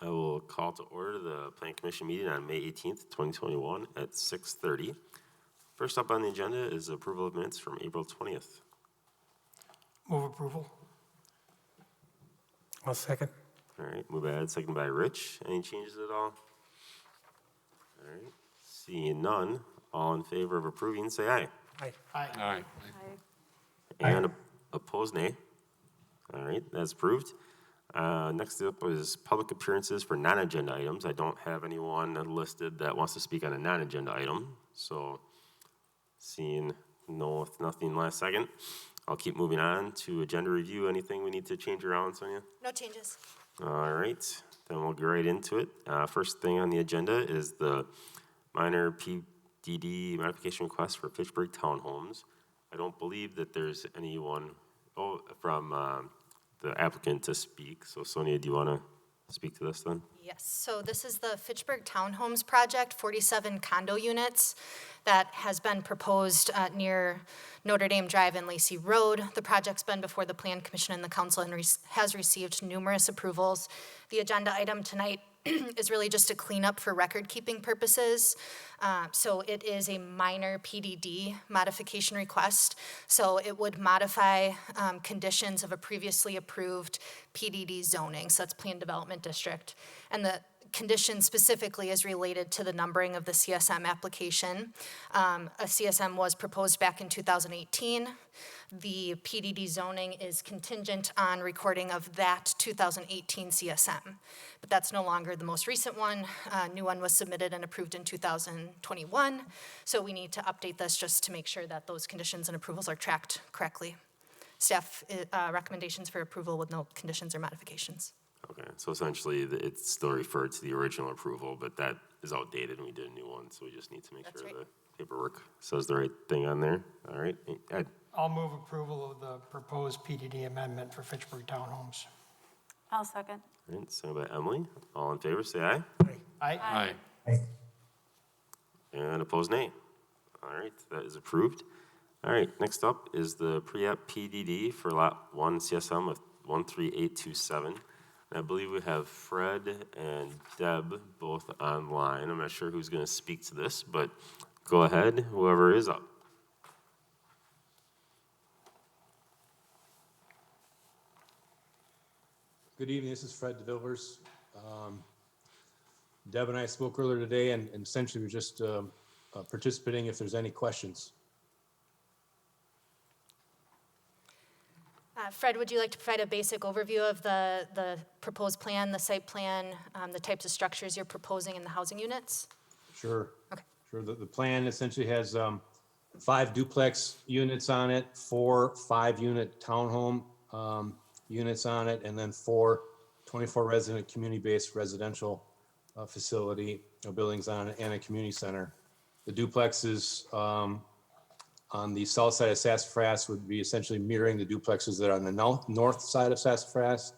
I will call to order the Plan Commission meeting on May 18th, 2021 at 6:30. First up on the agenda is approval of minutes from April 20th. Move approval. I'll second. All right, move ahead, second by Rich. Any changes at all? All right, seeing none, all in favor of approving, say aye. Aye. Aye. And opposed, nay. All right, that's approved. Next up is public appearances for non-agenda items. I don't have anyone listed that wants to speak on a non-agenda item. So seeing nothing last second, I'll keep moving on to agenda review. Anything we need to change around, Sonia? No changes. All right, then we'll get right into it. First thing on the agenda is the minor PDD modification request for Fitchburg townhomes. I don't believe that there's anyone from the applicant to speak. So Sonia, do you want to speak to this then? Yes, so this is the Fitchburg Townhomes project, 47 condo units that has been proposed near Notre Dame Drive and Lacey Road. The project's been before the Plan Commission and the Council and has received numerous approvals. The agenda item tonight is really just a cleanup for record-keeping purposes. So it is a minor PDD modification request. So it would modify conditions of a previously approved PDD zoning, so that's Planned Development District. And the condition specifically is related to the numbering of the CSM application. A CSM was proposed back in 2018. The PDD zoning is contingent on recording of that 2018 CSM, but that's no longer the most recent one. A new one was submitted and approved in 2021, so we need to update this just to make sure that those conditions and approvals are tracked correctly. Staff recommendations for approval with no conditions or modifications. Okay, so essentially it's still referred to the original approval, but that is outdated and we did a new one, so we just need to make That's sure right. the paperwork says the right thing on there. All right, Ed, I'll move approval of the proposed PDD amendment for Fitchburg Townhomes. I'll second. all right, so by Emily, all in favor, say aye. Aye. Aye. And opposed, nay. All right, that is approved. All right, next up is the pre-app PDD for Lot 1 CSM of 13827. And I believe we have Fred and Deb both online. I'm not sure who's going to speak to this, but go ahead, whoever is up. Good evening, this is Fred DeVilvers. Deb and I spoke earlier today, and essentially we're just participating if there's any questions. Fred, would you like to provide a basic overview of the proposed plan, the site plan, the types of structures you're proposing in the housing units? Sure. Okay. Sure, the plan essentially has 5 duplex units on it, 4 5-unit townhome units on it, and then 4 24-resident community-based residential facility buildings on it, and a community center. The duplexes on the south side of Sassafras would be essentially mirroring the duplexes that are on the north side of Sassafras.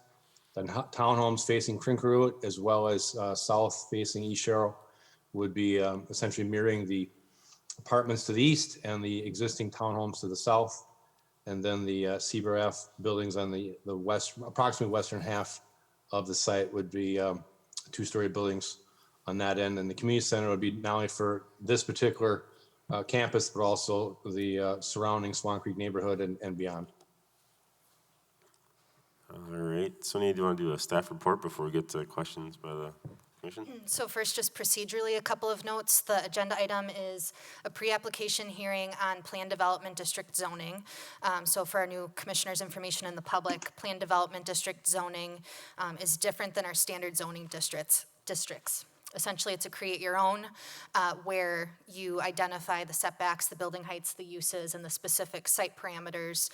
Then townhomes facing Crinkerwood, as well as south facing East Sharrow, would be essentially mirroring the apartments to the east and the existing townhomes to the south. And then the CBRF buildings on the west, approximately western half of the site would be 2-story buildings on that end. And the community center would be not only for this particular campus, but also the surrounding Swan Creek neighborhood and beyond. All right, Sonia, do you want to do a staff report before we get to questions by the commission? So first, just procedurally, a couple of notes. The agenda item is a pre-application hearing on Planned Development District zoning. So for our new commissioners' information in the public, Planned Development District zoning is different than our standard zoning districts. Essentially, it's a create your own where you identify the setbacks, the building heights, the uses, and the specific site parameters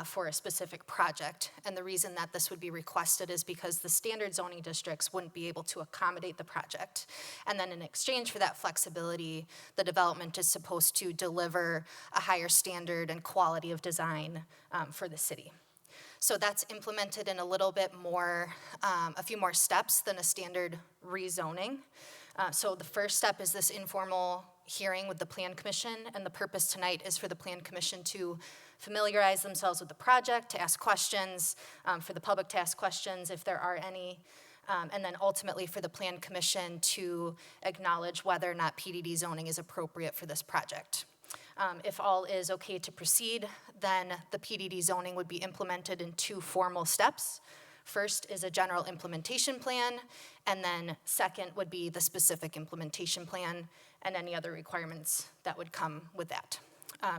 for a specific project. And the reason that this would be requested is because the standard zoning districts wouldn't be able to accommodate the project. And then in exchange for that flexibility, the development is supposed to deliver a higher standard and quality of design for the city. So that's implemented in a little bit more, a few more steps than a standard rezoning. So the first step is this informal hearing with the Plan Commission, and the purpose tonight is for the Plan Commission to familiarize themselves with the project, to ask questions, for the public to ask questions if there are any, and then ultimately for the Plan Commission to acknowledge whether or not PDD zoning is appropriate for this project. If all is okay to proceed, then the PDD zoning would be implemented in 2 formal steps. First is a general implementation plan, and then second would be the specific implementation plan and any other requirements that would come with that.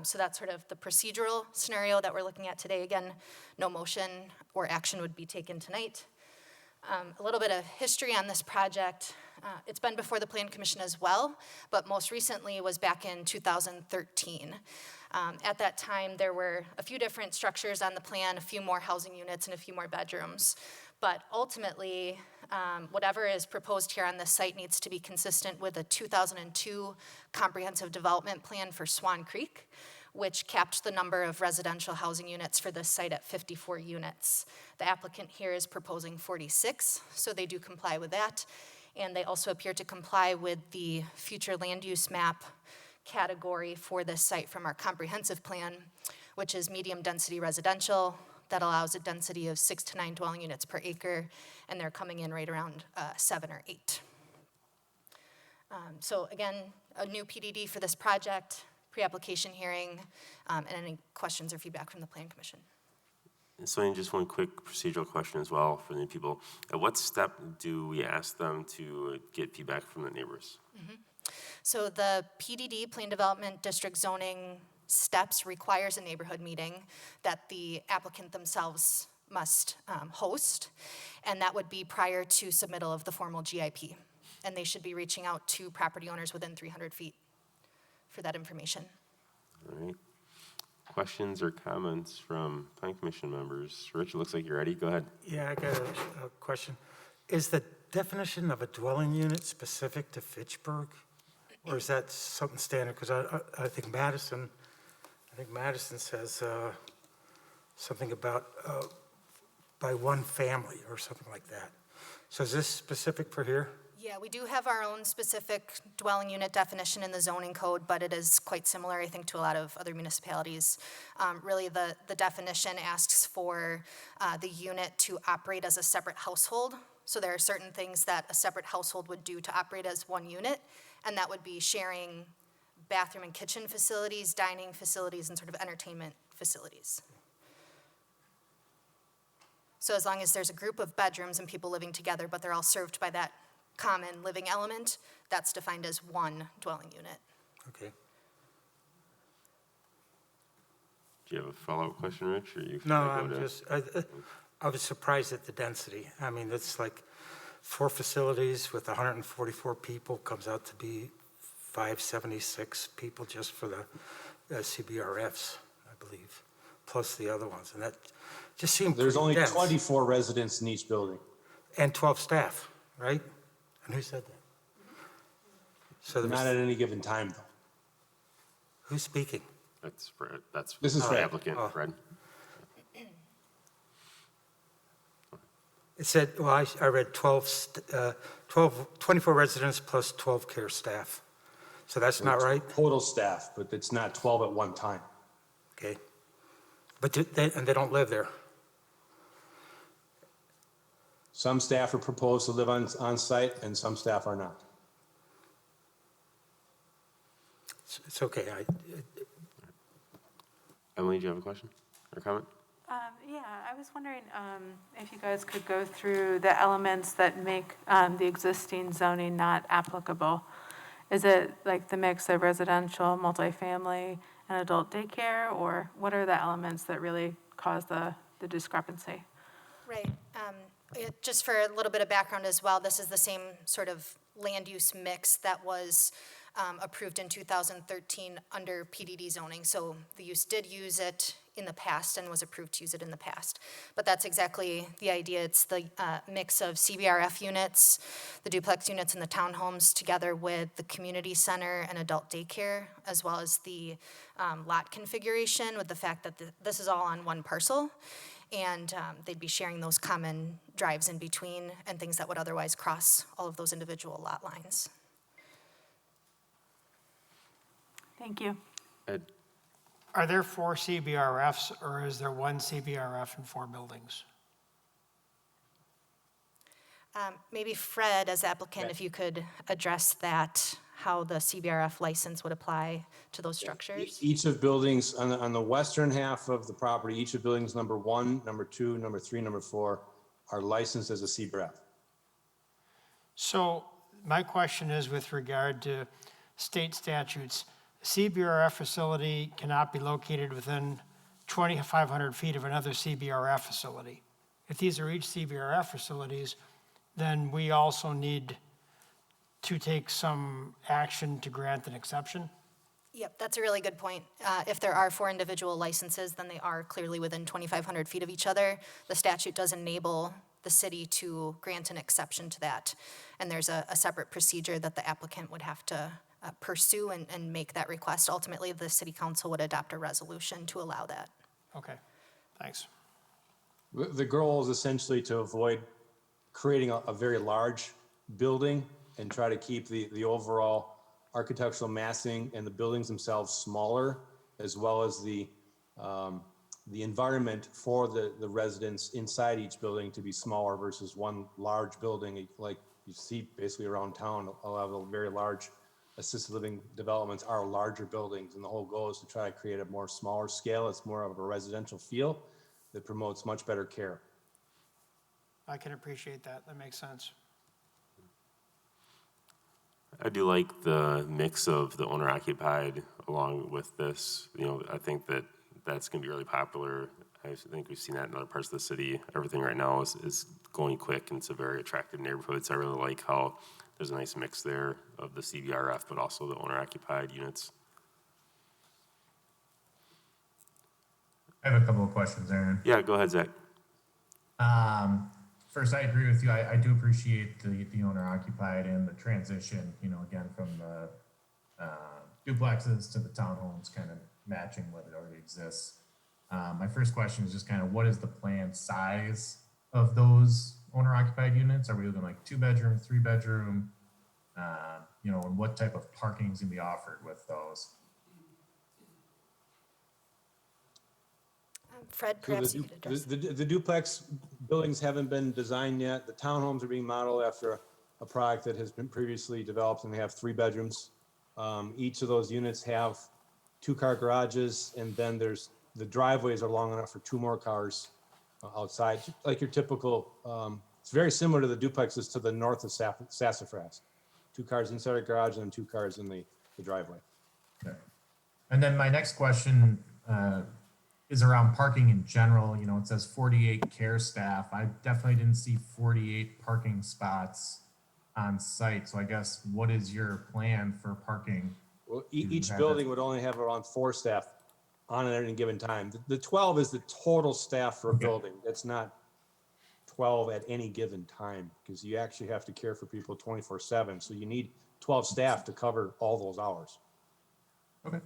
So that's sort of the procedural scenario that we're looking at today. Again, no motion or action would be taken tonight. A little bit of history on this project. It's been before the Plan Commission as well, but most recently was back in 2013. At that time, there were a few different structures on the plan, a few more housing units and a few more bedrooms. But ultimately, whatever is proposed here on this site needs to be consistent with a 2002 comprehensive development plan for Swan Creek, which capped the number of residential housing units for this site at 54 units. The applicant here is proposing 46, so they do comply with that. And they also appear to comply with the future land use map category for this site from our comprehensive plan, which is medium density residential that allows a density of 6 to 9 dwelling units per acre, and they're coming in right around 7 or 8. So again, a new PDD for this project, pre-application hearing, and any questions or feedback from the Plan Commission. So just one quick procedural question as well for the people. At what step do we ask them to get feedback from the neighbors? So the PDD, Plan Development District Zoning steps, requires a neighborhood meeting that the applicant themselves must host, and that would be prior to submittal of the formal GIP. And they should be reaching out to property owners within 300 feet for that information. All right. Questions or comments from Plan Commission members? Rich, it looks like you're ready. Go ahead. Yeah, I got a question. Is the definition of a dwelling unit specific to Fitchburg? Or is that something standard? Because I think Madison says something about by one family or something like that. So is this specific for here? Yeah, we do have our own specific dwelling unit definition in the zoning code, but it is quite similar, I think, to a lot of other municipalities. Really, the definition asks for the unit to operate as a separate household. So there are certain things that a separate household would do to operate as one unit, and that would be sharing bathroom and kitchen facilities, dining facilities, and sort of entertainment facilities. So as long as there's a group of bedrooms and people living together, but they're all served by that common living element, that's defined as one dwelling unit. Okay. Do you have a follow-up question, Rich? Or you No, I was surprised at the density. I mean, it's like 4 facilities with 144 people comes out to be 576 people just for the CBRFs, I believe, plus the other ones. And that just seemed There's pretty only dense. 24 residents in each building. And 12 staff, right? And who said that? So there Not was, at any given time, though. who's speaking? That's Fred. That's This is the Fred. applicant, Oh. Fred. It said, well, I read 24 residents plus 12 care staff. So that's not right? Total staff, but it's not 12 at one time. Okay. But they don't live there. Some staff are proposed to live on site, and some staff are not. It's okay. Emily, do you have a question or comment? Yeah, I was wondering if you guys could go through the elements that make the existing zoning not applicable. Is it like the mix of residential, multifamily, and adult daycare, or what are the elements that really cause the discrepancy? Right. Just for a little bit of background as well, this is the same sort of land use mix that was approved in 2013 under PDD zoning. So the use did use it in the past and was approved to use it in the past. But that's exactly the idea. It's the mix of CBRF units, the duplex units and the townhomes together with the community center and adult daycare, as well as the lot configuration with the fact that this is all on one parcel. And they'd be sharing those common drives in between and things that would otherwise cross all of those individual lot lines. Thank you. Ed? Are there 4 CBRFs, or is there 1 CBRF and 4 buildings? Maybe Fred, as applicant, Yeah. if you could address that, how the CBRF license would apply to those structures? Each of buildings, on the western half of the property, each of buildings number 1, number 2, number 3, number 4 are licensed as a CBRF. So my question is with regard to state statutes. CBRF facility cannot be located within 2,500 feet of another CBRF facility. If these are each CBRF facilities, then we also need to take some action to grant an exception. Yep, that's a really good point. If there are 4 individual licenses, then they are clearly within 2,500 feet of each other. The statute does enable the city to grant an exception to that. And there's a separate procedure that the applicant would have to pursue and make that request. Ultimately, the city council would adopt a resolution to allow that. Okay, thanks. The goal is essentially to avoid creating a very large building and try to keep the overall architectural massing and the buildings themselves smaller, as well as the environment for the residents inside each building to be smaller versus one large building like you see basically around town. A lot of the very large assisted living developments are larger buildings, and the whole goal is to try to create a more smaller scale. It's more of a residential feel that promotes much better care. I can appreciate that. That makes sense. I do like the mix of the owner occupied along with this. You know, I think that's going to be really popular. I think we've seen that in other parts of the city. Everything right now is going quick, and it's a very attractive neighborhood. So I really like how there's a nice mix there of the CBRF, but also the owner occupied units. I have a couple of questions, Aaron. Yeah, go ahead, Zach. First, I agree with you. I do appreciate the owner occupied and the transition, again, from the duplexes to the townhomes, kind of matching what it already exists. My first question is just kind of what is the planned size of those owner occupied units? Are we looking like 2-bedroom, 3-bedroom? And what type of parking is going to be offered with those? Fred, So perhaps you could address. the duplex buildings haven't been designed yet. The townhomes are being modeled after a product that has been previously developed, and they have 3 bedrooms. Each of those units have 2-car garages, and then the driveways are long enough for 2 more cars outside, like your typical. It's very similar to the duplexes to the north of Sassafras. 2 cars inside a garage and 2 cars in the driveway. Okay. And then my next question is around parking in general. It says 48 care staff. I definitely didn't see 48 parking spots on site. So I guess what is your plan for parking? Well, each building would only have around 4 staff on it at any given time. The 12 is the total staff for a building. That's not 12 at any given time, because you actually have to care for people 24/7. So you need 12 staff to cover all those hours. Okay.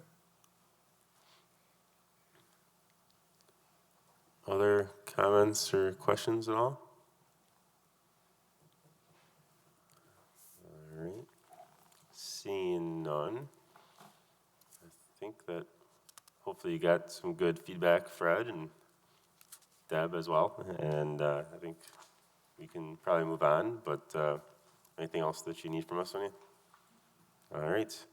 Other comments or questions at all? All right. Seeing none, I think that hopefully you got some good feedback, Fred and Deb as well. And I think we can probably move on, but anything else that you need from us, Sonia? All right.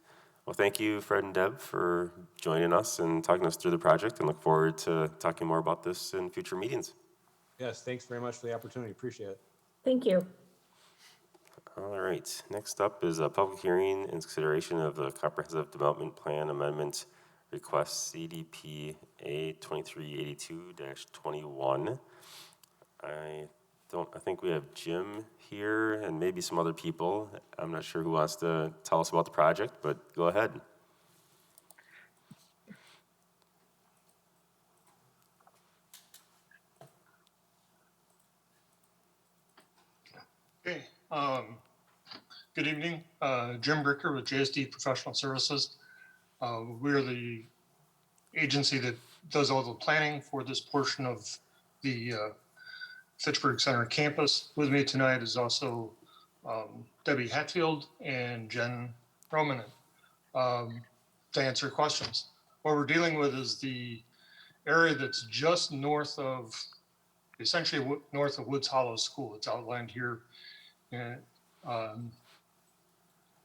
Well, thank you, Fred and Deb, for joining us and talking us through the project, and look forward to talking more about this in future meetings. Yes, thanks very much for the opportunity. Appreciate it. Thank you. All right, next up is a public hearing in consideration of the Comprehensive Development Plan Amendment Request CDP A 2382-21. I think we have Jim here and maybe some other people. I'm not sure who wants to tell us about the project, but go ahead. Okay, good evening. Jim Bricker with JSD Professional Services. We're the agency that does all the planning for this portion of the Fitchburg Center campus. With me tonight is also Debbie Hatfield and Jen Romanen to answer questions. What we're dealing with is the area that's just north of, essentially north of Woods Hollow School. It's outlined here and,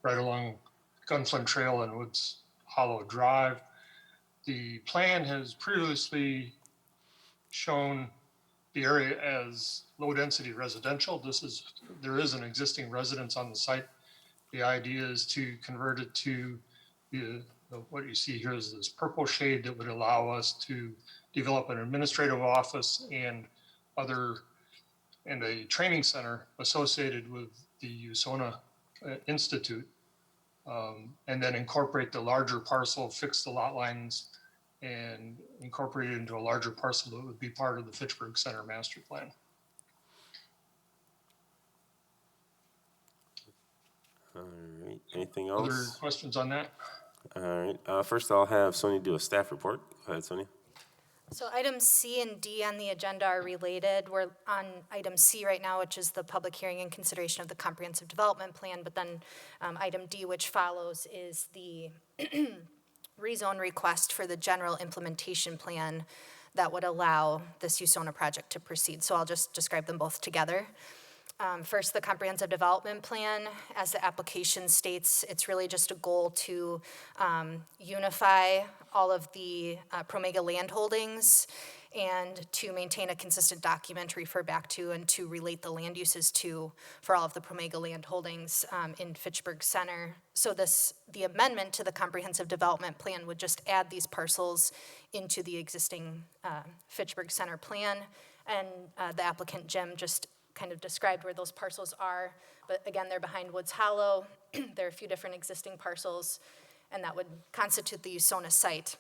right along Gunflint Trail and Woods Hollow Drive. The plan has previously shown the area as low-density residential. There is an existing residence on the site. The idea is to convert it to what you see here is this purple shade that would allow us to develop an administrative office and a training center associated with the USONA Institute, and then incorporate the larger parcel, fix the lot lines, and incorporate it into a larger parcel that would be part of the Fitchburg Center master plan. All right, anything Other else? questions on that? All right, first I'll have Sonia do a staff report. Go ahead, Sonia. So items C and D on the agenda are related. We're on item C right now, which is the public hearing and consideration of the comprehensive development plan, but then item D, which follows, is the rezone request for the general implementation plan that would allow this USONA project to proceed. So I'll just describe them both together. First, the comprehensive development plan, as the application states, it's really just a goal to unify all of the Promega land holdings and to maintain a consistent document to refer back to and to relate the land uses to for all of the Promega land holdings in Fitchburg Center. So the amendment to the comprehensive development plan would just add these parcels into the existing Fitchburg Center plan. And the applicant, Jim, just kind of described where those parcels are, but again, they're behind Woods Hollow. There are a few different existing parcels, and that would constitute the USONA site.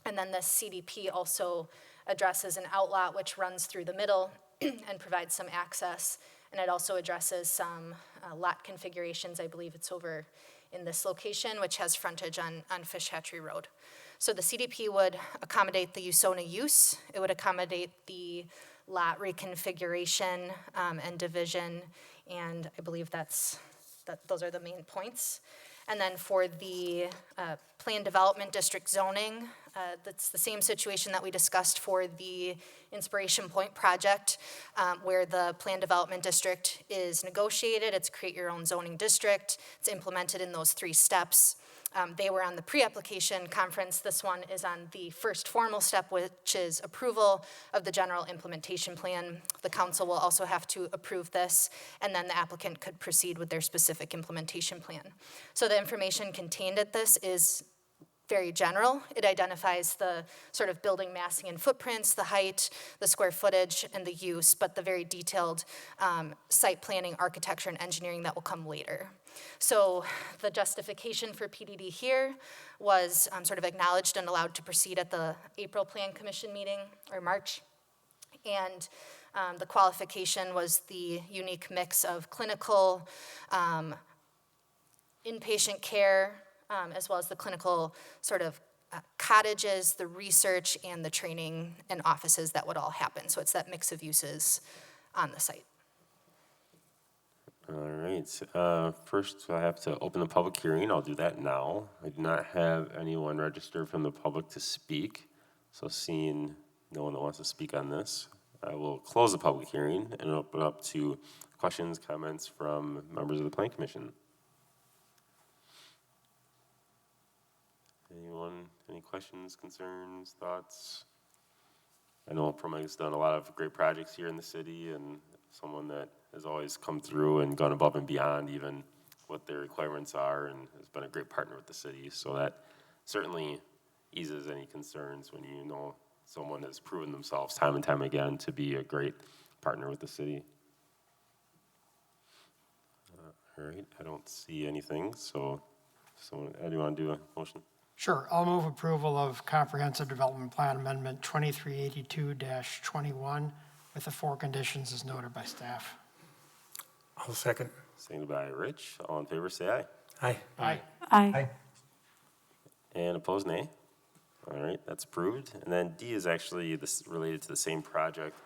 And then the CDP also addresses an outlot which runs through the middle and provides some access, and it also addresses some lot configurations. I believe it's over in this location, which has frontage on Fish Hatchery Road. So the CDP would accommodate the USONA use. It would accommodate the lot reconfiguration and division, and I believe those are the main points. And then for the planned development district zoning, that's the same situation that we discussed for the Inspiration Point project, where the planned development district is negotiated. It's create your own zoning district. It's implemented in those 3 steps. They were on the pre-application conference. This one is on the first formal step, which is approval of the general implementation plan. The council will also have to approve this, and then the applicant could proceed with their specific implementation plan. So the information contained at this is very general. It identifies the sort of building massing and footprints, the height, the square footage, and the use, but the very detailed site planning, architecture, and engineering that will come later. So the justification for PDD here was sort of acknowledged and allowed to proceed at the April Plan Commission meeting, or March. And the qualification was the unique mix of clinical, inpatient care, as well as the clinical sort of cottages, the research, and the training and offices that would all happen. So it's that mix of uses on the site. All right, first I have to open the public hearing. I'll do that now. I do not have anyone registered from the public to speak, so seeing no one that wants to speak on this, I will close the public hearing and open up to questions, comments from members of the Plan Commission. Anyone, any questions, concerns, thoughts? I know Promega's done a lot of great projects here in the city, and someone that has always come through and gone above and beyond even what their requirements are, and has been a great partner with the city. So that certainly eases any concerns when you know someone has proven themselves time and time again to be a great partner with the city. All right, I don't see anything, so Ed, do you want to do a motion? Sure, I'll move approval of Comprehensive Development Plan Amendment 2382-21 with the 4 conditions as noted by staff. I'll second. Seconded by Rich. All in favor, say aye. Aye. Aye. Aye. And opposed, nay. All right, that's approved. And then D is actually related to the same project.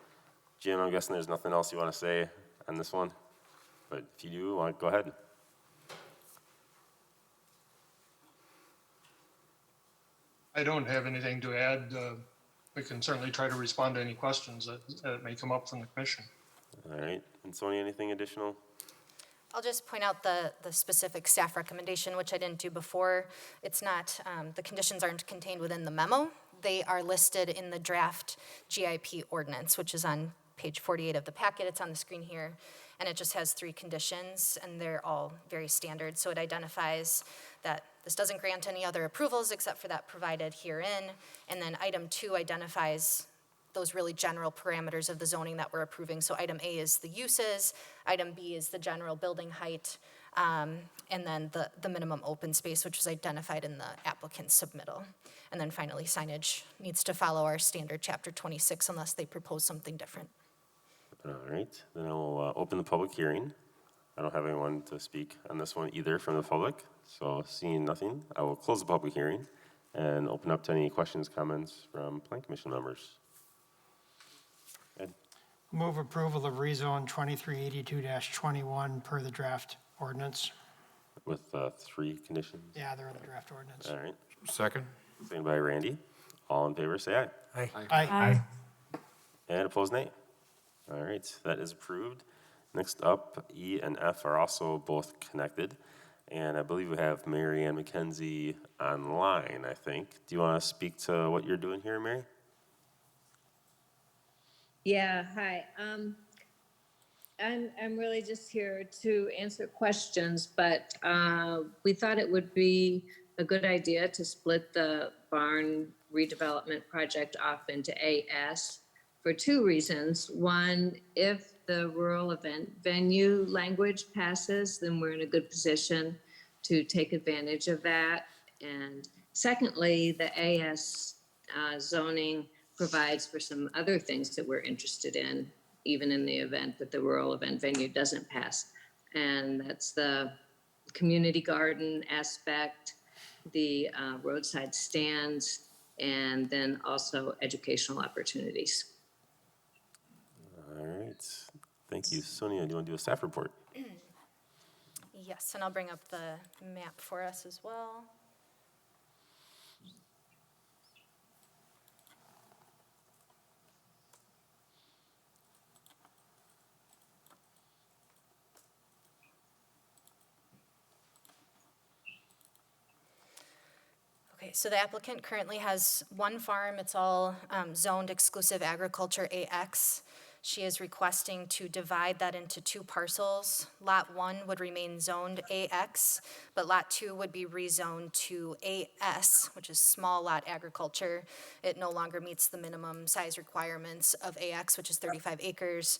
Jim, I'm guessing there's nothing else you want to say on this one? But if you do, go ahead. I don't have anything to add. We can certainly try to respond to any questions that may come up from the commission. All right. And Sonia, anything additional? I'll just point out the specific staff recommendation, which I didn't do before. It's not, the conditions aren't contained within the memo. They are listed in the draft GIP ordinance, which is on page 48 of the packet. It's on the screen here. And it just has 3 conditions, and they're all very standard. So it identifies that this doesn't grant any other approvals except for that provided herein. And then item 2 identifies those really general parameters of the zoning that we're approving. So item A is the uses, item B is the general building height, and then the minimum open space, which was identified in the applicant's submittal. And then finally, signage needs to follow our standard chapter 26 unless they propose something different. All right, then I'll open the public hearing. I don't have anyone to speak on this one either from the public, so seeing nothing, I will close the public hearing and open up to any questions, comments from Plan Commission members. Ed? Move approval of rezone 2382-21 per the draft ordinance. With 3 conditions. Yeah, they're in the draft ordinance. All right, Second. seconded by Randy. All in favor, say aye. Aye. And opposed, nay. All right, that is approved. Next up, E and F are also both connected. And I believe we have Mary Ann McKenzie online, I think. Do you want to speak to what you're doing here, Mary? Yeah, hi. I'm really just here to answer questions, but we thought it would be a good idea to split the barn redevelopment project off into AS for 2 reasons. One, if the rural event venue language passes, then we're in a good position to take advantage of that. And secondly, the AS zoning provides for some other things that we're interested in, even in the event that the rural event venue doesn't pass. And that's the community garden aspect, the roadside stands, and then also educational opportunities. All right, thank you. Sonia, do you want to do a staff report? Yes, and I'll bring up the map for us as well. Okay, so the applicant currently has 1 farm. It's all zoned exclusive agriculture AX. She is requesting to divide that into 2 parcels. Lot 1 would remain zoned AX, but Lot 2 would be rezoned to AS, which is small lot agriculture. It no longer meets the minimum size requirements of AX, which is 35 acres.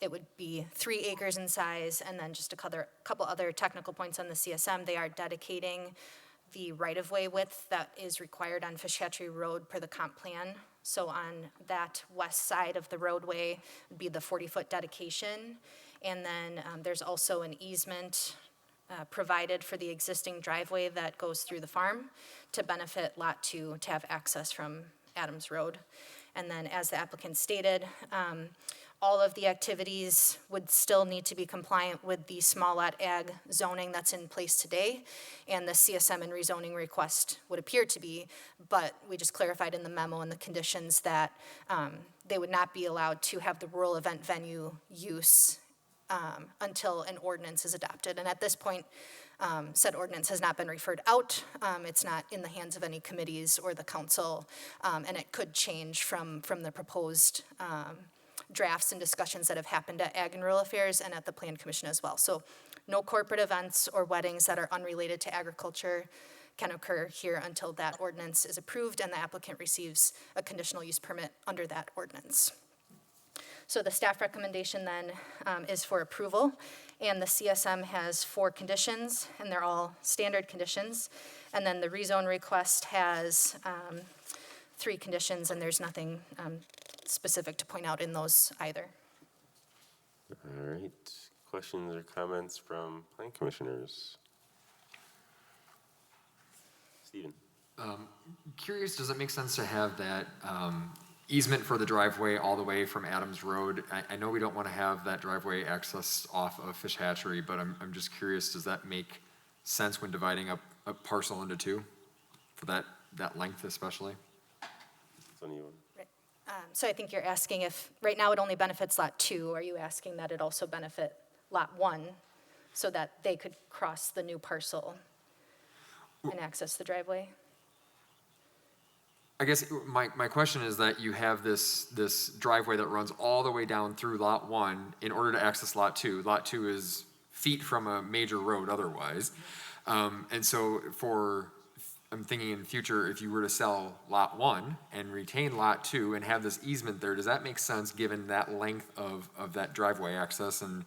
It would be 3 acres in size, and then just a couple other technical points on the CSM. They are dedicating the right-of-way width that is required on Fish Hatchery Road per the comp plan. So on that west side of the roadway would be the 40-foot dedication. And then there's also an easement provided for the existing driveway that goes through the farm to benefit Lot 2 to have access from Adams Road. And then as the applicant stated, all of the activities would still need to be compliant with the small lot ag zoning that's in place today, and the CSM and rezoning request would appear to be, but we just clarified in the memo and the conditions that they would not be allowed to have the rural event venue use until an ordinance is adopted. And at this point, said ordinance has not been referred out. It's not in the hands of any committees or the council, and it could change from the proposed drafts and discussions that have happened at Ag and Rural Affairs and at the Plan Commission as well. So no corporate events or weddings that are unrelated to agriculture can occur here until that ordinance is approved and the applicant receives a conditional use permit under that ordinance. So the staff recommendation then is for approval, and the CSM has 4 conditions, and they're all standard conditions. And then the rezone request has 3 conditions, and there's nothing specific to point out in those either. All right, questions or comments from Plan Commissioners? Stephen? Curious, does it make sense to have that easement for the driveway all the way from Adams Road? I know we don't want to have that driveway accessed off of Fish Hatchery, but I'm just curious, does that make sense when dividing up a parcel into 2 for that length especially? Sonia? So I think you're asking if, right now it only benefits Lot 2. Are you asking that it also benefit Lot 1? so that they could cross the new parcel and access the driveway. I guess my question is that you have this driveway that runs all the way down through Lot 1 in order to access Lot 2. Lot 2 is feet from a major road otherwise. And so I'm thinking in the future, if you were to sell Lot 1 and retain Lot 2 and have this easement there, does that make sense given that length of that driveway access? And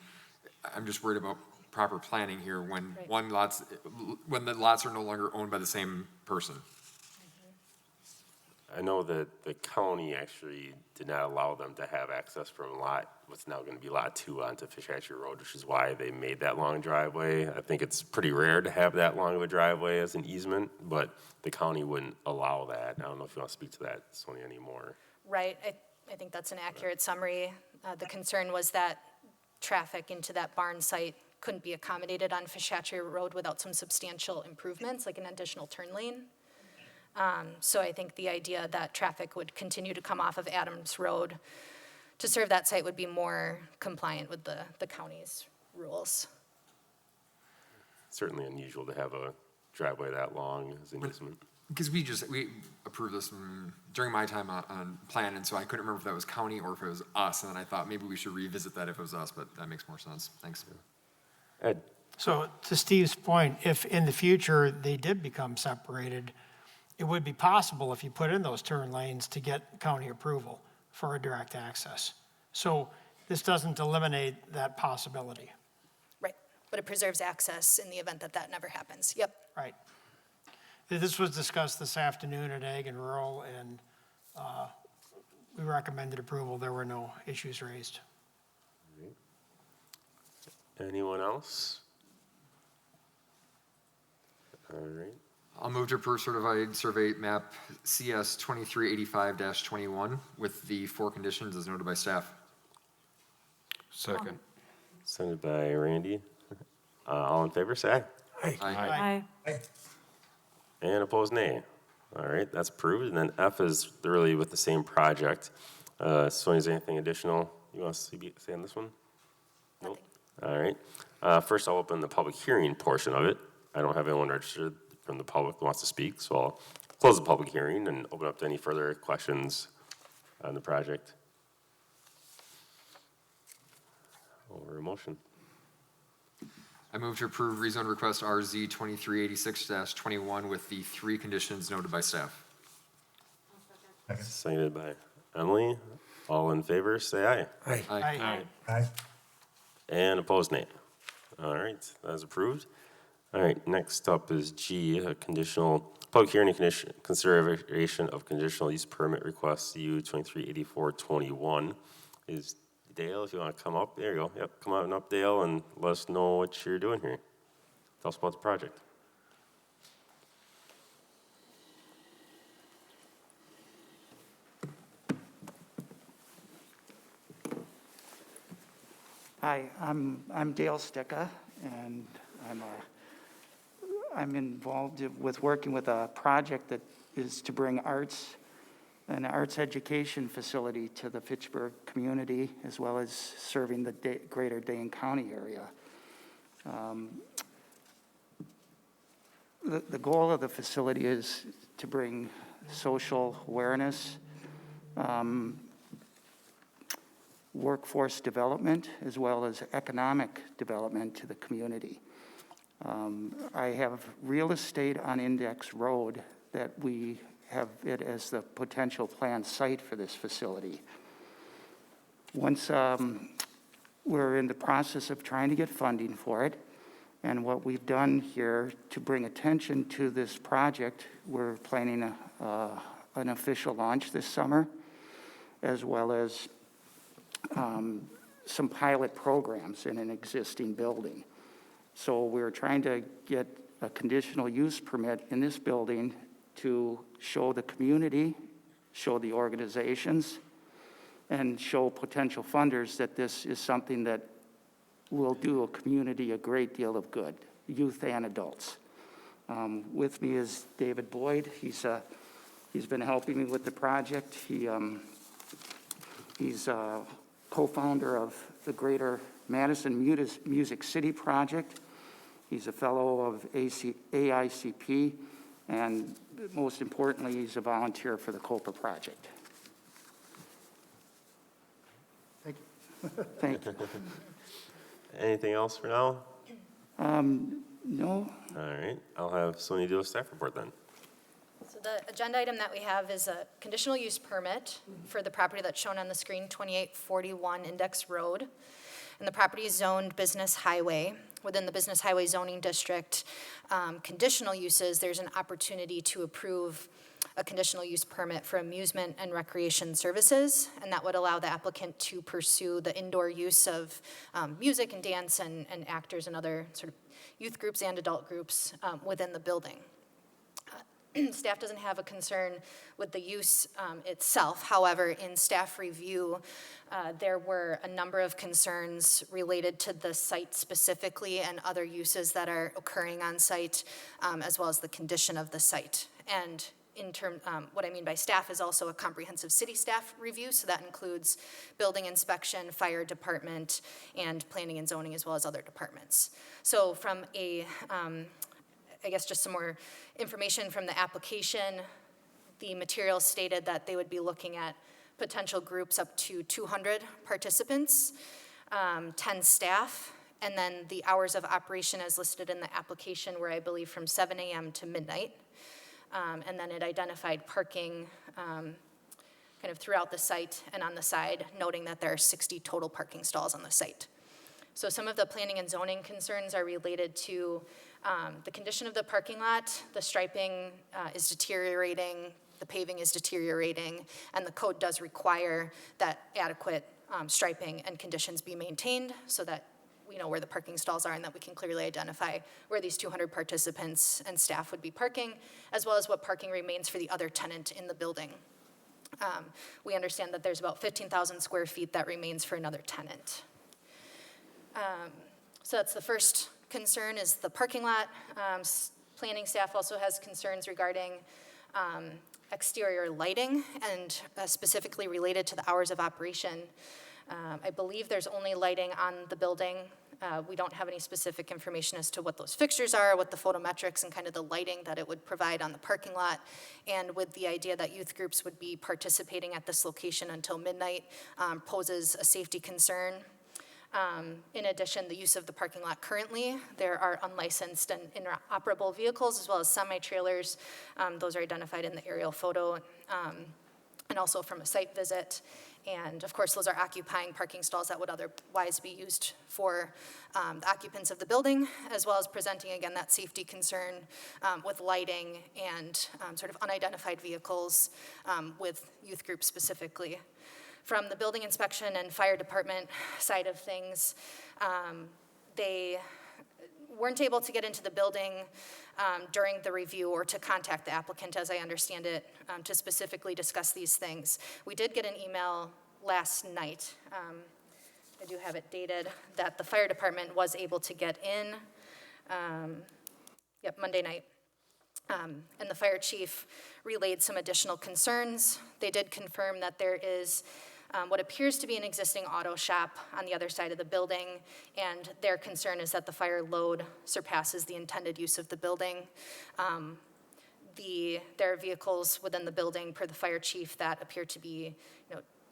I'm just worried about proper planning here when Right. when the lots are no longer owned by the same person. I know that the county actually did not allow them to have access from what's now going to be Lot 2 onto Fish Hatchery Road, which is why they made that long driveway. I think it's pretty rare to have that long of a driveway as an easement, but the county wouldn't allow that. I don't know if you want to speak to that, Sonia, anymore. Right, I think that's an accurate summary. The concern was that traffic into that barn site couldn't be accommodated on Fish Hatchery Road without some substantial improvements, like an additional turn lane. So I think the idea that traffic would continue to come off of Adams Road to serve that site would be more compliant with the county's rules. Certainly unusual to have a driveway that long as an easement. Because we approved this during my time on plan, and so I couldn't remember if that was county or if it was us, and then I thought maybe we should revisit that if it was us, but that makes more sense. Thanks. Ed? So to Steve's point, if in the future they did become separated, it would be possible if you put in those turn lanes to get county approval for a direct access. So this doesn't eliminate that possibility. Right, but it preserves access in the event that that never happens. Yep. Right. This was discussed this afternoon at Ag and Rural, and we recommended approval. There were no issues raised. Anyone else? All right. I'll move to approve certified survey map CS 2385-21 with the 4 conditions as noted by staff. Second. Sent by Randy. All in favor, say aye. Aye. And opposed, nay. All right, that's approved. And then F is really with the same project. Sonia, is there anything additional you want to say on this one? Nope. All right. First, I'll open the public hearing portion of it. I don't have anyone registered from the public who wants to speak, so I'll close the public hearing and open up to any further questions on the project. Over a motion. I move to approve rezone request RZ 2386-21 with the 3 conditions noted by staff. Seconded by Emily. All in favor, say aye. Aye. Aye. Aye. And opposed, nay. All right, that is approved. All right, next up is G, a conditional, public hearing and consideration of conditional use permit request, CU 238421. Is Dale, if you want to come up, there you go. Yep, come on up, Dale, and let us know what you're doing here. Tell us about the project. Hi, I'm Dale Sticka, and I'm involved with working with a project that is to bring an arts education facility to the Fitchburg community, as well as serving the greater Dane County area. The goal of the facility is to bring social awareness, workforce development, as well as economic development to the community. I have real estate on Index Road that we have it as the potential planned site for this facility. Once we're in the process of trying to get funding for it, and what we've done here to bring attention to this project, we're planning an official launch this summer, as well as some pilot programs in an existing building. So we're trying to get a conditional use permit in this building to show the community, show the organizations, and show potential funders that this is something that will do a community a great deal of good, youth and adults. With me is David Boyd. He's been helping me with the project. He's co-founder of the Greater Madison Music City Project. He's a fellow of AICP, and most importantly, he's a volunteer for the COPA project. Thank you. Thank you. Anything else for now? No, All right, I'll have Sonia do a staff report then. So the agenda item that we have is a conditional use permit for the property that's shown on the screen, 2841 Index Road. And the property is zoned business highway. Within the business highway zoning district, conditional uses, there's an opportunity to approve a conditional use permit for amusement and recreation services, and that would allow the applicant to pursue the indoor use of music and dance and actors and other sort of youth groups and adult groups within the building. Staff doesn't have a concern with the use itself. However, in staff review, there were a number of concerns related to the site specifically and other uses that are occurring on site, as well as the condition of the site. And what I mean by staff is also a comprehensive city staff review, so that includes building inspection, fire department, and planning and zoning, as well as other departments. So from I guess just some more information from the application, the materials stated that they would be looking at potential groups up to 200 participants, 10 staff, and then the hours of operation as listed in the application were, I believe, from 7 a.m. to midnight. And then it identified parking kind of throughout the site and on the side, noting that there are 60 total parking stalls on the site. So some of the planning and zoning concerns are related to the condition of the parking lot. The striping is deteriorating, the paving is deteriorating, and the code does require that adequate striping and conditions be maintained so that we know where the parking stalls are and that we can clearly identify where these 200 participants and staff would be parking, as well as what parking remains for the other tenant in the building. We understand that there's about 15,000 square feet that remains for another tenant. So that's the first concern, is the parking lot. Planning staff also has concerns regarding exterior lighting and specifically related to the hours of operation. I believe there's only lighting on the building. We don't have any specific information as to what those fixtures are, what the photometrics and kind of the lighting that it would provide on the parking lot. And with the idea that youth groups would be participating at this location until midnight poses a safety concern. In addition, the use of the parking lot currently, there are unlicensed and inoperable vehicles as well as semi-trailers. Those are identified in the aerial photo and also from a site visit. And of course, those are occupying parking stalls that would otherwise be used for the occupants of the building, as well as presenting, again, that safety concern with lighting and sort of unidentified vehicles with youth groups specifically. From the building inspection and fire department side of things, they weren't able to get into the building during the review or to contact the applicant, as I understand it, to specifically discuss these things. We did get an email last night, I do have it dated, that the fire department was able to get in, Monday night. And the fire chief relayed some additional concerns. They did confirm that there is what appears to be an existing auto shop on the other side of the building, and their concern is that the fire load surpasses the intended use of the building. There are vehicles within the building, per the fire chief, that appear to be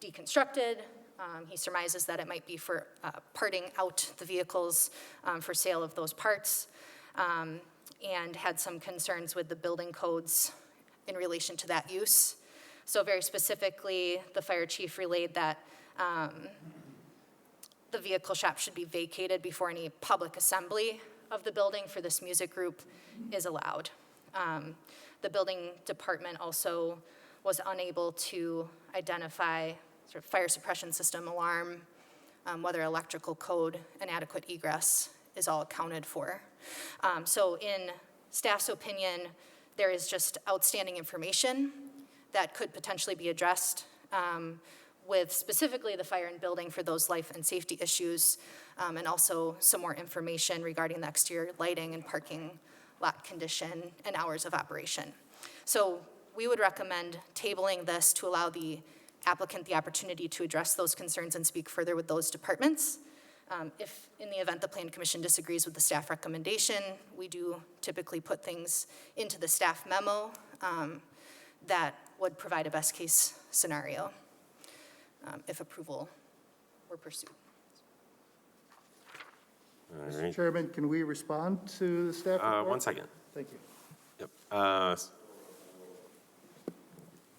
deconstructed. He surmises that it might be for parting out the vehicles for sale of those parts, and had some concerns with the building codes in relation to that use. So very specifically, the fire chief relayed that the vehicle shop should be vacated before any public assembly of the building for this music group is allowed. The building department also was unable to identify sort of fire suppression system alarm, whether electrical code and adequate egress is all accounted for. So in staff's opinion, there is just outstanding information that could potentially be addressed with specifically the fire and building for those life and safety issues, and also some more information regarding the exterior lighting and parking lot condition and hours of operation. So we would recommend tabling this to allow the applicant the opportunity to address those concerns and speak further with those departments. If, in the event the Plan Commission disagrees with the staff recommendation, we do typically put things into the staff memo that would provide a best-case scenario if approval were pursued. All Mr. right. Chairman, can we respond to the staff report? 1 second. Thank you. Yep.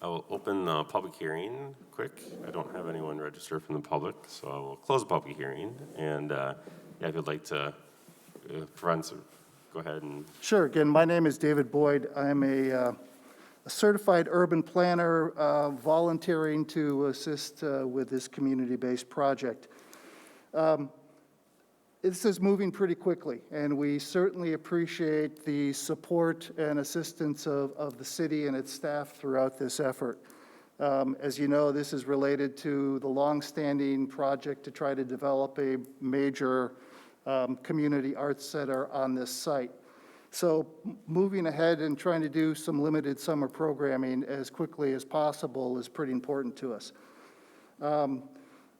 I will open the public hearing quick. I don't have anyone registered from the public, so I will close the public hearing. And yeah, if you'd like to provide some, go ahead and. Sure. Again, my name is David Boyd. I'm a certified urban planner volunteering to assist with this community-based project. This is moving pretty quickly, and we certainly appreciate the support and assistance of the city and its staff throughout this effort. As you know, this is related to the longstanding project to try to develop a major community arts center on this site. So moving ahead and trying to do some limited summer programming as quickly as possible is pretty important to us.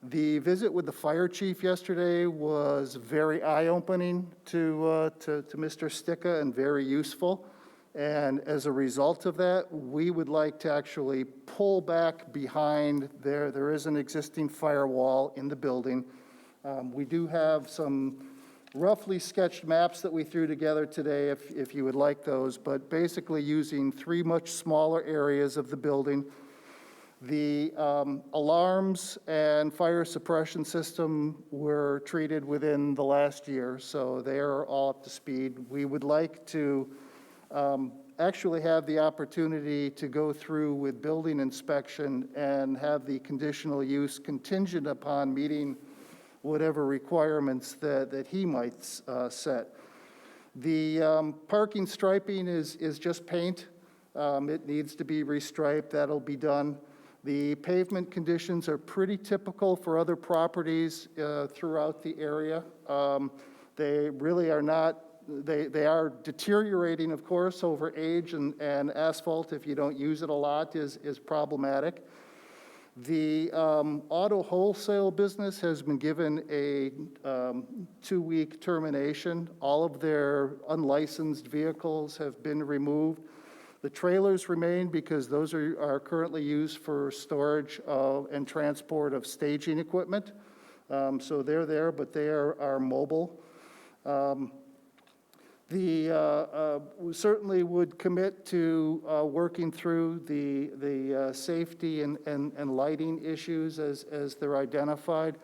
The visit with the fire chief yesterday was very eye-opening to Mr. Sticka and very useful. And as a result of that, we would like to actually pull back behind there. There is an existing firewall in the building. We do have some roughly sketched maps that we threw together today, if you would like those, but basically using 3 much smaller areas of the building. The alarms and fire suppression system were treated within the last year, so they are all up to speed. We would like to actually have the opportunity to go through with building inspection and have the conditional use contingent upon meeting whatever requirements that he might set. The parking striping is just paint. It needs to be restriped. That'll be done. The pavement conditions are pretty typical for other properties throughout the area. They really are not, they are deteriorating, of course, over age, and asphalt, if you don't use it a lot, is problematic. The auto wholesale business has been given a 2-week termination. All of their unlicensed vehicles have been removed. The trailers remain because those are currently used for storage and transport of staging equipment. So they're there, but they are mobile. We certainly would commit to working through the safety and lighting issues as they're identified.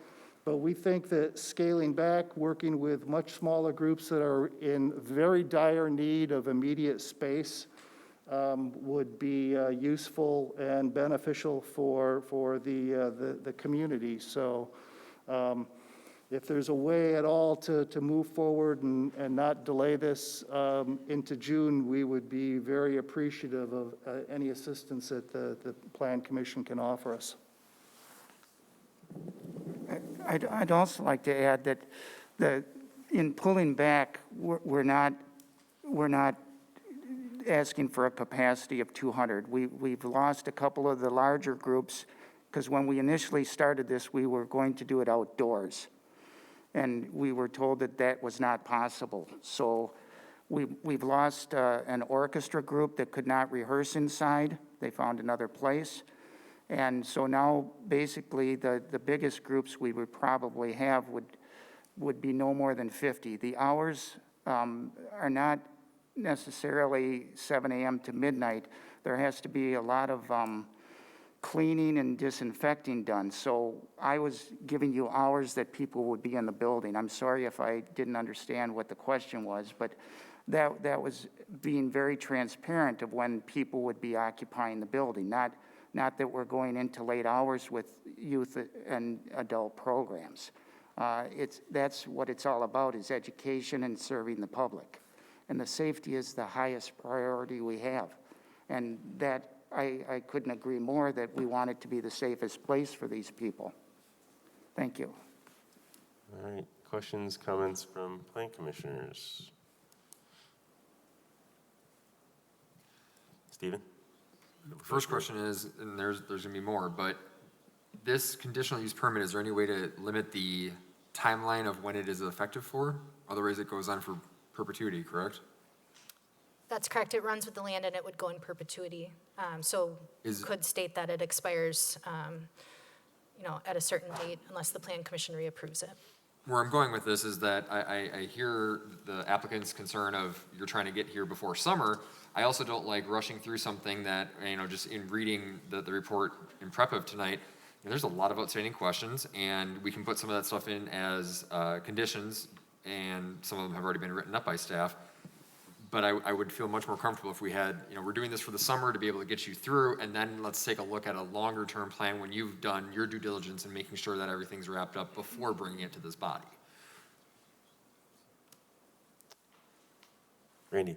But we think that scaling back, working with much smaller groups that are in very dire need of immediate space would be useful and beneficial for the community. So if there's a way at all to move forward and not delay this into June, we would be very appreciative of any assistance that the Plan Commission can offer us. I'd also like to add that in pulling back, we're not asking for a capacity of 200. We've lost a couple of the larger groups because when we initially started this, we were going to do it outdoors. And we were told that that was not possible. So we've lost an orchestra group that could not rehearse inside. They found another place. And so now basically the biggest groups we would probably have would be no more than 50. The hours are not necessarily 7 a.m. to midnight. There has to be a lot of cleaning and disinfecting done. So I was giving you hours that people would be in the building. I'm sorry if I didn't understand what the question was, but that was being very transparent of when people would be occupying the building, not that we're going into late hours with youth and adult programs. That's what it's all about, is education and serving the public. And the safety is the highest priority we have. And that I couldn't agree more that we want it to be the safest place for these people. Thank you. All right, questions, comments from plan commissioners? Stephen? First question is, and there's gonna be more, but this conditional use permit, is there any way to limit the timeline of when it is effective for? Otherwise, it goes on for perpetuity, correct? That's correct. It runs with the land and it would go in perpetuity. So could state that it expires, at a certain date unless the Plan Commission reapproves it. Where I'm going with this is that I hear the applicant's concern of you're trying to get here before summer. I also don't like rushing through something that, just in reading the report in prep of tonight, there's a lot of outstanding questions, and we can put some of that stuff in as conditions, and some of them have already been written up by staff. But I would feel much more comfortable if we had, we're doing this for the summer to be able to get you through, and then let's take a look at a longer-term plan when you've done your due diligence and making sure that everything's wrapped up before bringing it to this body. Randy?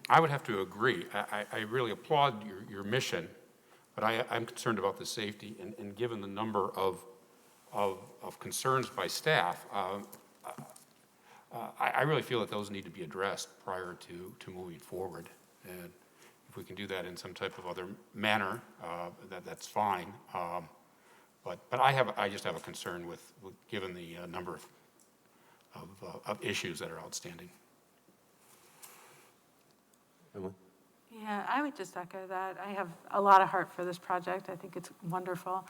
I would have to agree. I really applaud your mission, but I'm concerned about the safety, and given the number of concerns by staff, I really feel that those need to be addressed prior to moving forward. And if we can do that in some type of other manner, that's fine. But I just have a concern with given the number of issues that are outstanding. Emily? Yeah, I would just echo that. I have a lot of heart for this project. I think it's wonderful.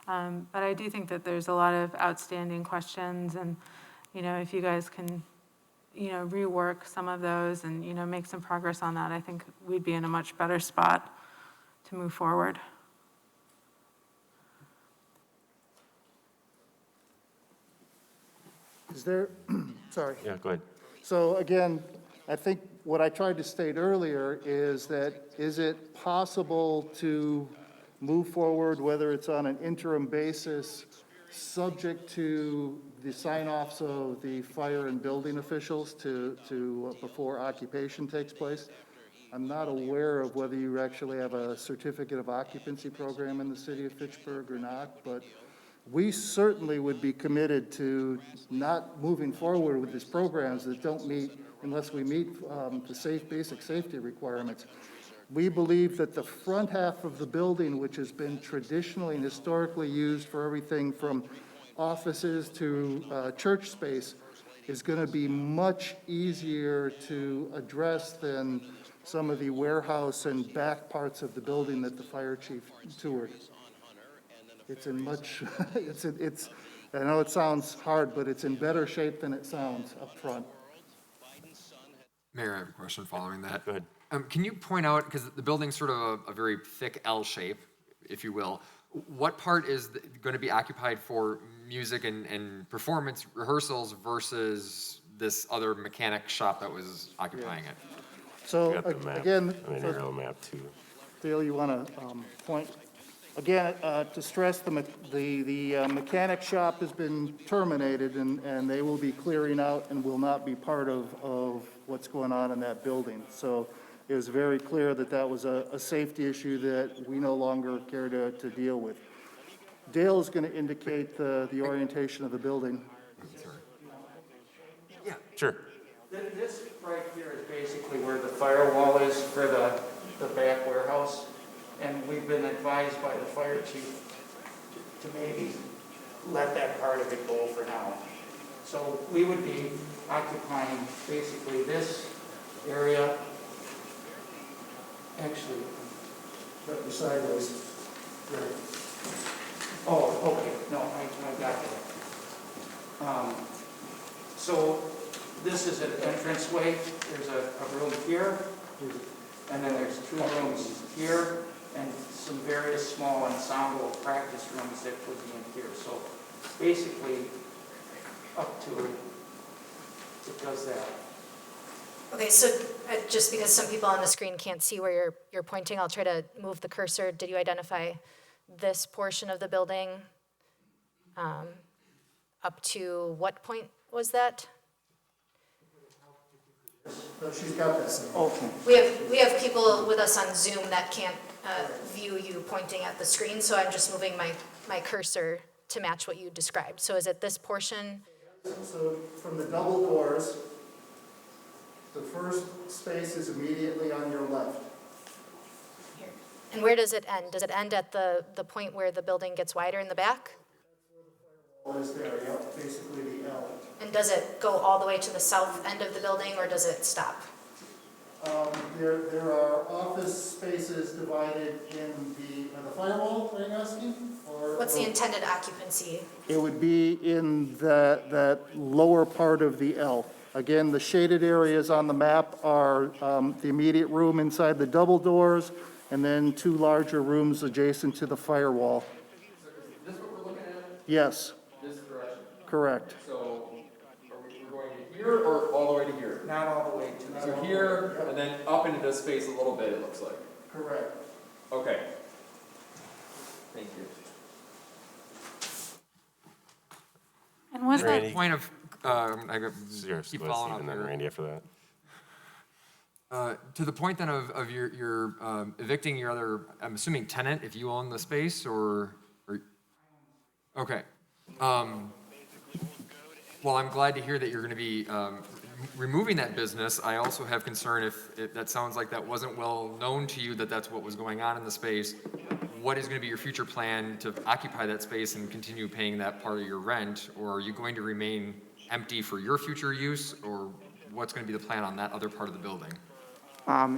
But I do think that there's a lot of outstanding questions, and, if you guys can, rework some of those and, make some progress on that, I think we'd be in a much better spot to move forward. Is there, sorry. Yeah, go ahead. So again, I think what I tried to state earlier is that, is it possible to move forward, whether it's on an interim basis, subject to the sign-offs of the fire and building officials before occupation takes place? I'm not aware of whether you actually have a certificate of occupancy program in the city of Fitchburg or not, but we certainly would be committed to not moving forward with these programs that don't meet, unless we meet the basic safety requirements. We believe that the front half of the building, which has been traditionally and historically used for everything from offices to church space, is going to be much easier to address than some of the warehouse and back parts of the building that the fire chief toured. It's in much, I know it sounds hard, but it's in better shape than it sounds up front. Mayor, I have a question following that. Go ahead. Can you point out, because the building's sort of a very thick L shape, if you will, what part is going to be occupied for music and performance rehearsals versus this other mechanic shop that was occupying it? So Got the map, again, an aerial map too. Phil, you want to point? Again, to stress, the mechanic shop has been terminated, and they will be clearing out and will not be part of what's going on in that building. So it was very clear that that was a safety issue that we no longer care to deal with. Dale is going to indicate the orientation of the building. Yeah, sure. This right here is basically where the firewall is for the back warehouse. And we've been advised by the fire chief to maybe let that part of it go for now. So we would be occupying basically this area, actually, right beside those. Right. Oh, okay, no, I got that. So this is an entranceway. There's a room here, and then there's two rooms here, and some various small ensemble practice rooms that would be in here. So basically, up to it does that. Okay, so just because some people on the screen can't see where you're pointing, I'll try to move the cursor. Did you identify this portion of the building? Up to what point was that? No, she's got this. Okay. We have people with us on Zoom that can't view you pointing at the screen, so I'm just moving my cursor to match what you described. So is it this portion? So from the double doors, the first space is immediately on your left. Here. And where does it end? Does it end at the point where the building gets wider in the back? Is there, yep, basically the L. And does it go all the way to the south end of the building, or does it stop? There are office spaces divided in the firewall, are you asking? What's the intended occupancy? It would be in that lower part of the L. Again, the shaded areas on the map are the immediate room inside the double doors, and then two larger rooms adjacent to the firewall. Is this what we're looking at? Yes, This direction? correct. So we're going to here or all the way to here? Not all the way to. So here and then up into this space a little bit, it looks like. Correct. Okay. Thank you. And was that, Randy? Point of, I got, Yours, keep go following ahead, up and then here. Randy after that. To the point then of your evicting your other, I'm assuming tenant, if you own the space or okay. Well, I'm glad to hear that you're going to be removing that business. I also have concern if that sounds like that wasn't well known to you that that's what was going on in the space. What is going to be your future plan to occupy that space and continue paying that part of your rent? Or are you going to remain empty for your future use? Or what's going to be the plan on that other part of the building?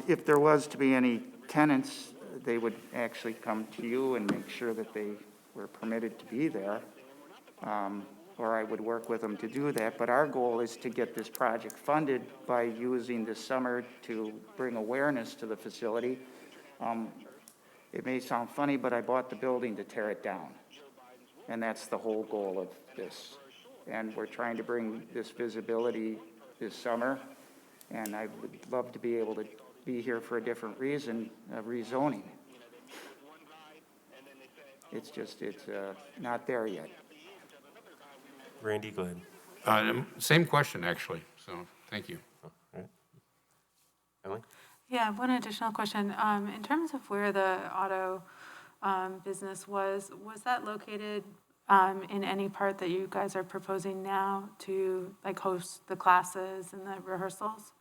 If there was to be any tenants, they would actually come to you and make sure that they were permitted to be there. Or I would work with them to do that. But our goal is to get this project funded by using this summer to bring awareness to the facility. It may sound funny, but I bought the building to tear it down. And that's the whole goal of this. And we're trying to bring this visibility this summer. And I would love to be able to be here for a different reason, rezoning. It's just, it's not there yet. Randy, go ahead. Same question, actually, so thank you. All right. Emily? yeah, one additional question. In terms of where the auto business was that located in any part that you guys are proposing now to like host the classes and the rehearsals?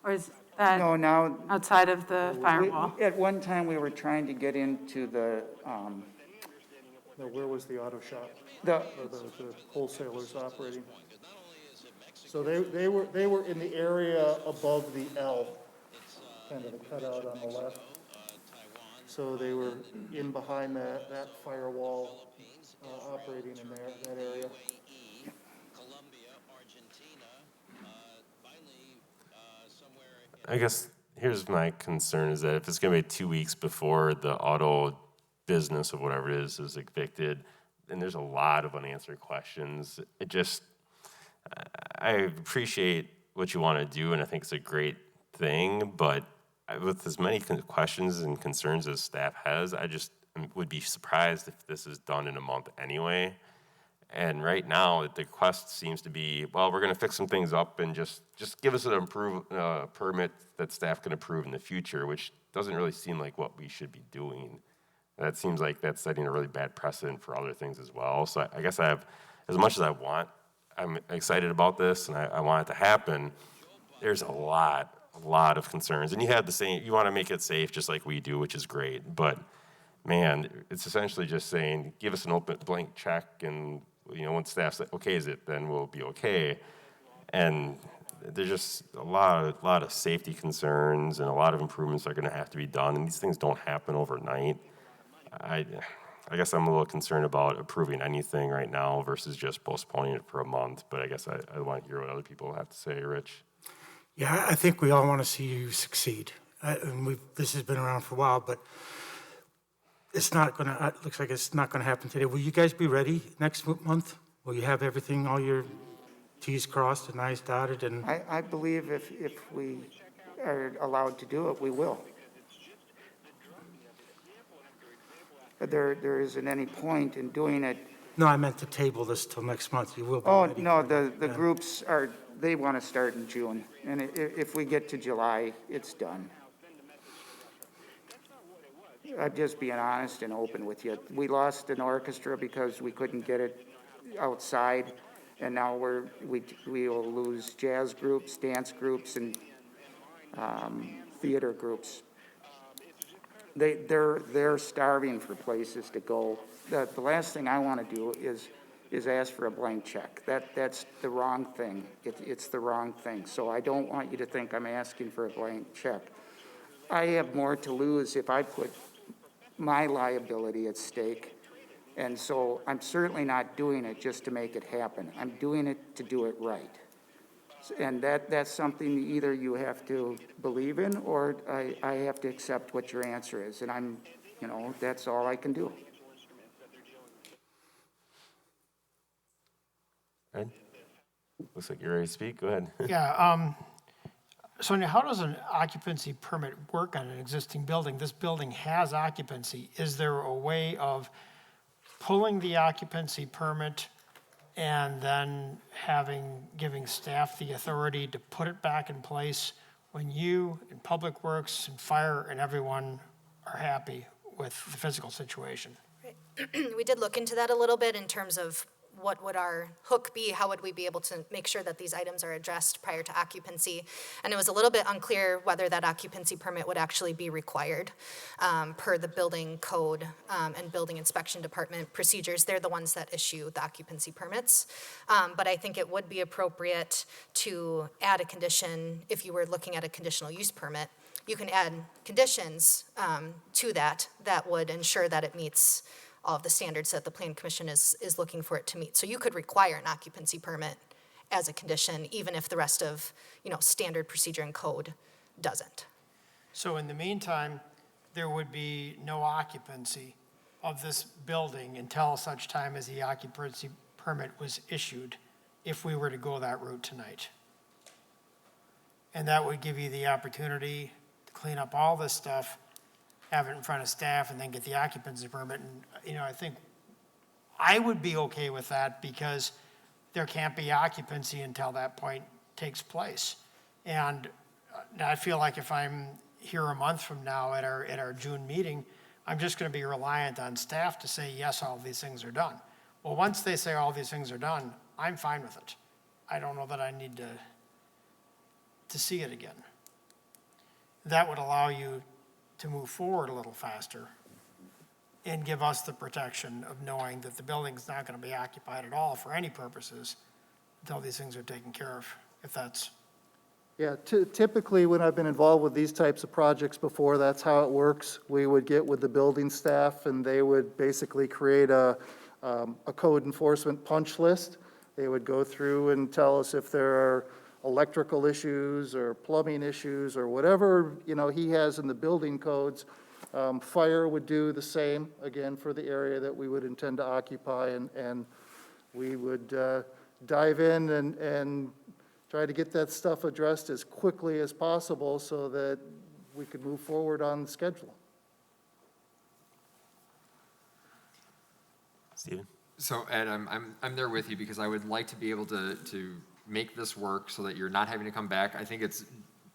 Or is that No, now, outside of the firewall? at one time, we were trying to get into the, No, where was the auto shop, the, or the wholesalers operating? So they were in the area above the L, kind of the cutout on the left. So they were in behind that firewall, operating in that area. I guess here's my concern is that if it's going to be 2 weeks before the auto business of whatever it is evicted, then there's a lot of unanswered questions. It just, I appreciate what you want to do, and I think it's a great thing, but with as many questions and concerns as staff has, I just would be surprised if this is done in a month anyway. And right now, the request seems to be, well, we're going to fix some things up and just give us an permit that staff can approve in the future, which doesn't really seem like what we should be doing. That seems like that's setting a really bad precedent for other things as well. So I guess I have, as much as I'm excited about this and I want it to happen, there's a lot of concerns. And you have the same, you want to make it safe just like we do, which is great. But man, it's essentially just saying, give us an open blank check and once staff says, okay, is it, then we'll be okay. And there's just a lot of safety concerns and a lot of improvements that are going to have to be done. And these things don't happen overnight. I guess I'm a little concerned about approving anything right now versus just postponing it for a month. But I guess I want to hear what other people have to say. Rich? Yeah, I think we all want to see you succeed. And this has been around for a while, but it's not going to, looks like it's not going to happen today. Will you guys be ready next month? Will you have everything, all your T's crossed and I's dotted? And I believe if we are allowed to do it, we will. There isn't any point in doing it. no, I meant to table this till next month. You will be Oh, ready. no, for the it. Yeah. groups are, they want to start in June. And if we get to July, it's done. I'm just being honest and open with you. We lost an orchestra because we couldn't get it outside. And now we will lose jazz groups, dance groups, and theater groups. they're starving for places to go. The last thing I want to do is ask for a blank check. That's the wrong thing. It's the wrong thing. So I don't want you to think I'm asking for a blank check. I have more to lose if I put my liability at stake. And so I'm certainly not doing it just to make it happen. I'm doing it to do it right. And that's something either you have to believe in or I have to accept what your answer is. And that's all I can do. Ed? Looks like you're ready to speak. Go ahead. Yeah, Sonia, how does an occupancy permit work on an existing building? This building has occupancy. Is there a way of pulling the occupancy permit and then giving staff the authority to put it back in place when you and Public Works and Fire and everyone are happy with the physical situation? We did look into that a little bit in terms of what would our hook be? How would we be able to make sure that these items are addressed prior to occupancy? And it was a little bit unclear whether that occupancy permit would actually be required per the building code and building inspection department procedures. They're the ones that issue the occupancy permits. But I think it would be appropriate to add a condition if you were looking at a conditional use permit. You can add conditions to that would ensure that it meets all of the standards that the Plan Commission is looking for it to meet. So you could require an occupancy permit as a condition, even if the rest of, standard procedure and code doesn't. So in the meantime, there would be no occupancy of this building until such time as the occupancy permit was issued, if we were to go that route tonight. And that would give you the opportunity to clean up all this stuff, have it in front of staff, and then get the occupancy permit. And, I think I would be okay with that because there can't be occupancy until that point takes place. And I feel like if I'm here a month from now at our June meeting, I'm just going to be reliant on staff to say, yes, all these things are done. Well, once they say all these things are done, I'm fine with it. I don't know that I need to see it again. That would allow you to move forward a little faster and give us the protection of knowing that the building's not going to be occupied at all for any purposes until these things are taken care of, if that's... Yeah, typically when I've been involved with these types of projects before, that's how it works. We would get with the building staff and they would basically create a code enforcement punch list. They would go through and tell us if there are electrical issues or plumbing issues or whatever, he has in the building codes. Fire would do the same, again, for the area that we would intend to occupy, and we would dive in and try to get that stuff addressed as quickly as possible so that we could move forward on the schedule. Steven? So Ed, I'm there with you because I would like to be able to make this work so that you're not having to come back. I think it's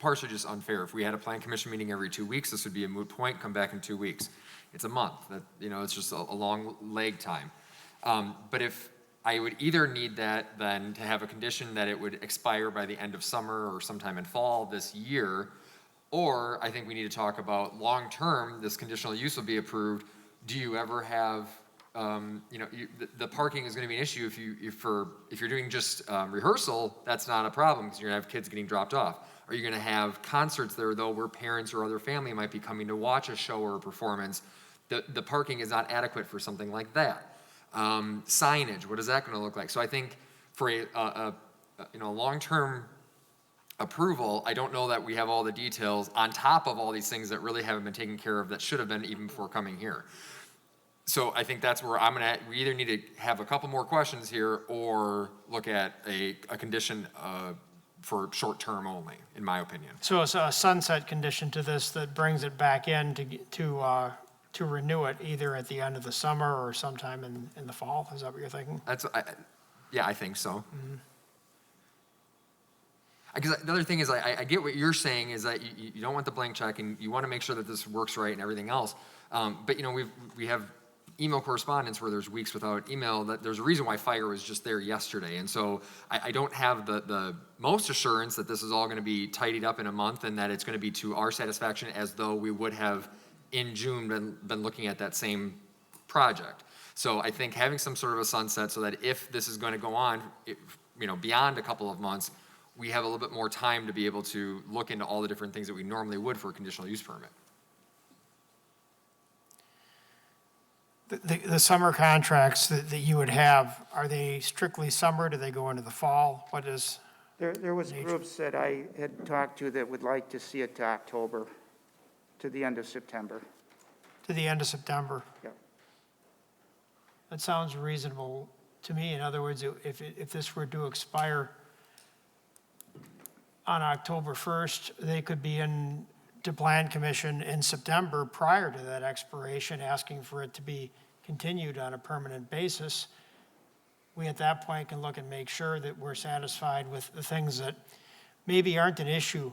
partially just unfair. If we had a Plan Commission meeting every 2 weeks, this would be a moot point, come back in 2 weeks. It's a month. That, it's just a long leg time. But if I would either need that then to have a condition that it would expire by the end of summer or sometime in fall this year, or I think we need to talk about long-term, this conditional use will be approved. Do you ever have the parking is going to be an issue if you're doing just rehearsal. That's not a problem because you're going to have kids getting dropped off. Are you going to have concerts there though, where parents or other family might be coming to watch a show or a performance? The parking is not adequate for something like that. Signage, what is that going to look like? So I think for a long-term approval, I don't know that we have all the details on top of all these things that really haven't been taken care of that should have been even before coming here. So I think that's where we either need to have a couple more questions here or look at a condition for short-term only, in my opinion. So it's a sunset condition to this that brings it back in to renew it either at the end of the summer or sometime in the fall. Is that what you're thinking? I think so. Mm-hmm. Because the other thing is, I get what you're saying is that you don't want the blank check and you want to make sure that this works right and everything else. But we have email correspondence where there's weeks without email. That there's a reason why fire was just there yesterday, and so I don't have the most assurance that this is all going to be tidied up in a month and that it's going to be to our satisfaction as though we would have in June been looking at that same project. So I think having some sort of a sunset so that if this is going to go on, beyond a couple of months, we have a little bit more time to be able to look into all the different things that we normally would for a conditional use permit. The summer contracts that you would have, are they strictly summer? Do they go into the fall? What is? There was groups that I had talked to that would like to see it to October, to the end of September. To the end of September? Yep. That sounds reasonable to me. In other words, if this were to expire on October 1st, they could be in to Plan Commission in September prior to that expiration, asking for it to be continued on a permanent basis. We at that point can look and make sure that we're satisfied with the things that maybe aren't an issue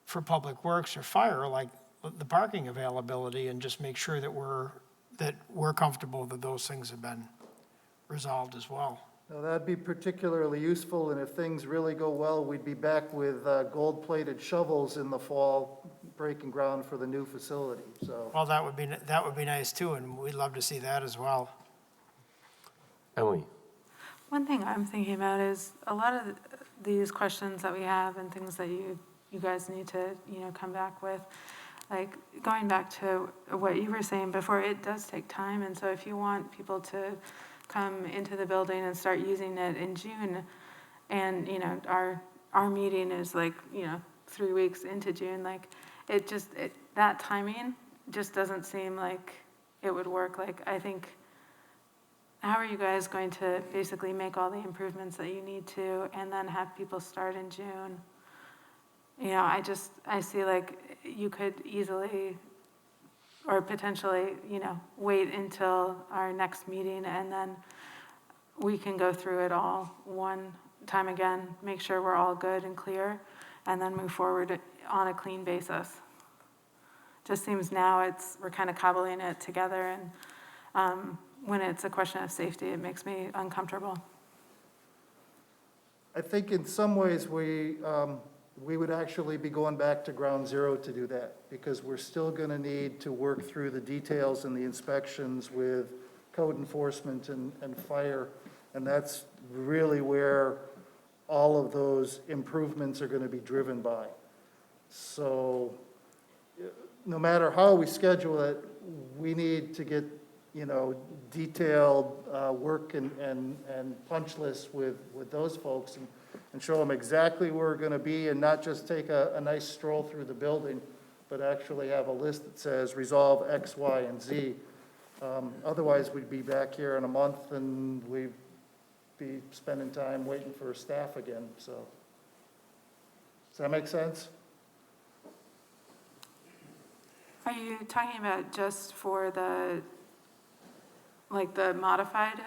for Public Works or Fire, like the parking availability, and just make sure that we're comfortable that those things have been resolved as well. Now, that'd be particularly useful, and if things really go well, we'd be back with gold-plated shovels in the fall, breaking ground for the new facility, so. Well, that would be nice too, and we'd love to see that as well. Emily? One thing I'm thinking about is a lot of these questions that we have and things that you guys need to, come back with, like going back to what you were saying before, it does take time. And so if you want people to come into the building and start using it in June, and, our meeting is like, 3 weeks into June, like that timing just doesn't seem like it would work. Like, I think, how are you guys going to basically make all the improvements that you need to and then have people start in June? I see like you could easily or potentially, wait until our next meeting and then we can go through it all one time again, make sure we're all good and clear, and then move forward on a clean basis. Just seems now we're kind of cobbling it together, and when it's a question of safety, it makes me uncomfortable. I think in some ways we would actually be going back to ground zero to do that, because we're still going to need to work through the details and the inspections with code enforcement and fire, and that's really where all of those improvements are going to be driven by. So no matter how we schedule it, we need to get, detailed work and punch lists with those folks and show them exactly where we're going to be, and not just take a nice stroll through the building, but actually have a list that says resolve X, Y, and Z. Otherwise, we'd be back here in a month and we'd be spending time waiting for staff again, so. Does that make sense? Are you talking about just for the modified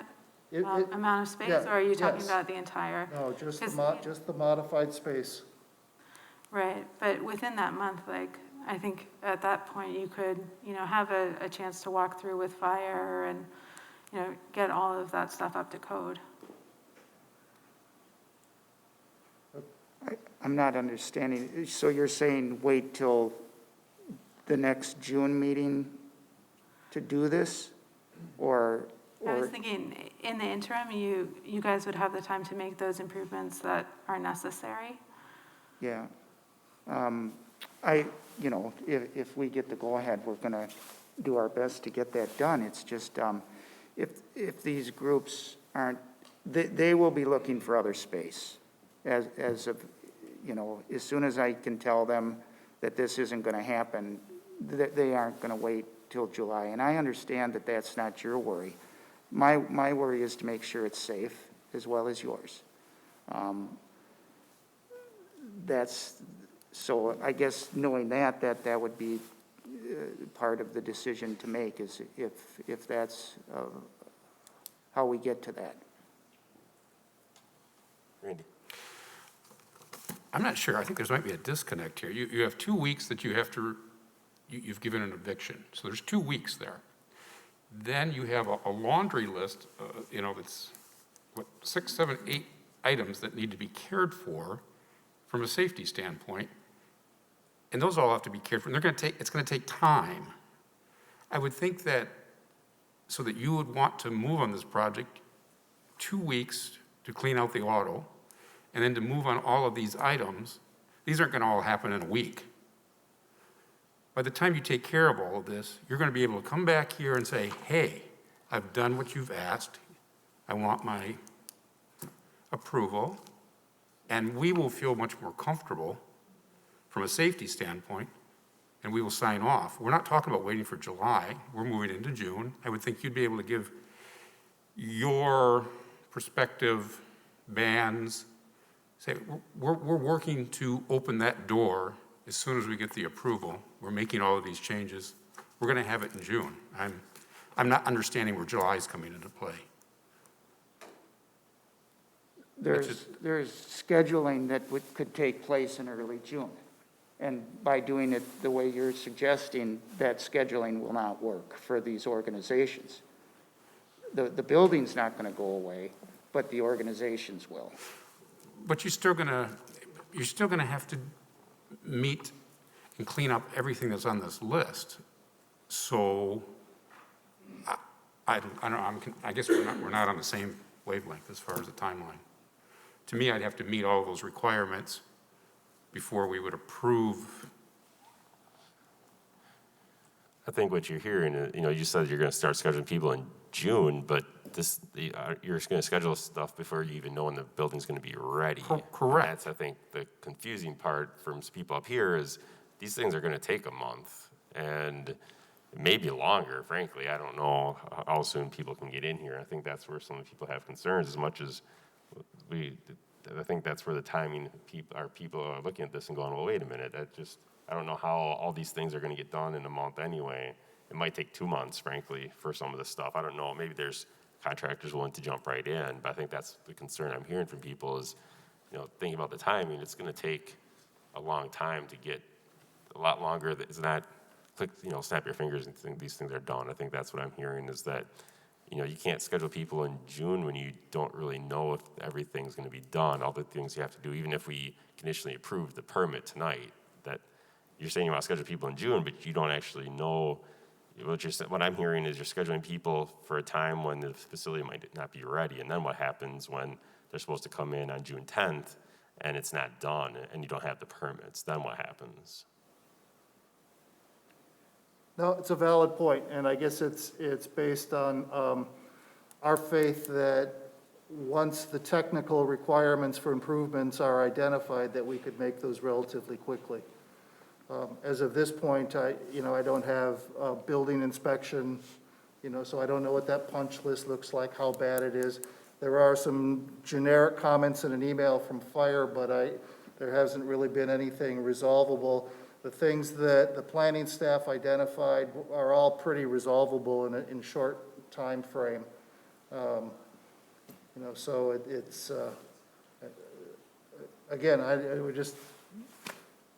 amount of space, yeah, or are you talking yes. about the entire? No, just 'Cause, just the modified space. Right, but within that month, I think at that point you could, have a chance to walk through with fire and, get all of that stuff up to code. I'm not understanding. So you're saying wait till the next June meeting to do this? Or I was thinking, in the interim, you guys would have the time to make those improvements that are necessary? Yeah. If we get the go-ahead, we're going to do our best to get that done. It's just, if these groups aren't, they will be looking for other space. As of, as soon as I can tell them that this isn't going to happen, they aren't going to wait till July. And I understand that that's not your worry. My worry is to make sure it's safe as well as yours. So I guess knowing that would be part of the decision to make, is if that's how we get to that. Randy? I'm not sure. I think there might be a disconnect here. You have 2 weeks that you've given an eviction. So there's 2 weeks there. Then you have a laundry list, that's 6, 7, 8 items that need to be cared for from a safety standpoint. And those all have to be cared for. And it's going to take time. I would think that, so that you would want to move on this project, 2 weeks to clean out the auto, and then to move on all of these items, these aren't gonna all happen in a week. By the time you take care of all of this, you're gonna be able to come back here and say, hey, I've done what you've asked. I want my approval. And we will feel much more comfortable from a safety standpoint, and we will sign off. We're not talking about waiting for July. We're moving into June. I would think you'd be able to give your prospective bands, say, we're working to open that door as soon as we get the approval. We're making all of these changes. We're gonna have it in June. I'm not understanding where July is coming into play. There's scheduling that could take place in early June. And by doing it the way you're suggesting, that scheduling will not work for these organizations. The building's not gonna go away, but the organizations will. But you're still gonna have to meet and clean up everything that's on this list. So I guess we're not on the same wavelength as far as the timeline. To me, I'd have to meet all those requirements before we would approve. I think what you're hearing, you said you're going to start scheduling people in June, but you're going to schedule stuff before you even know when the building's going to be ready. Correct. That's, I think, the confusing part from people up here is these things are going to take a month and maybe longer, frankly. I don't know how soon people can get in here. I think that's where some people have concerns as much as I think that's where the timing, people are looking at this and going, well, wait a minute, I don't know how all these things are going to get done in a month anyway. It might take 2 months, frankly, for some of this stuff. I don't know. Maybe there's contractors willing to jump right in, but I think that's the concern I'm hearing from people is, thinking about the timing, it's going to take a long time to get a lot longer. It's not click, snap your fingers and think these things are done. I think that's what I'm hearing is that, you can't schedule people in June when you don't really know if everything's going to be done, all the things you have to do, even if we conditionally approve the permit tonight, that you're saying you want to schedule people in June, but you don't actually know. What I'm hearing is you're scheduling people for a time when the facility might not be ready, and then what happens when they're supposed to come in on June 10th and it's not done and you don't have the permits, then what happens? No, it's a valid point, and I guess it's based on our faith that once the technical requirements for improvements are identified, that we could make those relatively quickly. As of this point, I don't have a building inspection, so I don't know what that punch list looks like, how bad it is. There are some generic comments in an email from fire, but there hasn't really been anything resolvable. The things that the planning staff identified are all pretty resolvable in short time frame. So it's again, we're just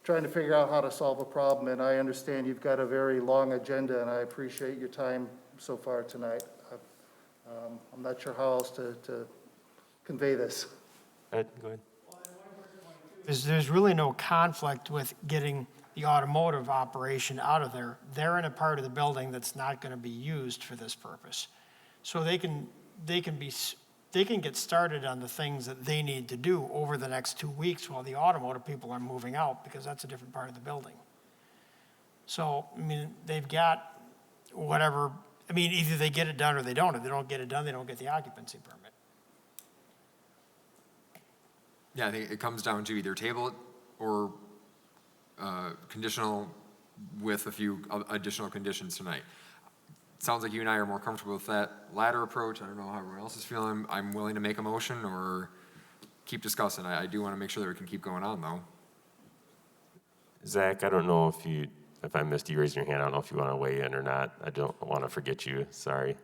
trying to figure out how to solve a problem, and I understand you've got a very long agenda, and I appreciate your time so far tonight. I'm not sure how else to convey this. Ed, go ahead. There's really no conflict with getting the automotive operation out of there. They're in a part of the building that's not going to be used for this purpose. So they can get started on the things that they need to do over the next 2 weeks while the automotive people are moving out, because that's a different part of the building. So, they've got whatever, either they get it done or they don't. If they don't get it done, they don't get the occupancy permit. Yeah, I think it comes down to either table it or conditional with a few additional conditions tonight. Sounds like you and I are more comfortable with that latter approach. I don't know how everyone else is feeling. I'm willing to make a motion or keep discussing. I do want to make sure that we can keep going on, though. Zach, I don't know if I missed you raising your hand. I don't know if you want to weigh in or not. I don't want to forget you. Sorry.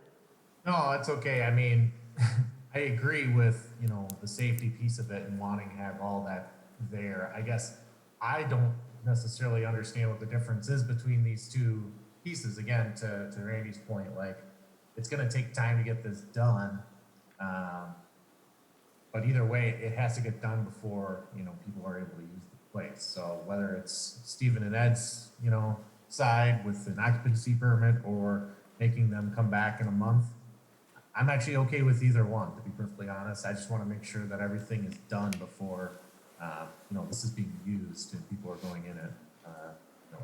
No, it's okay. I agree with, the safety piece of it and wanting to have all that there. I guess I don't necessarily understand what the difference is between these two pieces. Again, to Randy's point, it's going to take time to get this done. But either way, it has to get done before, people are able to use the place. So whether it's Stephen and Ed's, side with an occupancy permit or making them come back in a month. I'm actually okay with either one, to be perfectly honest. I just want to make sure that everything is done before, this is being used and people are going in it,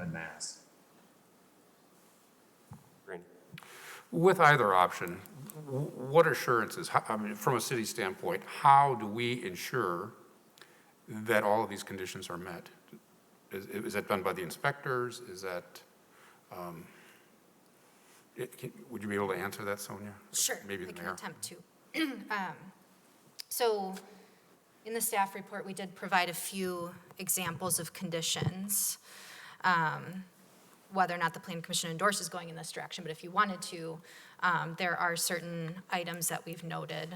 en masse. Randy? With either option, what assurances, I mean, from a city standpoint, how do we ensure that all of these conditions are met? Is that done by the inspectors? Is that, would you be able to answer that, Sonia? Sure, Maybe I the can mayor. attempt to. So in the staff report, we did provide a few examples of conditions. Whether or not the Plan Commission endorses going in this direction, but if you wanted to, there are certain items that we've noted.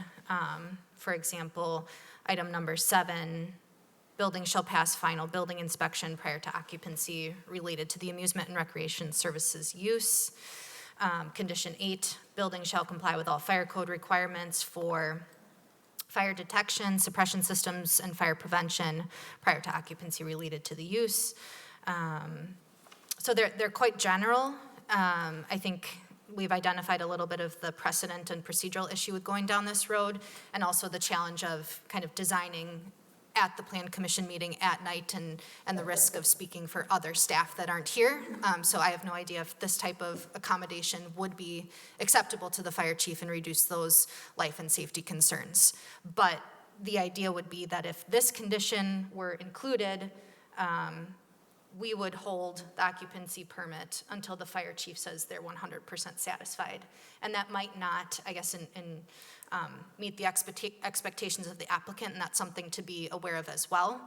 For example, item number 7, building shall pass final building inspection prior to occupancy related to the amusement and recreation services use. Condition 8, building shall comply with all fire code requirements for fire detection, suppression systems, and fire prevention prior to occupancy related to the use. So they're quite general. I think we've identified a little bit of the precedent and procedural issue with going down this road, and also the challenge of kind of designing at the Plan Commission meeting at night and the risk of speaking for other staff that aren't here. So I have no idea if this type of accommodation would be acceptable to the fire chief and reduce those life and safety concerns. But the idea would be that if this condition were included, we would hold the occupancy permit until the fire chief says they're 100% satisfied. And that might not, I guess, meet the expectations of the applicant, and that's something to be aware of as well.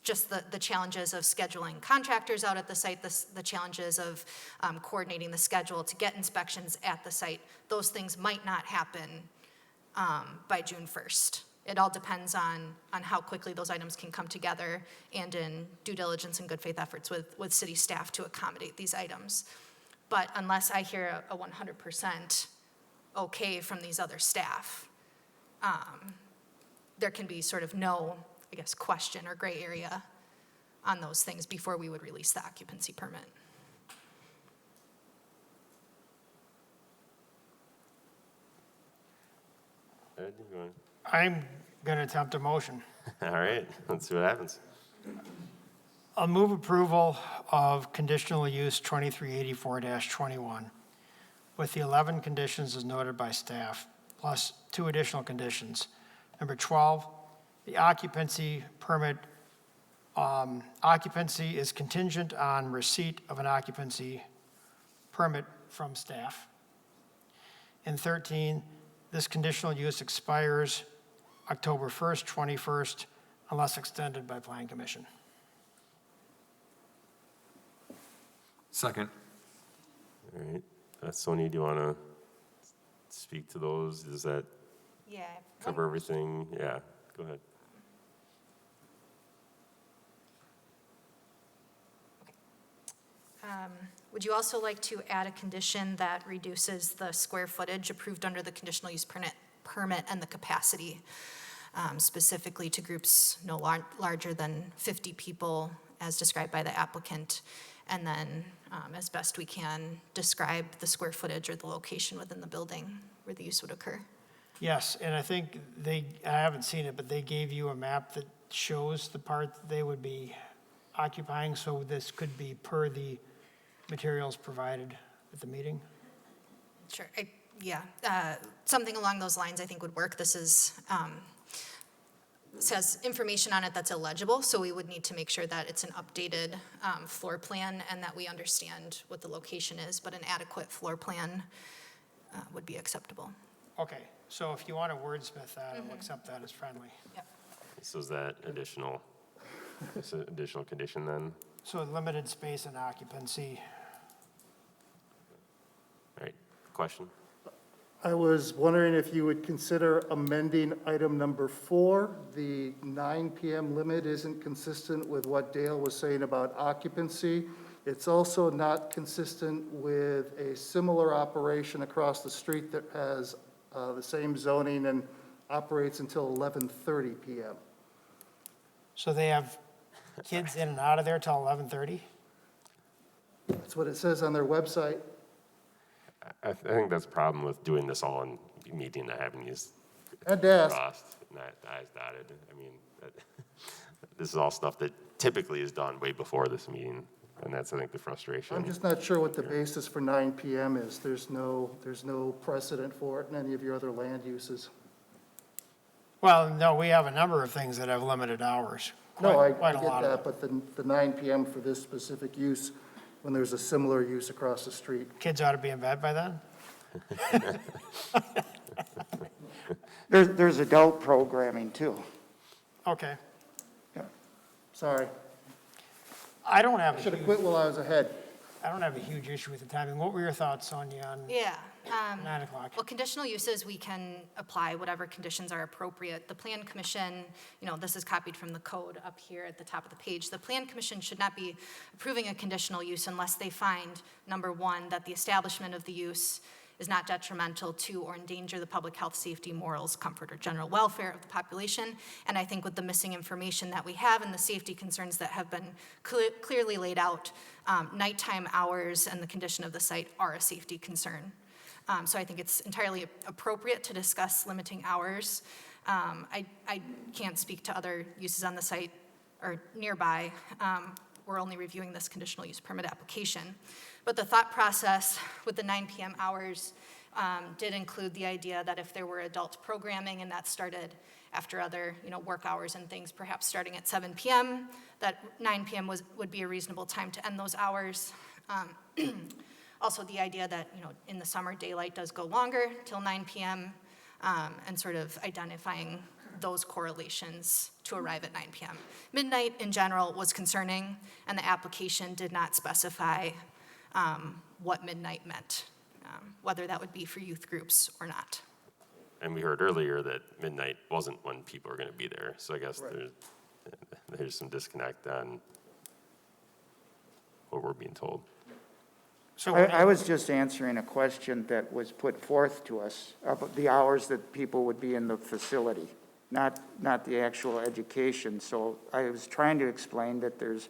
Just the challenges of scheduling contractors out at the site, the challenges of coordinating the schedule to get inspections at the site, those things might not happen by June 1st. It all depends on how quickly those items can come together and in due diligence and good faith efforts with city staff to accommodate these items. But unless I hear a 100% okay from these other staff, there can be sort of no, I guess, question or gray area on those things before we would release the occupancy permit. Ed, you want? I'm going to attempt a motion. All right, let's see what happens. I'll move approval of conditional use 2384-21 with the 11 conditions as noted by staff, plus 2 additional conditions. Number 12, the occupancy permit, occupancy is contingent on receipt of an occupancy permit from staff. And 13, this conditional use expires October 1st, 21st, unless extended by Plan Commission. Second. All right, Sonia, do you want to speak to those? Does that cover everything? Yeah, go ahead. Would you also like to add a condition that reduces the square footage approved under the conditional use permit and the capacity, specifically to groups no larger than 50 people as described by the applicant, and then as best we can describe the square footage or the location within the building where the use would occur? Yes, and I think I haven't seen it, but they gave you a map that shows the part that they would be occupying, so this could be per the materials provided at the meeting? Sure, something along those lines I think would work. This has information on it that's illegible, so we would need to make sure that it's an updated floor plan and that we understand what the location is, but an adequate floor plan would be acceptable. Okay, so if you want to wordsmith that, I'll accept that as friendly. Yep. So is that additional condition then? So limited space and occupancy. All right, question? I was wondering if you would consider amending item number 4. The 9 p.m. limit isn't consistent with what Dale was saying about occupancy. It's also not consistent with a similar operation across the street that has the same zoning and operates until 11:30 p.m. So they have kids in and out of there till 11:30? That's what it says on their website. I think that's a problem with doing this all in meeting and having these Had to ask. crossed, not eyes dotted. I mean, this is all stuff that typically is done way before this meeting, and that's, I think, the frustration. I'm just not sure what the basis for 9 PM is. There's no precedent for it in any of your other land uses. Well, no, we have a number of things that have limited hours. No, I Quite a get lot of that, them. but the 9 PM for this specific use, when there's a similar use across the street. Kids ought to be in bed by then? There's adult programming too. Okay. Sorry. I don't have, Should a have huge- quit while I was ahead. I don't have a huge issue with the timing. What were your thoughts, Sonia, on Yeah. 9 o'clock? Well, conditional uses, we can apply whatever conditions are appropriate. The Plan Commission, this is copied from the code up here at the top of the page. The Plan Commission should not be approving a conditional use unless they find, number one, that the establishment of the use is not detrimental to or endanger the public health, safety, morals, comfort, or general welfare of the population. And I think with the missing information that we have and the safety concerns that have been clearly laid out, nighttime hours and the condition of the site are a safety concern. So I think it's entirely appropriate to discuss limiting hours. I can't speak to other uses on the site or nearby. We're only reviewing this conditional use permit application. But the thought process with the 9 PM hours did include the idea that if there were adult programming and that started after other, work hours and things, perhaps starting at 7 PM, that 9 PM would be a reasonable time to end those hours. Also, the idea that, in the summer, daylight does go longer till 9 PM, and sort of identifying those correlations to arrive at 9 PM. Midnight, in general, was concerning, and the application did not specify what midnight meant, whether that would be for youth groups or not. And we heard earlier that midnight wasn't when people are going to be there, so I guess there's some disconnect on what we're being told. So I was just answering a question that was put forth to us about the hours that people would be in the facility, not the actual education. So I was trying to explain that there's,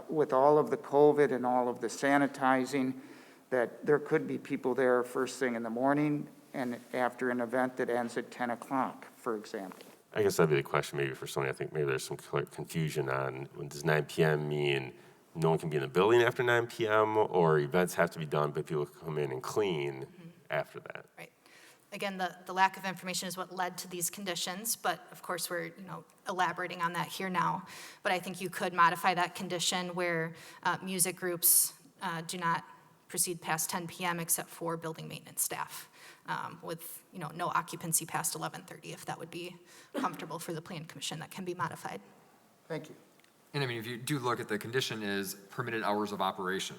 with all of the COVID and all of the sanitizing, that there could be people there first thing in the morning and after an event that ends at 10 o'clock, for example. I guess that'd be the question maybe for Sonia. I think maybe there's some confusion on, when does 9 PM mean no one can be in the building after 9 PM, or events have to be done, but people come in and clean after that? Right. Again, the lack of information is what led to these conditions, but of course, we're, elaborating on that here now. But I think you could modify that condition where music groups do not proceed past 10 PM except for building maintenance staff, with, no occupancy past 11:30, if that would be comfortable for the Plan Commission. That can be modified. Thank you. And I mean, if you do look at the condition is permitted hours of operation.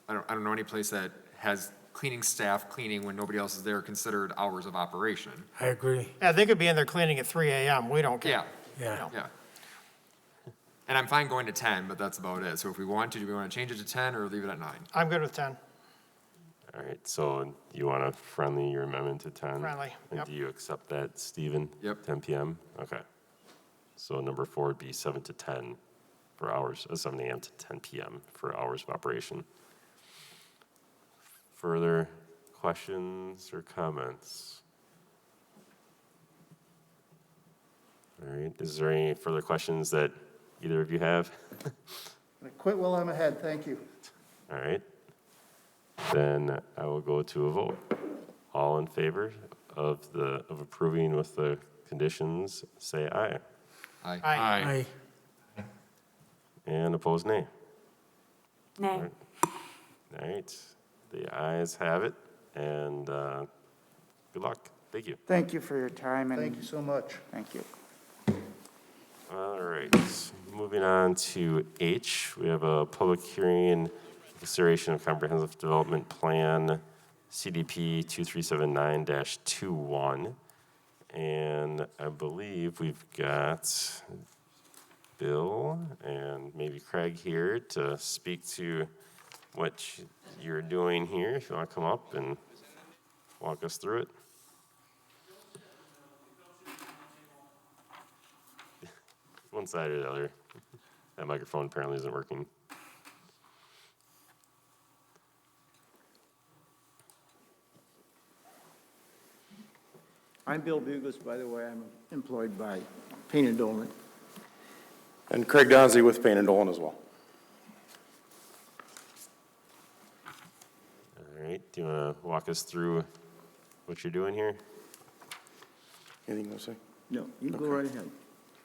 I don't know any place that has cleaning staff cleaning when nobody else is there considered hours of operation. I agree. Yeah, they could be in there cleaning at 3 AM. We don't care. Yeah. Yeah. And I'm fine going to 10, but that's about it. So if we want to, do we want to change it to 10 or leave it at 9? I'm good with 10. All right, so you want to friendly your amendment to 10? Friendly, And yep. do you accept that, Stephen? Yep. 10 PM? Okay. So number 4 would be 7 to 10 for hours, 7 AM to 10 PM for hours of operation. Further questions or comments? All right, is there any further questions that either of you have? I quit while I'm ahead, thank you. All right, then I will go to a vote. All in favor of approving with the conditions, say aye. Aye. Aye. I, And opposed, nay. Nay. All right, the ayes have it, and good luck. Thank you. Thank you for your time Thank you so much. Thank you. All right, moving on to H, we have a public hearing, consideration of comprehensive development plan, CDP 2379-21. And I believe we've got Bill and maybe Craig here to speak to what you're doing here. If you want to come up and walk us through it. One side or the other. That microphone apparently isn't working. I'm Bill Bugles, by the way. I'm employed by Payne and Dolan. And Craig Donsley with Payne and Dolan as well. All right, do you want to walk us through what you're doing here? Anything you want to say? No, you go right ahead.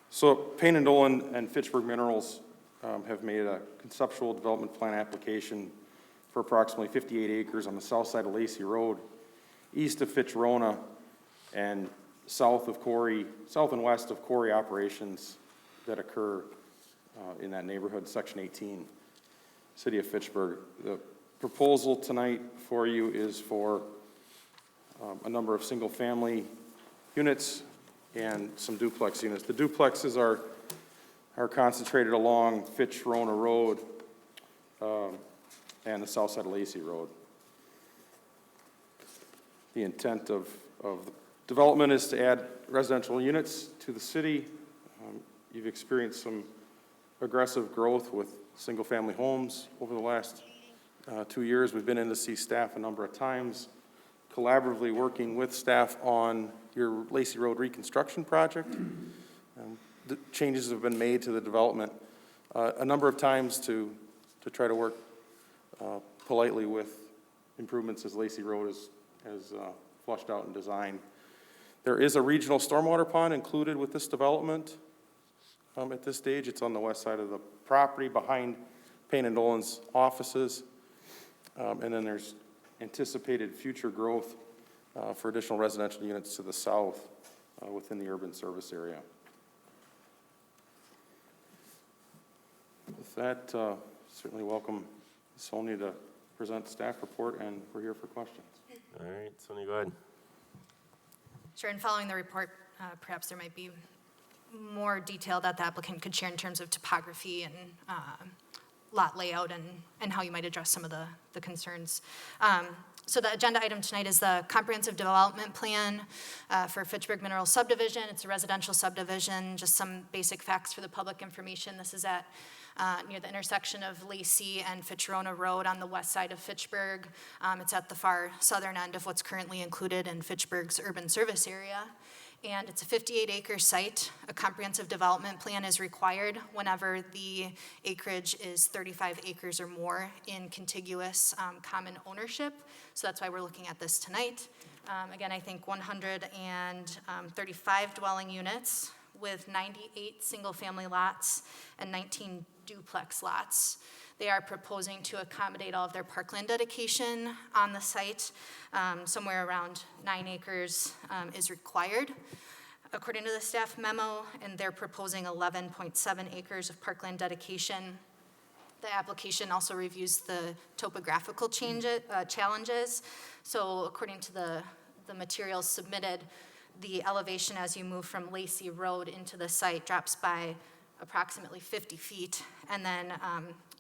So Payne and Dolan and Fitchburg Minerals have made a conceptual development plan application for approximately 58 acres on the south side of Lacey Road, east of Fitch-Rona, and south and west of quarry operations that occur in that neighborhood, Section 18, City of Fitchburg. The proposal tonight for you is for a number of single-family units and some duplex units. The duplexes are concentrated along Fitch-Rona Road and the south side of Lacey Road. The intent of the development is to add residential units to the city. You've experienced some aggressive growth with single-family homes over the last 2 years. We've been in to see staff a number of times, collaboratively working with staff on your Lacey Road reconstruction project. The changes have been made to the development a number of times to try to work politely with improvements as Lacey Road has flushed out and designed. There is a regional stormwater pond included with this development. At this stage, it's on the west side of the property behind Payne and Dolan's offices. And then there's anticipated future growth for additional residential units to the south within the urban service area. With that, certainly welcome Sonia to present the staff report, and we're here for questions. All right, Sonia, go ahead. Sure, and following the report, perhaps there might be more detail that the applicant could share in terms of topography and lot layout and how you might address some of the concerns. So the agenda item tonight is the comprehensive development plan for Fitchburg Mineral Subdivision. It's a residential subdivision, just some basic facts for the public information. This is at near the intersection of Lacey and Fitch-Rona Road on the west side of Fitchburg. It's at the far southern end of what's currently included in Fitchburg's urban service area. And it's a 58-acre site. A comprehensive development plan is required whenever the acreage is 35 acres or more in contiguous common ownership. So that's why we're looking at this tonight. Again, I think 135 dwelling units with 98 single-family lots and 19 duplex lots. They are proposing to accommodate all of their parkland dedication on the site. Somewhere around 9 acres is required, according to the staff memo, and they're proposing 11.7 acres of parkland dedication. The application also reviews the topographical challenges. So according to the materials submitted, the elevation as you move from Lacey Road into the site drops by approximately 50 feet and then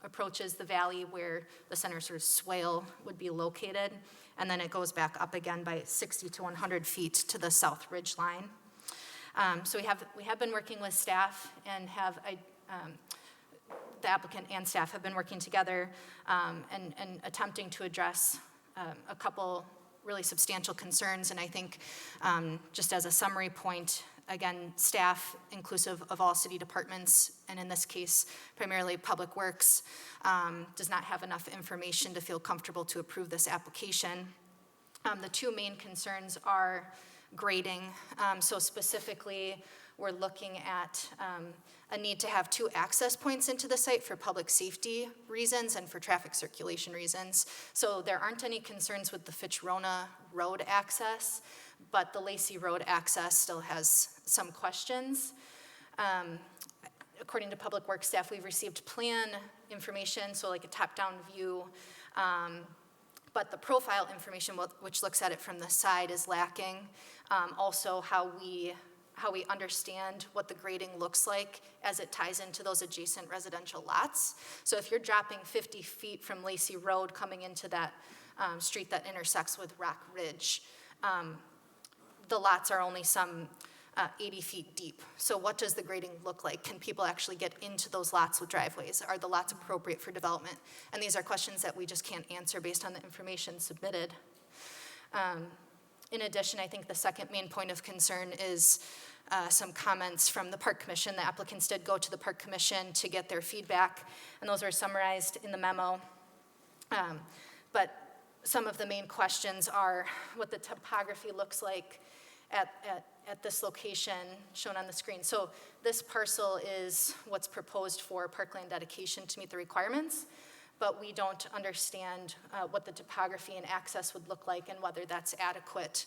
approaches the valley where the center sort of swale would be located. And then it goes back up again by 60 to 100 feet to the south ridge line. So we have been working with staff and have the applicant and staff have been working together and attempting to address a couple really substantial concerns. And I think just as a summary point, again, staff, inclusive of all city departments, and in this case, primarily Public Works, does not have enough information to feel comfortable to approve this application. The two main concerns are grading. So specifically, we're looking at a need to have 2 access points into the site for public safety reasons and for traffic circulation reasons. So there aren't any concerns with the Fitch-Rona Road access, but the Lacey Road access still has some questions. According to Public Works staff, we've received plan information, so like a top-down view, but the profile information, which looks at it from the side, is lacking. Also, how we understand what the grading looks like as it ties into those adjacent residential lots. So if you're dropping 50 feet from Lacey Road coming into that street that intersects with Rock Ridge, the lots are only some 80 feet deep. So what does the grading look like? Can people actually get into those lots with driveways? Are the lots appropriate for development? And these are questions that we just can't answer based on the information submitted. In addition, I think the second main point of concern is some comments from the Park Commission. The applicants did go to the Park Commission to get their feedback, and those are summarized in the memo. But some of the main questions are what the topography looks like at this location shown on the screen. So this parcel is what's proposed for parkland dedication to meet the requirements, but we don't understand what the topography and access would look like and whether that's adequate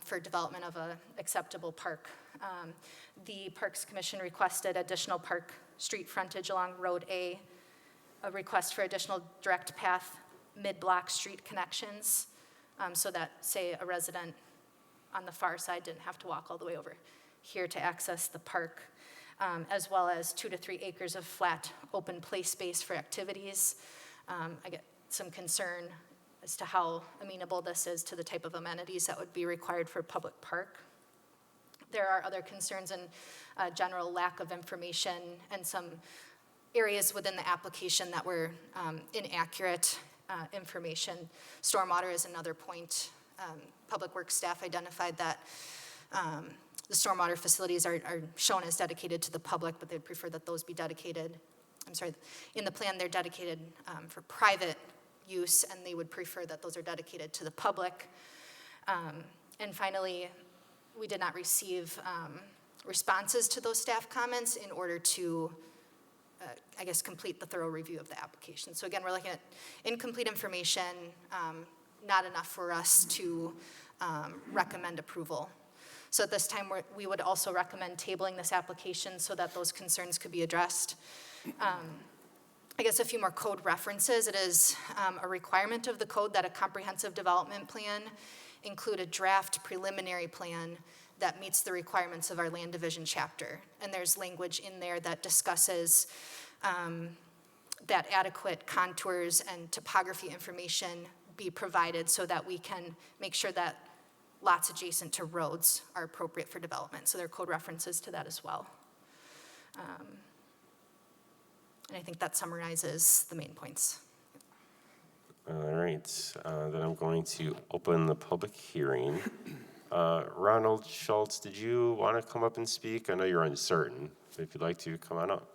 for development of an acceptable park. The Parks Commission requested additional park street frontage along Road A, a request for additional direct path mid-block street connections, so that, say, a resident on the far side didn't have to walk all the way over here to access the park, as well as 2 to 3 acres of flat open play space for activities. I get some concern as to how amenable this is to the type of amenities that would be required for a public park. There are other concerns and general lack of information and some areas within the application that were inaccurate information. Stormwater is another point. Public Works staff identified that the stormwater facilities are shown as dedicated to the public, but they'd prefer that those be dedicated, in the plan they're dedicated for private use, and they would prefer that those are dedicated to the public. And finally, we did not receive responses to those staff comments in order to complete the thorough review of the application. So again, we're looking at incomplete information, not enough for us to recommend approval. So at this time, we would also recommend tabling this application so that those concerns could be addressed. A few more code references. It is a requirement of the code that a comprehensive development plan include a draft preliminary plan that meets the requirements of our land division chapter. And there's language in there that discusses that adequate contours and topography information be provided so that we can make sure that lots adjacent to roads are appropriate for development. So there are code references to that as well. And I think that summarizes the main points. All right, then I'm going to open the public hearing. Ronald Schultz, did you want to come up and speak? I know you're uncertain, but if you'd like to, come on up.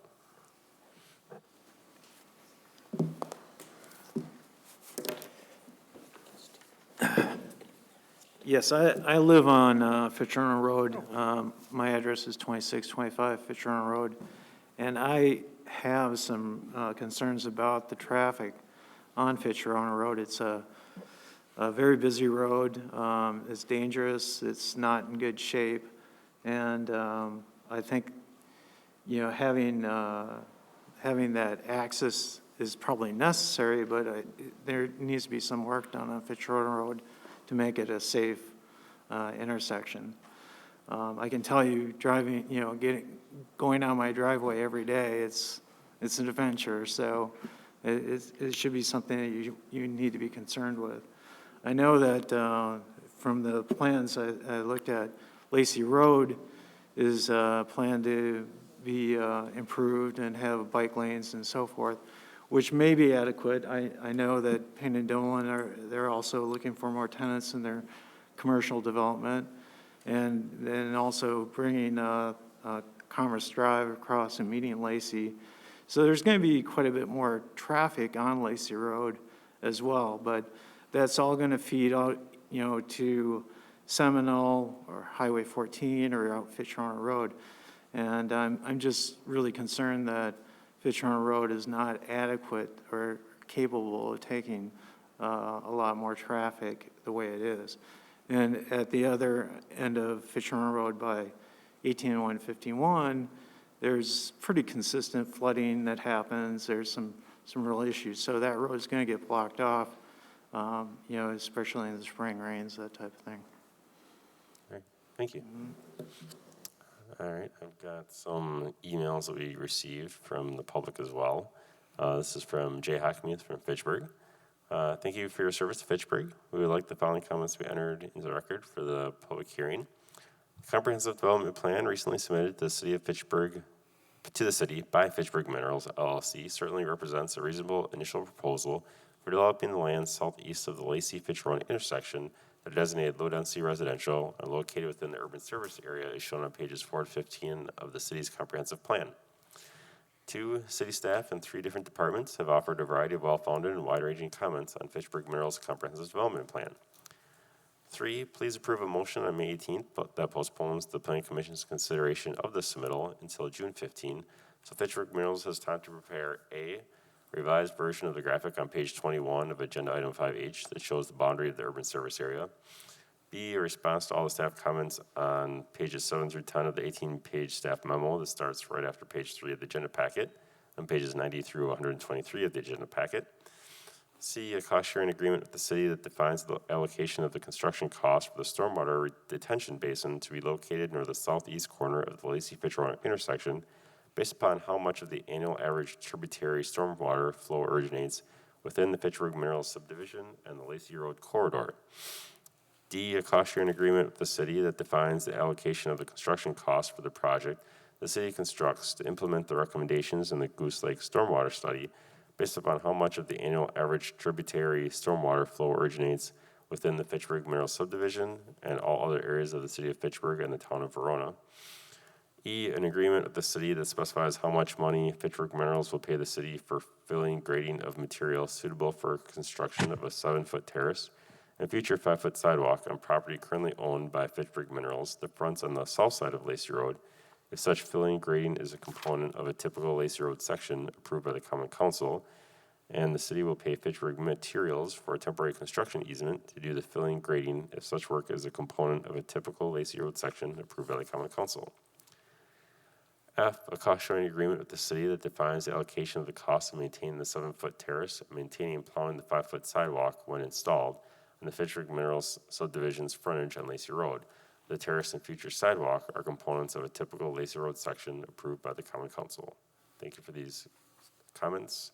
Yes, I live on Fitchburg Road. My address is 2625 Fitchburg Road, and I have some concerns about the traffic on Fitchburg Road. It's a very busy road. It's dangerous. It's not in good shape, and I think having that access is probably necessary, but there needs to be some work done on Fitchburg Road to make it a safe intersection. I can tell you, driving, going down my driveway every day, it's an adventure. So it should be something that you need to be concerned with. I know that from the plans I looked at, Lacey Road is planned to be improved and have bike lanes and so forth, which may be adequate. I know that Payne and Dolan they're also looking for more tenants in their commercial development, and then also bringing Commerce Drive across and meeting Lacey. So there's going to be quite a bit more traffic on Lacey Road as well, but that's all going to feed out, to Seminole or Highway 14 or out Fitchburg Road. And I'm just really concerned that Fitchburg Road is not adequate or capable of taking a lot more traffic the way it is. And at the other end of Fitchburg Road by 18151, there's pretty consistent flooding that happens. There's some real issues. So that road is going to get blocked off, especially in the spring rains, that type of thing. All right, thank you. All right, I've got some emails that we received from the public as well. This is from Jay Hockmuth from Fitchburg. Thank you for your service to Fitchburg. We would like the following comments to be entered into the record for the public hearing. The comprehensive development plan recently submitted to the city of Fitchburg, to the city by Fitchburg Minerals LLC certainly represents a reasonable initial proposal for developing the land southeast of the Lacey Fitch Road intersection that are designated low-density residential and located within the urban service area is shown on pages 4 and 15 of the city's comprehensive plan. 2, city staff and 3 different departments have offered a variety of well-founded and wide-ranging comments on Fitchburg Minerals Comprehensive Development Plan. 3, please approve a motion on May 18th that postpones the Planning Commission's consideration of the submittal until June 15, so Fitchburg Minerals has time to prepare a revised version of the graphic on page 21 of Agenda Item 5H that shows the boundary of the urban service area. B, a response to all the staff comments on pages 7 through 10 of the 18-page staff memo that starts right after page 3 of the agenda packet, and pages 90 through 123 of the agenda packet. C, a cost-sharing agreement with the city that defines the allocation of the construction cost for the stormwater detention basin to be located near the southeast corner of the Lacey-Fitchburg intersection, based upon how much of the annual average tributary stormwater flow originates within the Fitchburg Minerals subdivision and the Lacey Road corridor. D, a cost-sharing agreement with the city that defines the allocation of the construction cost for the project the city constructs to implement the recommendations in the Goose Lake Stormwater Study based upon how much of the annual average tributary stormwater flow originates within the Fitchburg Minerals subdivision and all other areas of the city of Fitchburg and the town of Verona. E, an agreement with the city that specifies how much money Fitchburg Minerals will pay the city for filling grading of material suitable for construction of a 7-foot terrace and future 5-foot sidewalk on property currently owned by Fitchburg Minerals that fronts on the south side of Lacey Road, if such filling grading is a component of a typical Lacey Road section approved by the Common Council, and the city will pay Fitchburg Materials for a temporary construction easement to do the filling grading if such work is a component of a typical Lacey Road section approved by the Common Council. F, a cost-sharing agreement with the city that defines the allocation of the cost of maintaining the 7-foot terrace and maintaining and plowing the 5-foot sidewalk when installed in the Fitchburg Minerals subdivision's frontage on Lacey Road. The terrace and future sidewalk are components of a typical Lacey Road section approved by the Common Council. Thank you for these comments.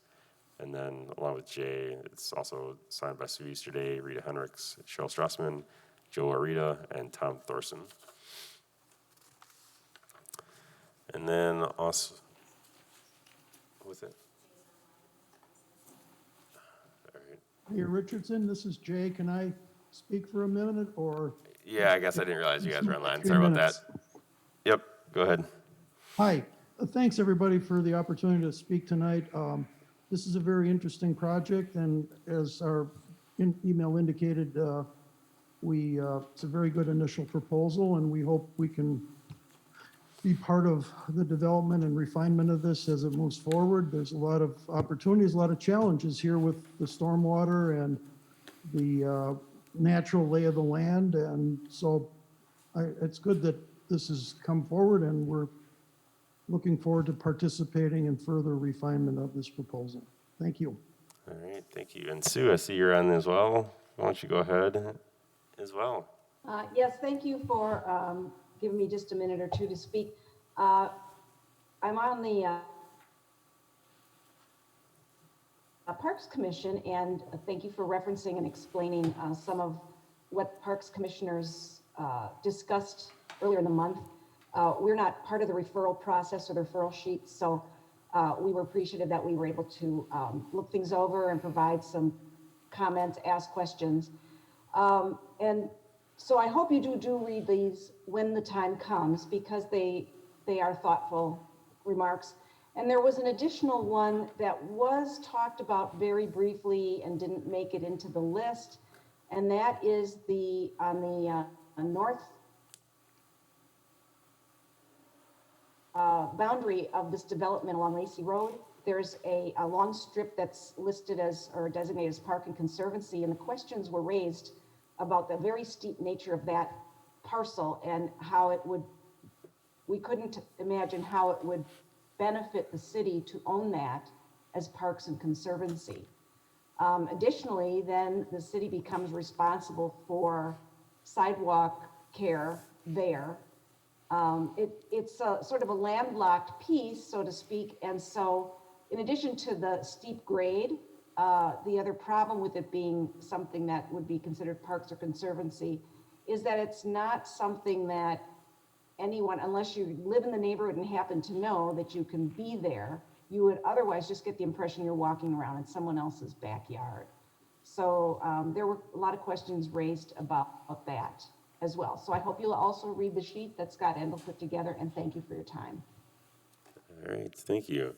And then along with Jay, it's also signed by Sue Easterday, Rita Henricks, Cheryl Strassman, Joe Arita, and Tom Thorson. And then also, what was it? All right. Mayor Richardson, this is Jay. Can I speak for a minute or? Yeah, I guess I didn't realize you guys were online. Sorry about that. Yep, go ahead. Hi, thanks everybody for the opportunity to speak tonight. This is a very interesting project, and as our email indicated, it's a very good initial proposal, and we hope we can be part of the development and refinement of this as it moves forward. There's a lot of opportunities, a lot of challenges here with the stormwater and the natural lay of the land, and so it's good that this has come forward, and we're looking forward to participating in further refinement of this proposal. Thank you. All right, thank you. And Sue, I see you're on as well. Why don't you go ahead as well? Yes, thank you for giving me just a minute or two to speak. I'm on the Parks Commission, and thank you for referencing and explaining some of what Parks Commissioners discussed earlier in the month. We're not part of the referral process or the referral sheets, so we were appreciative that we were able to look things over and provide some comments, ask questions. And so I hope you do read these when the time comes, because they are thoughtful remarks. And there was an additional one that was talked about very briefly and didn't make it into the list, and that is on the north boundary of this development along Lacey Road. There's a long strip that's listed as, or designated as Park and Conservancy, and the questions were raised about the very steep nature of that parcel and how it would, we couldn't imagine how it would benefit the city to own that as Parks and Conservancy. Additionally, then the city becomes responsible for sidewalk care there. It's a sort of a landlocked piece, so to speak, and so in addition to the steep grade, the other problem with it being something that would be considered Parks or Conservancy is that it's not something that anyone, unless you live in the neighborhood and happen to know that you can be there, you would otherwise just get the impression you're walking around in someone else's backyard. So there were a lot of questions raised about that as well. So I hope you'll also read the sheet that Scott Endel put together, and thank you for your time. All right, thank you.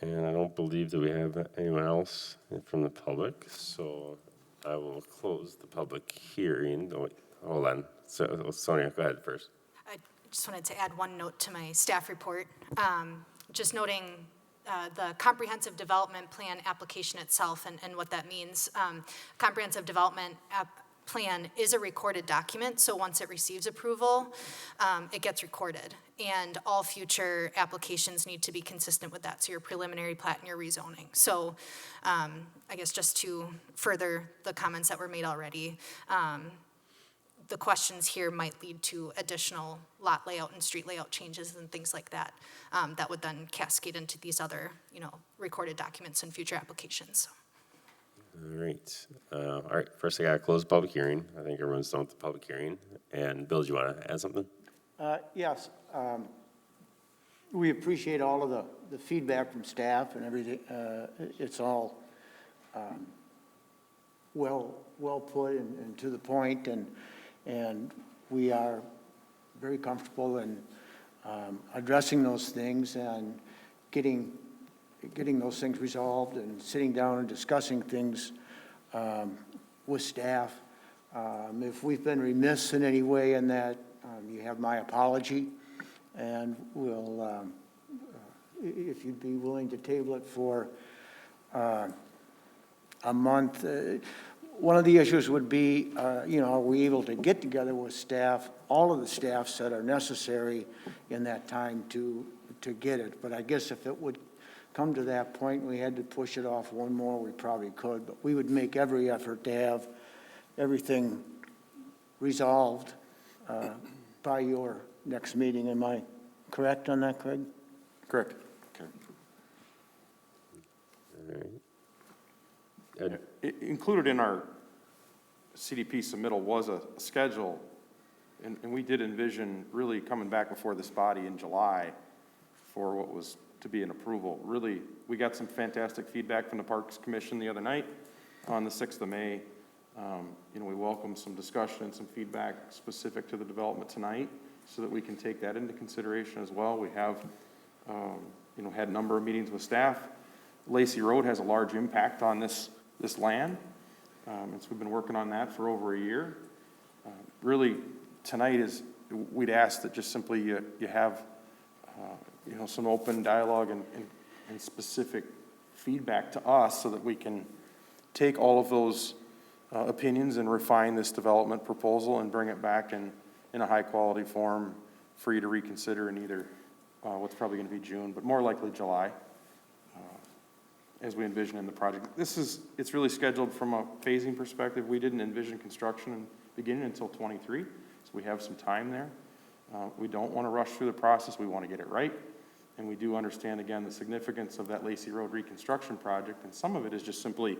And I don't believe that we have anyone else from the public, so I will close the public hearing. Oh, wait, hold on. So, Sonia, go ahead first. I just wanted to add one note to my staff report. Just noting the comprehensive development plan application itself and what that means. Comprehensive development plan is a recorded document, so once it receives approval, it gets recorded. And all future applications need to be consistent with that, so your preliminary plat and your rezoning. So I guess just to further the comments that were made already, the questions here might lead to additional lot layout and street layout changes and things like that, that would then cascade into these other, recorded documents in future applications. All right, first I gotta close the public hearing. I think everyone's done with the public hearing. And Bill, do you wanna add something? Yes. We appreciate all of the feedback from staff and everything. It's all well put and to the point, and we are very comfortable in addressing those things and getting those things resolved and sitting down and discussing things with staff. If we've been remiss in any way in that, you have my apology, and we'll, if you'd be willing to table it for a month. One of the issues would be, are we able to get together with staff, all of the staffs that are necessary in that time to get it? But I guess if it would come to that point, we had to push it off one more, we probably could. But we would make every effort to have everything resolved by your next meeting. Am I correct on that, Craig? Correct. Okay. All right. Included in our CDP submittal was a schedule, and we did envision really coming back before this body in July for what was to be an approval. Really, we got some fantastic feedback from the Parks Commission the other night on the 6th of May. We welcome some discussion and some feedback specific to the development tonight so that we can take that into consideration as well. We have, had a number of meetings with staff. Lacey Road has a large impact on this land. And so we've been working on that for over a year. Really, tonight we'd ask that just simply you have, some open dialogue and specific feedback to us so that we can take all of those opinions and refine this development proposal and bring it back in a high-quality form for you to reconsider in either what's probably going to be June, but more likely July. As we envision in the project. It's really scheduled from a phasing perspective. We didn't envision construction beginning until 23, so we have some time there. We don't want to rush through the process. We want to get it right. And we do understand, again, the significance of that Lacey Road reconstruction project, and some of it is just simply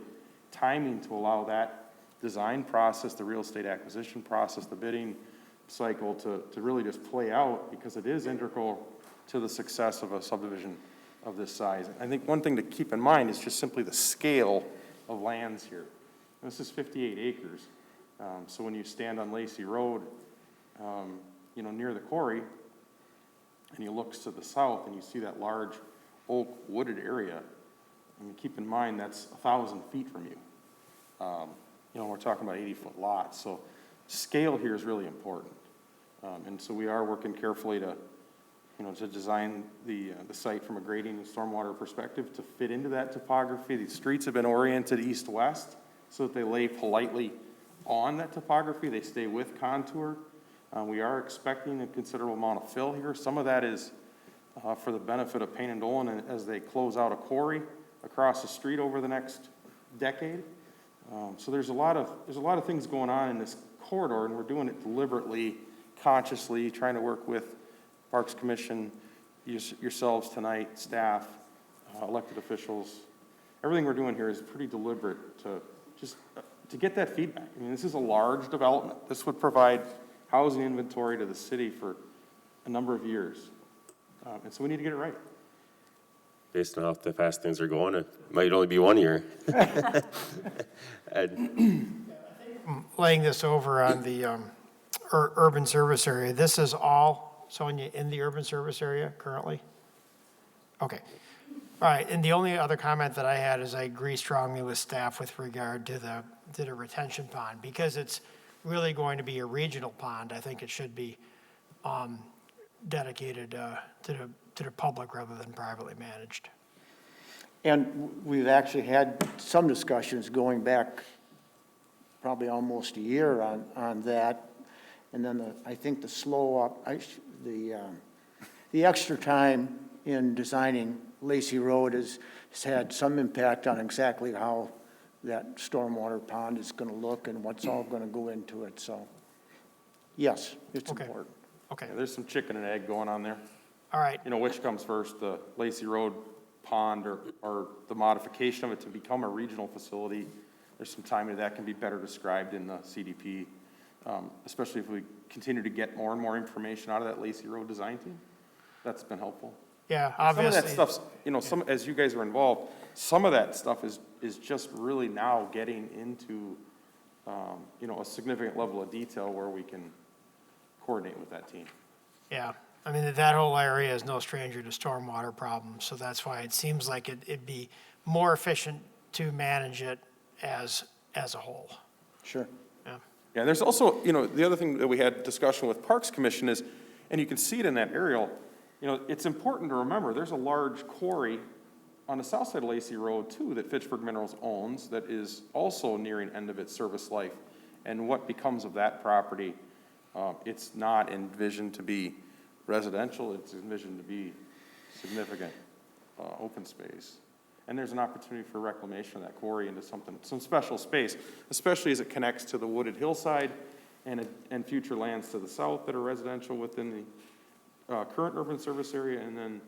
timing to allow that design process, the real estate acquisition process, the bidding cycle to really just play out, because it is integral to the success of a subdivision of this size. I think one thing to keep in mind is just simply the scale of lands here. This is 58 acres. So when you stand on Lacey Road, near the quarry, and you look to the south and you see that large oak wooded area, keep in mind that's 1,000 feet from you. We're talking about 80-foot lots. So scale here is really important. And so we are working carefully to design the site from a grading and stormwater perspective to fit into that topography. These streets have been oriented east-west so that they lay politely on that topography. They stay with contour. We are expecting a considerable amount of fill here. Some of that is for the benefit of Payne and Dolan as they close out a quarry across the street over the next decade. So there's a lot of things going on in this corridor, and we're doing it deliberately, consciously, trying to work with Parks Commission, yourselves tonight, staff, elected officials. Everything we're doing here is pretty deliberate to get that feedback. This is a large development. This would provide housing inventory to the city for a number of years. And so we need to get it right. Based on how fast things are going, it might only be 1 year. Laying this over on the urban service area, this is all, Sonia, in the urban service area currently? Okay. All right, and the only other comment that I had is I agree strongly with staff with regard to the retention pond. Because it's really going to be a regional pond, I think it should be dedicated to the public rather than privately managed. And we've actually had some discussions going back probably almost a year on that. And then I think the slow up, the extra time in designing Lacey Road has had some impact on exactly how that stormwater pond is going to look and what's all going to go into it. So, yes, it's important. Okay. Yeah, there's some chicken and egg going on there. All right. You know, which comes first, the Lacey Road pond or the modification of it to become a regional facility? There's some timing that can be better described in the CDP, especially if we continue to get more and more information out of that Lacey Road design team. That's been helpful. Yeah, obviously. Some of that stuff's, you know, as you guys are involved, some of that stuff is just really now getting into, you know, a significant level of detail where we can coordinate with that team. Yeah, I mean, that whole area is no stranger to stormwater problems, so that's why it seems like it'd be more efficient to manage it as a whole. Sure. Yeah. Yeah, there's also, you know, the other thing that we had discussion with Parks Commission is, and you can see it in that aerial, you know, it's important to remember there's a large quarry on the south side of Lacey Road too that Fitchburg Minerals owns that is also nearing end of its service life. And what becomes of that property, it's not envisioned to be residential, it's envisioned to be significant open space. And there's an opportunity for reclamation of that quarry into some special space, especially as it connects to the wooded hillside and future lands to the south that are residential within the current urban service area, and then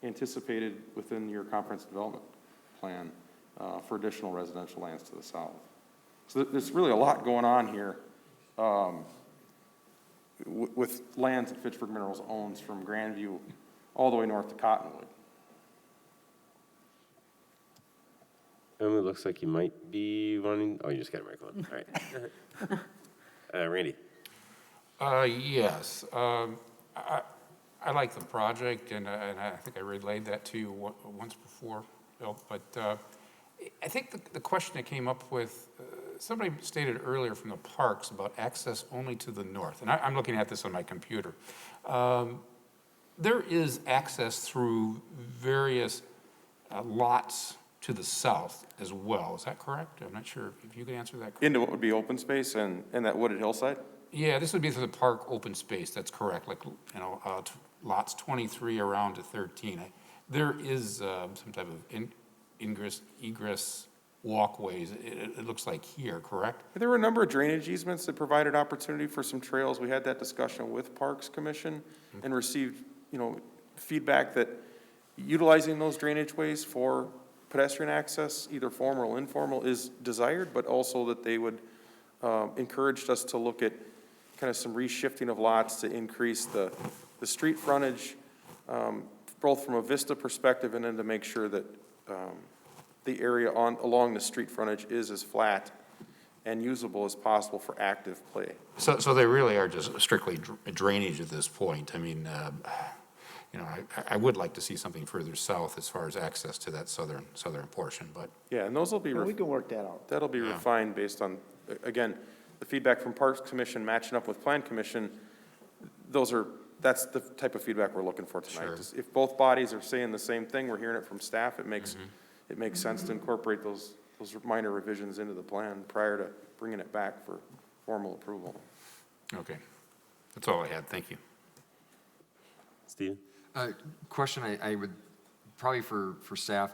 anticipated within your comprehensive development plan for additional residential lands to the south. So there's really a lot going on here with lands that Fitchburg Minerals owns from Grandview all the way north to Cottonwood. It looks like you might be wanting, oh, you just got a microphone. All right. Randy. Yes. I like the project, and I think I relayed that to you once before, Bill. But I think the question that came up with, somebody stated earlier from the parks about access only to the north. And I'm looking at this on my computer. There is access through various lots to the south as well. Is that correct? I'm not sure if you could answer that correctly. Into what would be open space and that wooded hillside? Yeah, this would be through the park open space. That's correct. Like, you know, lots 23 around to 13. There is some type of egress walkways. It looks like here, correct? There were a number of drainage easements that provided opportunity for some trails. We had that discussion with Parks Commission and received, you know, feedback that utilizing those drainage ways for pedestrian access, either formal or informal, is desired, but also that they would encouraged us to look at kind of some reshifting of lots to increase the street frontage, both from a vista perspective and then to make sure that the area along the street frontage is as flat and usable as possible for active play. So they really are just strictly drainage at this point. I mean, you know, I would like to see something further south as far as access to that southern portion, but. Yeah, and those will be. We can work that out. That'll be refined based on, again, the feedback from Parks Commission matching up with Plan Commission. That's the type of feedback we're looking for tonight. Sure. If both bodies are saying the same thing, we're hearing it from staff, it makes sense to incorporate those minor revisions into the plan prior to bringing it back for formal approval. Okay, that's all I had. Thank you. Steve? Question I would, probably for staff.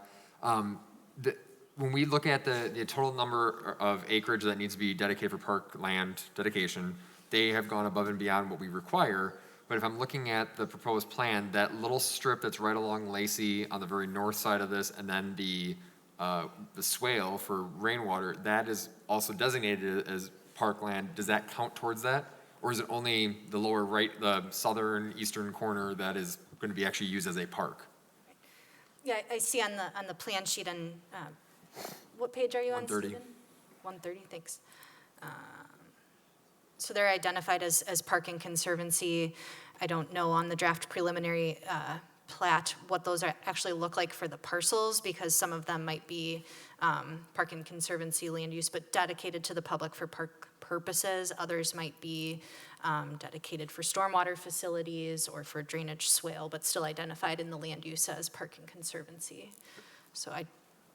When we look at the total number of acreage that needs to be dedicated for park land dedication, they have gone above and beyond what we require. But if I'm looking at the proposed plan, that little strip that's right along Lacey on the very north side of this, and then the swale for rainwater, that is also designated as parkland. Does that count towards that? Or is it only the lower right, the southern eastern corner that is going to be actually used as a park? Yeah, I see on the plan sheet on, what page are you on, 130. Stephen? 130, thanks. So they're identified as Park and Conservancy. I don't know on the draft preliminary plat what those actually look like for the parcels, because some of them might be Park and Conservancy land use, but dedicated to the public for park purposes. Others might be dedicated for stormwater facilities or for drainage swale, but still identified in the land use as Park and Conservancy. So I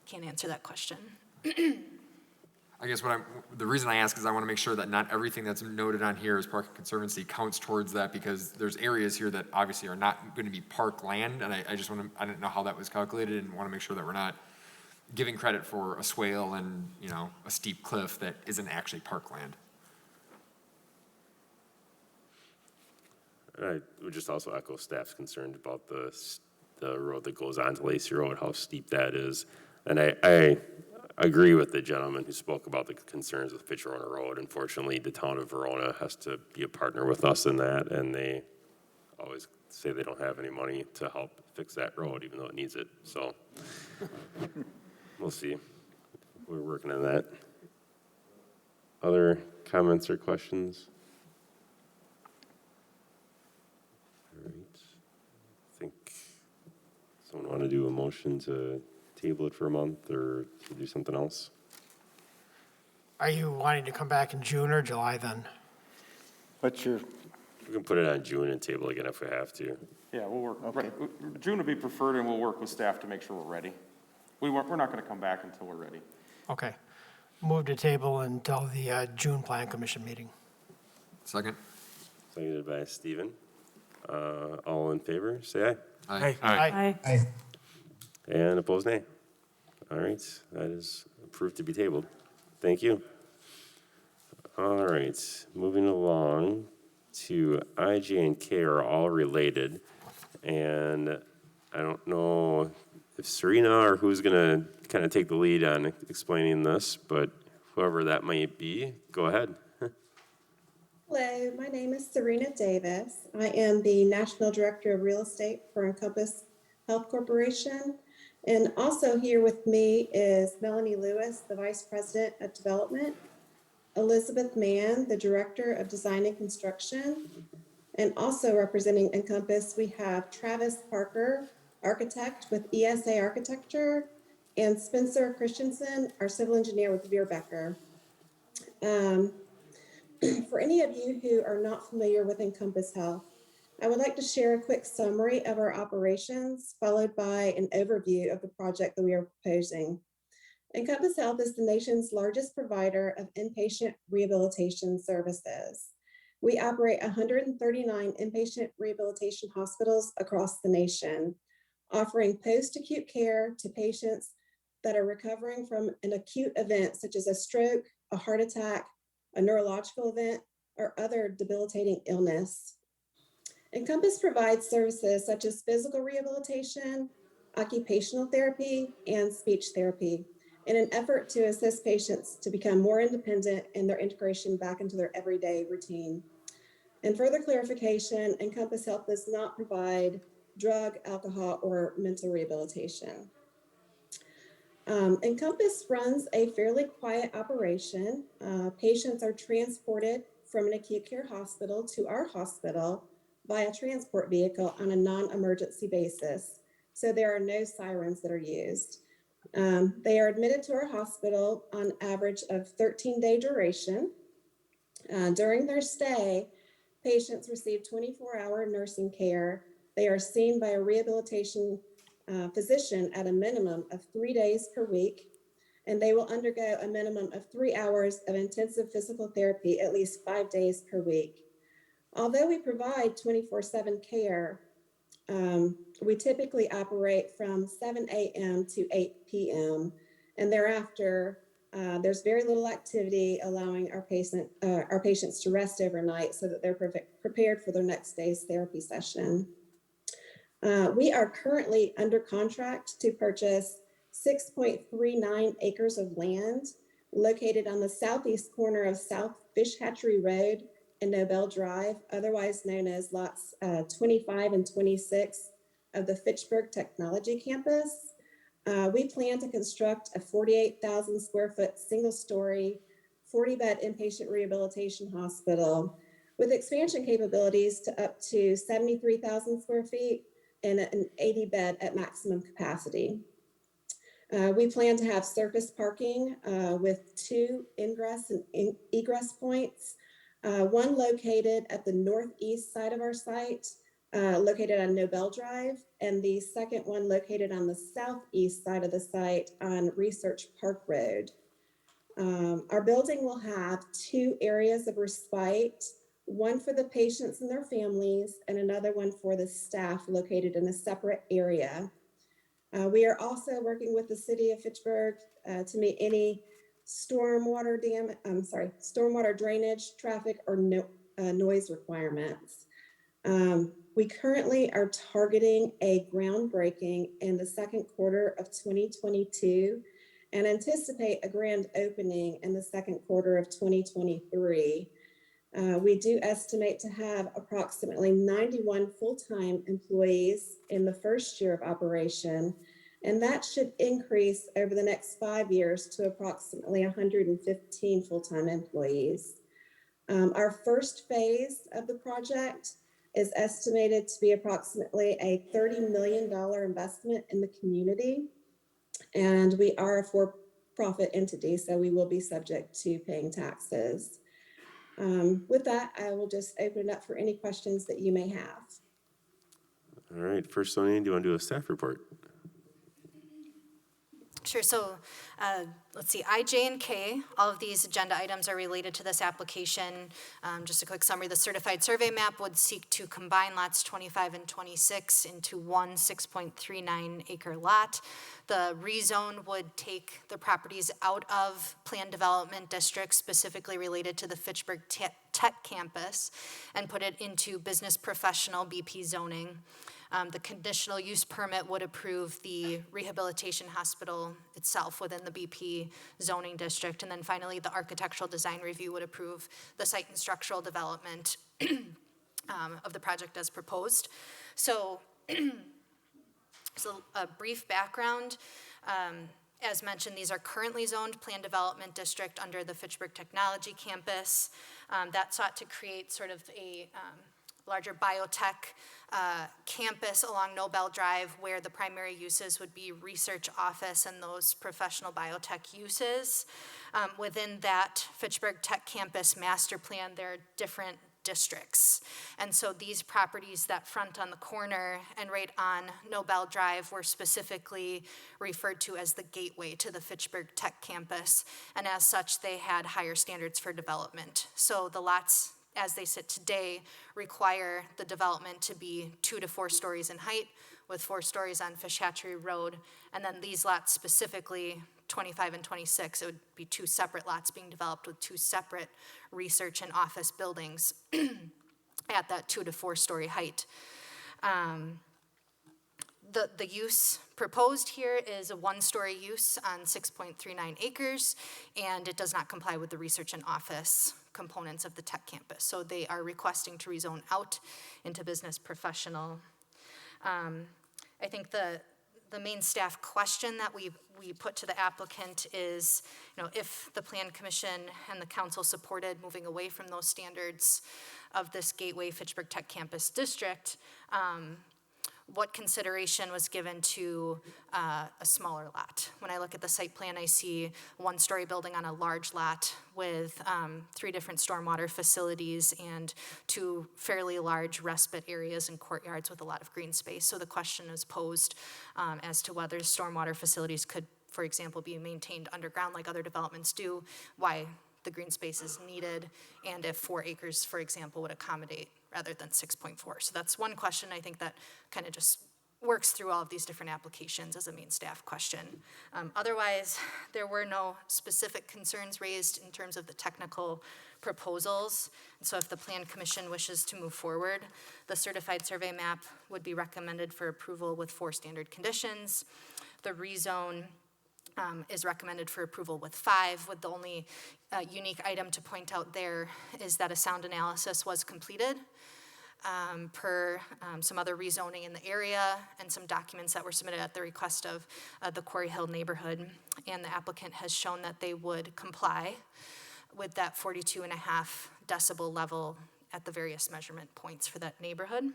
can't answer that question. I guess the reason I ask is I want to make sure that not everything that's noted on here as Park and Conservancy counts towards that, because there's areas here that obviously are not going to be park land, and I just want to, I didn't know how that was calculated, and want to make sure that we're not giving credit for a swale and, you know, a steep cliff that isn't actually park land. I would just also echo staff's concern about the road that goes on to Lacey Road, how steep that is. And I agree with the gentleman who spoke about the concerns with Fitchburg Road. Unfortunately, the town of Verona has to be a partner with us in that, and they always say they don't have any money to help fix that road, even though it needs it. So we'll see. We're working on that. Other comments or questions? All right. I think someone want to do a motion to table it for a month or to do something else? Are you wanting to come back in June or July then? We can put it on June and table again if we have to. Yeah, we'll work. Right. June would be preferred, and we'll work with staff to make sure we're ready. We're not going to come back until we're ready. Okay. Move to table until the June Plan Commission meeting. Second. Seconded by Stephen. All in favor, say aye. Aye. Aye. Aye. And opposed, nay. All right, that is approved to be tabled. Thank you. All right, moving along to I, J, and K are all related. And I don't know if Serena or who's going to kind of take the lead on explaining this, but whoever that might be, go ahead. Hello, my name is Serena Davis. I am the National Director of Real Estate for Encompass Health Corporation. And also here with me is Melanie Lewis, the Vice President of Development, Elizabeth Mann, the Director of Design and Construction, and also representing Encompass, we have Travis Parker, architect with ESA Architecture, and Spencer Christensen, our civil engineer with Veer Becker. For any of you who are not familiar with Encompass Health, I would like to share a quick summary of our operations, followed by an overview of the project that we are proposing. Encompass Health is the nation's largest provider of inpatient rehabilitation services. We operate 139 inpatient rehabilitation hospitals across the nation, offering post-acute care to patients that are recovering from an acute event such as a stroke, a heart attack, a neurological event, or other debilitating illness. Encompass provides services such as physical rehabilitation, occupational therapy, and speech therapy in an effort to assist patients to become more independent in their integration back into their everyday routine. And further clarification, Encompass Health does not provide drug, alcohol, or mental rehabilitation. Encompass runs a fairly quiet operation. Patients are transported from an acute care hospital to our hospital via transport vehicle on a non-emergency basis. So there are no sirens that are used. They are admitted to our hospital on average of 13-day duration. During their stay, patients receive 24-hour nursing care. They are seen by a rehabilitation physician at a minimum of 3 days per week, and they will undergo a minimum of 3 hours of intensive physical therapy at least 5 days per week. Although we provide 24/7 care, we typically operate from 7 a.m. to 8 p.m. and thereafter there's very little activity, allowing our patients to rest overnight so that they're prepared for their next day's therapy session. We are currently under contract to purchase 6.39 acres of land located on the southeast corner of South Fish Hatchery Road and Nobel Drive, otherwise known as lots 25 and 26 of the Fitchburg Technology Campus. We plan to construct a 48,000 square foot single story, 40-bed inpatient rehabilitation hospital with expansion capabilities to up to 73,000 square feet and an 80-bed at maximum capacity. We plan to have surface parking with 2 ingress and egress points, one located at the northeast side of our site, located on Nobel Drive, and the second one located on the southeast side of the site on Research Park Road. Our building will have 2 areas of respite, one for the patients and their families, and another one for the staff located in a separate area. We are also working with the city of Fitchburg to meet any stormwater drainage, traffic, or noise requirements. We currently are targeting a groundbreaking in the second quarter of 2022 and anticipate a grand opening in the second quarter of 2023. We do estimate to have approximately 91 full-time employees in the first year of operation, and that should increase over the next 5 years to approximately 115 full-time employees. Our first phase of the project is estimated to be approximately a $30 million investment in the community, and we are a for-profit entity, so we will be subject to paying taxes. With that, I will just open it up for any questions that you may have. All right, first, Sonia, do you want to do a staff report? Sure, so let's see, I, J, and K, all of these agenda items are related to this application. Just a quick summary, the certified survey map would seek to combine lots 25 and 26 into one 6.39 acre lot. The rezone would take the properties out of planned development districts specifically related to the Fitchburg Tech Campus and put it into business professional BP zoning. The conditional use permit would approve the rehabilitation hospital itself within the BP zoning district. And then finally, the architectural design review would approve the site and structural development of the project as proposed. So, a brief background. As mentioned, these are currently zoned planned development district under the Fitchburg Technology Campus. That sought to create sort of a larger biotech campus along Nobel Drive where the primary uses would be research office and those professional biotech uses. Within that Fitchburg Tech Campus master plan, there are different districts. And so these properties that front on the corner and right on Nobel Drive were specifically referred to as the gateway to the Fitchburg Tech Campus. And as such, they had higher standards for development. So the lots as they sit today require the development to be 2 to 4 stories in height with 4 stories on Fish Hatchery Road. And then these lots specifically, 25 and 26, it would be 2 separate lots being developed with 2 separate research and office buildings at that 2 to 4 story height. The use proposed here is a 1-story use on 6.39 acres, and it does not comply with the research and office components of the tech campus. So they are requesting to rezone out into business professional. I think the main staff question that we put to the applicant is, if the Plan Commission and the council supported moving away from those standards of this Gateway Fitchburg Tech Campus District, what consideration was given to a smaller lot. When I look at the site plan, I see 1-story building on a large lot with 3 different stormwater facilities and 2 fairly large respite areas and courtyards with a lot of green space. So the question is posed as to whether stormwater facilities could, for example, be maintained underground like other developments do, why the green space is needed, and if 4 acres, for example, would accommodate rather than 6.4. So that's one question I think that kind of just works through all of these different applications as a main staff question. Otherwise, there were no specific concerns raised in terms of the technical proposals. And so if the Plan Commission wishes to move forward, the certified survey map would be recommended for approval with 4 standard conditions. The rezone is recommended for approval with 5, with the only unique item to point out there is that a sound analysis was completed. per some other rezoning in the area and some documents that were submitted at the request of the Quarry Hill neighborhood. And the applicant has shown that they would comply with that 42.5 decibel level at the various measurement points for that neighborhood.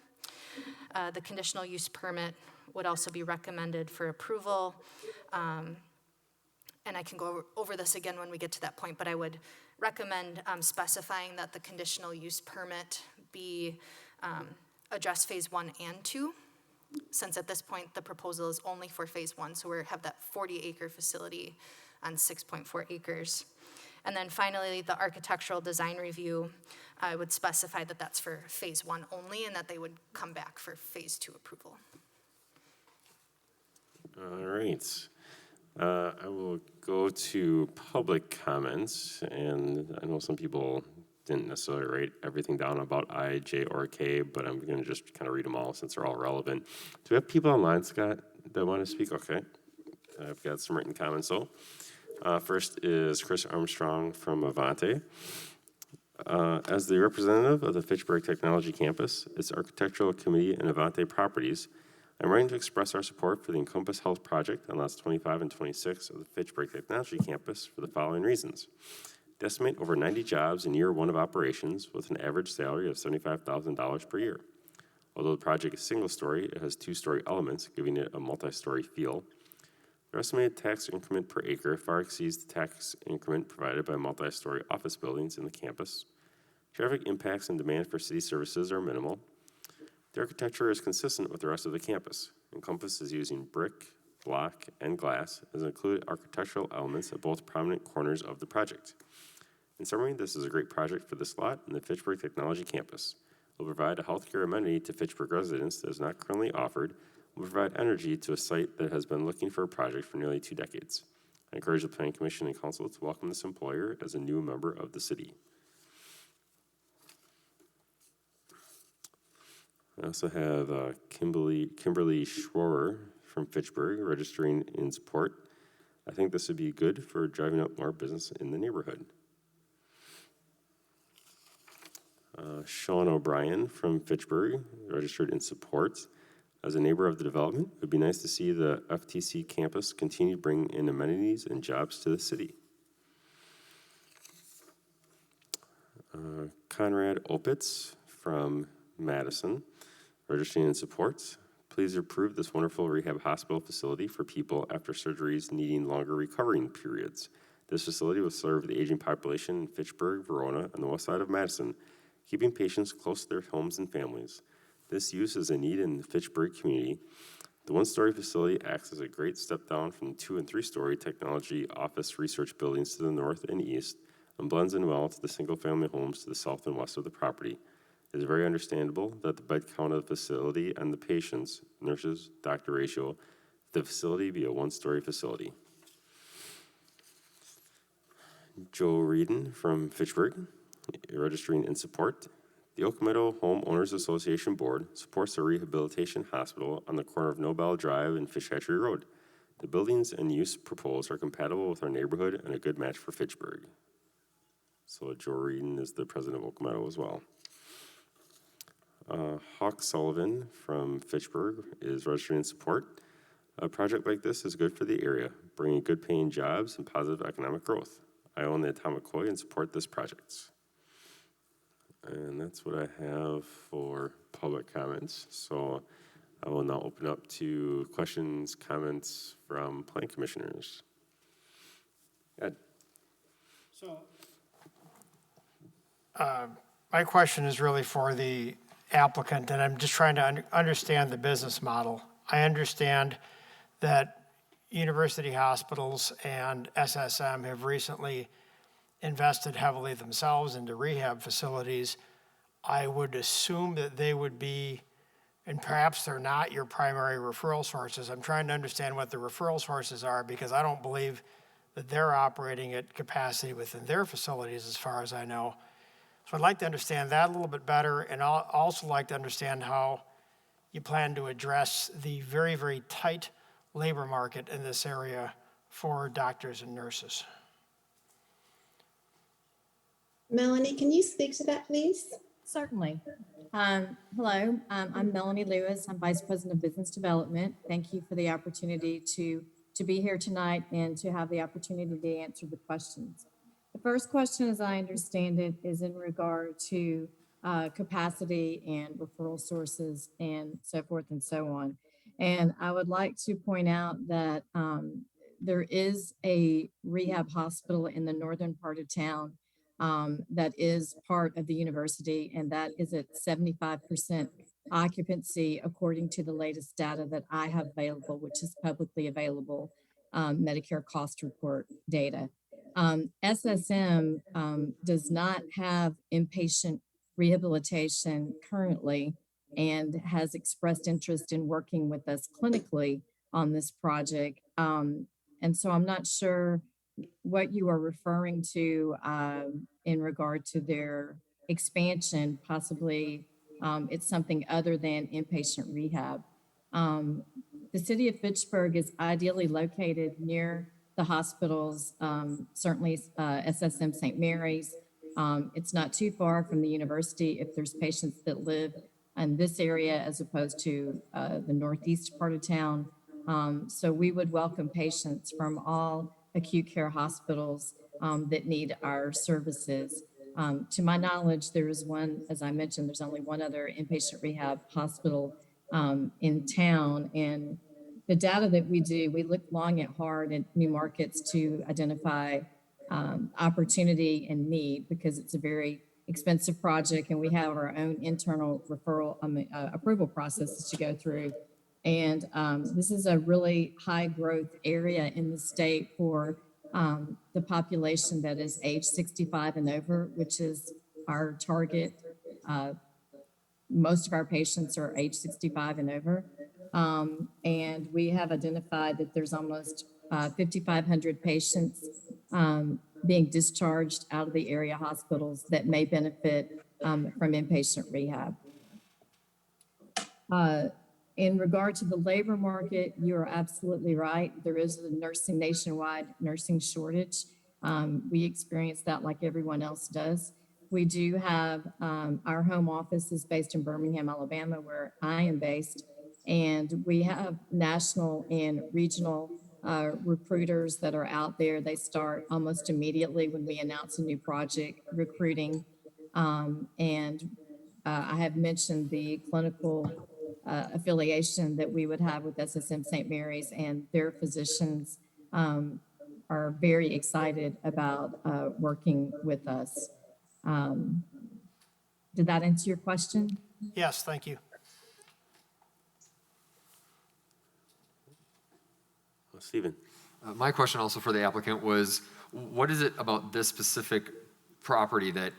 The conditional use permit would also be recommended for approval. And I can go over this again when we get to that point, but I would recommend specifying that the conditional use permit be address phase 1 and 2, since at this point the proposal is only for phase 1, so we have that 40-acre facility on 6.4 acres. And then finally, the architectural design review, I would specify that that's for phase 1 only and that they would come back for phase 2 approval. All right. I will go to public comments, and I know some people didn't necessarily write everything down about I, J, or K, but I'm going to just kind of read them all since they're all relevant. Do we have people online, Scott, that want to speak? Okay. I've got some written comments, though. First is Chris Armstrong from Avante. As the representative of the Fitchburg Technology Campus, its architectural committee, and Avante Properties, I'm writing to express our support for the Encompass Health Project on lots 25 and 26 of the Fitchburg Technology Campus for the following reasons. They estimate over 90 jobs in year 1 of operations with an average salary of $75,000 per year. Although the project is single-story, it has 2-story elements, giving it a multi-story feel. Their estimated tax increment per acre far exceeds the tax increment provided by multi-story office buildings in the campus. Traffic impacts and demand for city services are minimal. The architecture is consistent with the rest of the campus. Encompass is using brick, block, and glass as included architectural elements at both prominent corners of the project. In summary, this is a great project for this lot in the Fitchburg Technology Campus. It will provide a healthcare amenity to Fitchburg residents that is not currently offered. It will provide energy to a site that has been looking for a project for nearly 2 decades. I encourage the Planning Commission and Council to welcome this employer as a new member of the city. I also have Kimberly Schroer from Fitchburg registering in support. I think this would be good for driving up more business in the neighborhood. Sean O'Brien from Fitchburg registered in support. As a neighbor of the development, it would be nice to see the FTC campus continue to bring in amenities and jobs to the city. Conrad Opitz from Madison, registering in support. Please approve this wonderful rehab hospital facility for people after surgeries needing longer recovering periods. This facility will serve the aging population in Fitchburg, Verona, and the west side of Madison, keeping patients close to their homes and families. This use is a need in the Fitchburg community. The 1-story facility acts as a great step down from the 2- and 3-story technology office research buildings to the north and east, and blends in well to the single-family homes to the south and west of the property. It is very understandable that the bed count of the facility and the patients, nurses, doctor ratio, the facility be a 1-story facility. Joe Reedon from Fitchburg, registering in support. The Oak Meadow Homeowners Association Board supports the rehabilitation hospital on the corner of Nobel Drive and Fish Hatchery Road. The buildings and use proposed are compatible with our neighborhood and a good match for Fitchburg. So Joe Reedon is the president of Oak Meadow as well. Hawk Sullivan from Fitchburg is registering in support. A project like this is good for the area, bringing good paying jobs and positive economic growth. I own the Atomic Koi and support this project. And that's what I have for public comments. So I will now open up to questions, comments from planning commissioners. Ed. So my question is really for the applicant, and I'm just trying to understand the business model. I understand that university hospitals and SSM have recently invested heavily themselves into rehab facilities. I would assume that they would be, and perhaps they're not, your primary referral sources. I'm trying to understand what the referral sources are, because I don't believe that they're operating at capacity within their facilities as far as I know. So I'd like to understand that a little bit better, and I'll also like to understand how you plan to address the very, very tight labor market in this area for doctors and nurses. Melanie, can you speak to that, please? Certainly. Hello, I'm Melanie Lewis. I'm Vice President of Business Development. Thank you for the opportunity to be here tonight and to have the opportunity to answer the questions. The first question, as I understand it, is in regard to capacity and referral sources and so forth and so on. And I would like to point out that there is a rehab hospital in the northern part of town that is part of the university, and that is at 75% occupancy, according to the latest data that I have available, which is publicly available Medicare cost report data. SSM does not have inpatient rehabilitation currently and has expressed interest in working with us clinically on this project. And so I'm not sure what you are referring to in regard to their expansion. Possibly it's something other than inpatient rehab. The city of Fitchburg is ideally located near the hospitals, certainly SSM St. Mary's. It's not too far from the university if there's patients that live in this area as opposed to the northeast part of town. So we would welcome patients from all acute care hospitals that need our services. To my knowledge, there is one, as I mentioned, there's only one other inpatient rehab hospital in town. And the data that we do, we look long and hard at new markets to identify opportunity and need, because it's a very expensive project and we have our own internal referral approval processes to go through. And this is a really high growth area in the state for the population that is age 65 and over, which is our target. Most of our patients are age 65 and over. And we have identified that there's almost 5,500 patients being discharged out of the area hospitals that may benefit from inpatient rehab. In regard to the labor market, you're absolutely right. There is a nationwide nursing shortage. We experience that like everyone else does. We do have, our home office is based in Birmingham, Alabama, where I am based. And we have national and regional recruiters that are out there. They start almost immediately when we announce a new project recruiting. I have mentioned the clinical affiliation that we would have with SSM St. Mary's, and their physicians are very excited about working with us. Did that answer your question? Yes, thank you. Stephen. My question also for the applicant was, what is it about this specific property that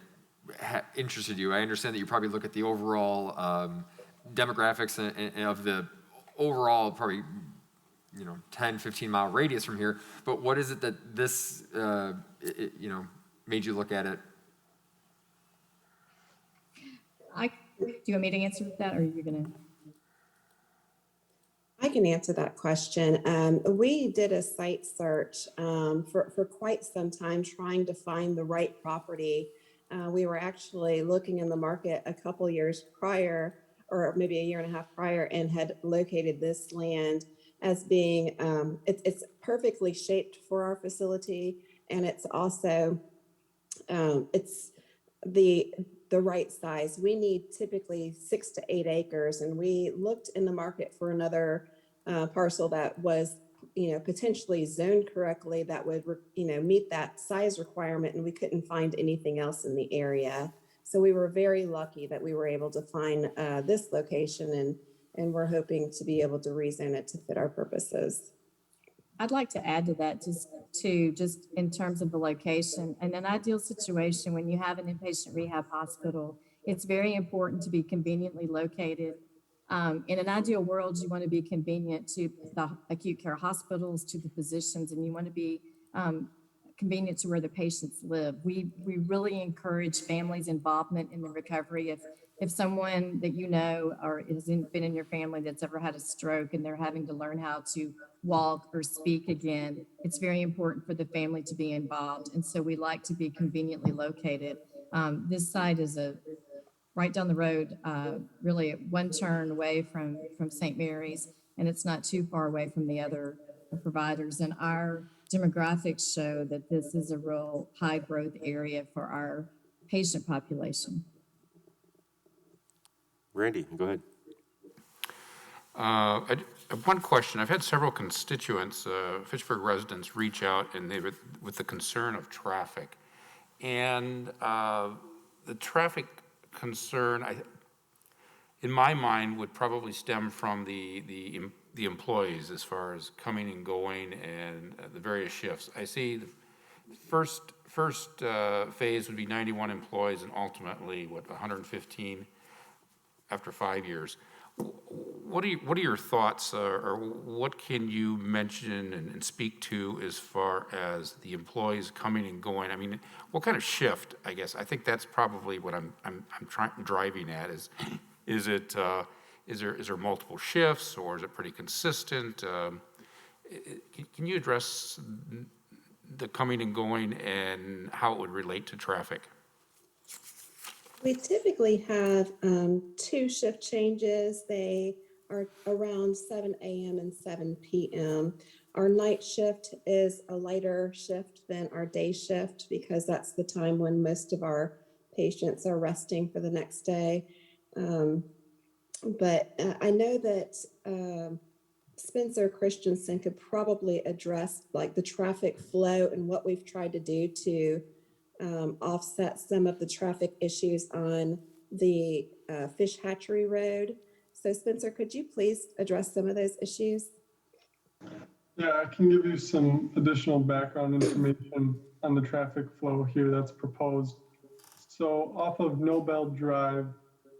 interested you? I understand that you probably look at the overall demographics and of the overall probably 10, 15 mile radius from here, but what is it that this made you look at it? Do you want me to answer that, or are you gonna? I can answer that question. We did a site search for quite some time trying to find the right property. We were actually looking in the market a couple years prior, or maybe a year and a half prior, and had located this land as being, it's perfectly shaped for our facility. And it's also, it's the right size. We need typically 6 to 8 acres. And we looked in the market for another parcel that was, potentially zoned correctly, that would, meet that size requirement. And we couldn't find anything else in the area. So we were very lucky that we were able to find this location, and we're hoping to be able to rezone it to fit our purposes. I'd like to add to that, just in terms of the location. In an ideal situation, when you have an inpatient rehab hospital, it's very important to be conveniently located. In an ideal world, you want to be convenient to the acute care hospitals, to the physicians, and you want to be convenient to where the patients live. We really encourage families' involvement in the recovery. If someone that you know or has been in your family that's ever had a stroke and they're having to learn how to walk or speak again, it's very important for the family to be involved. And so we like to be conveniently located. This site is right down the road, really one turn away from St. Mary's, and it's not too far away from the other providers. And our demographics show that this is a real high growth area for our patient population. Randy, go ahead. One question. I've had several constituents, Fitchburg residents, reach out and with the concern of traffic. And the traffic concern, in my mind, would probably stem from the employees as far as coming and going and the various shifts. I see the first phase would be 91 employees and ultimately, 115 after 5 years. What are your thoughts, or what can you mention and speak to as far as the employees coming and going? I mean, what kind of shift? I guess I think that's probably what I'm driving at. Is there multiple shifts, or is it pretty consistent? Can you address the coming and going and how it would relate to traffic? We typically have 2 shift changes. They are around 7 a.m. and 7 p.m. Our night shift is a lighter shift than our day shift because that's the time when most of our patients are resting for the next day. But I know that Spencer Christensen could probably address like the traffic flow and what we've tried to do to offset some of the traffic issues on the Fish Hatchery Road. So Spencer, could you please address some of those issues? Yeah, I can give you some additional background information on the traffic flow here that's proposed. So off of Nobel Drive,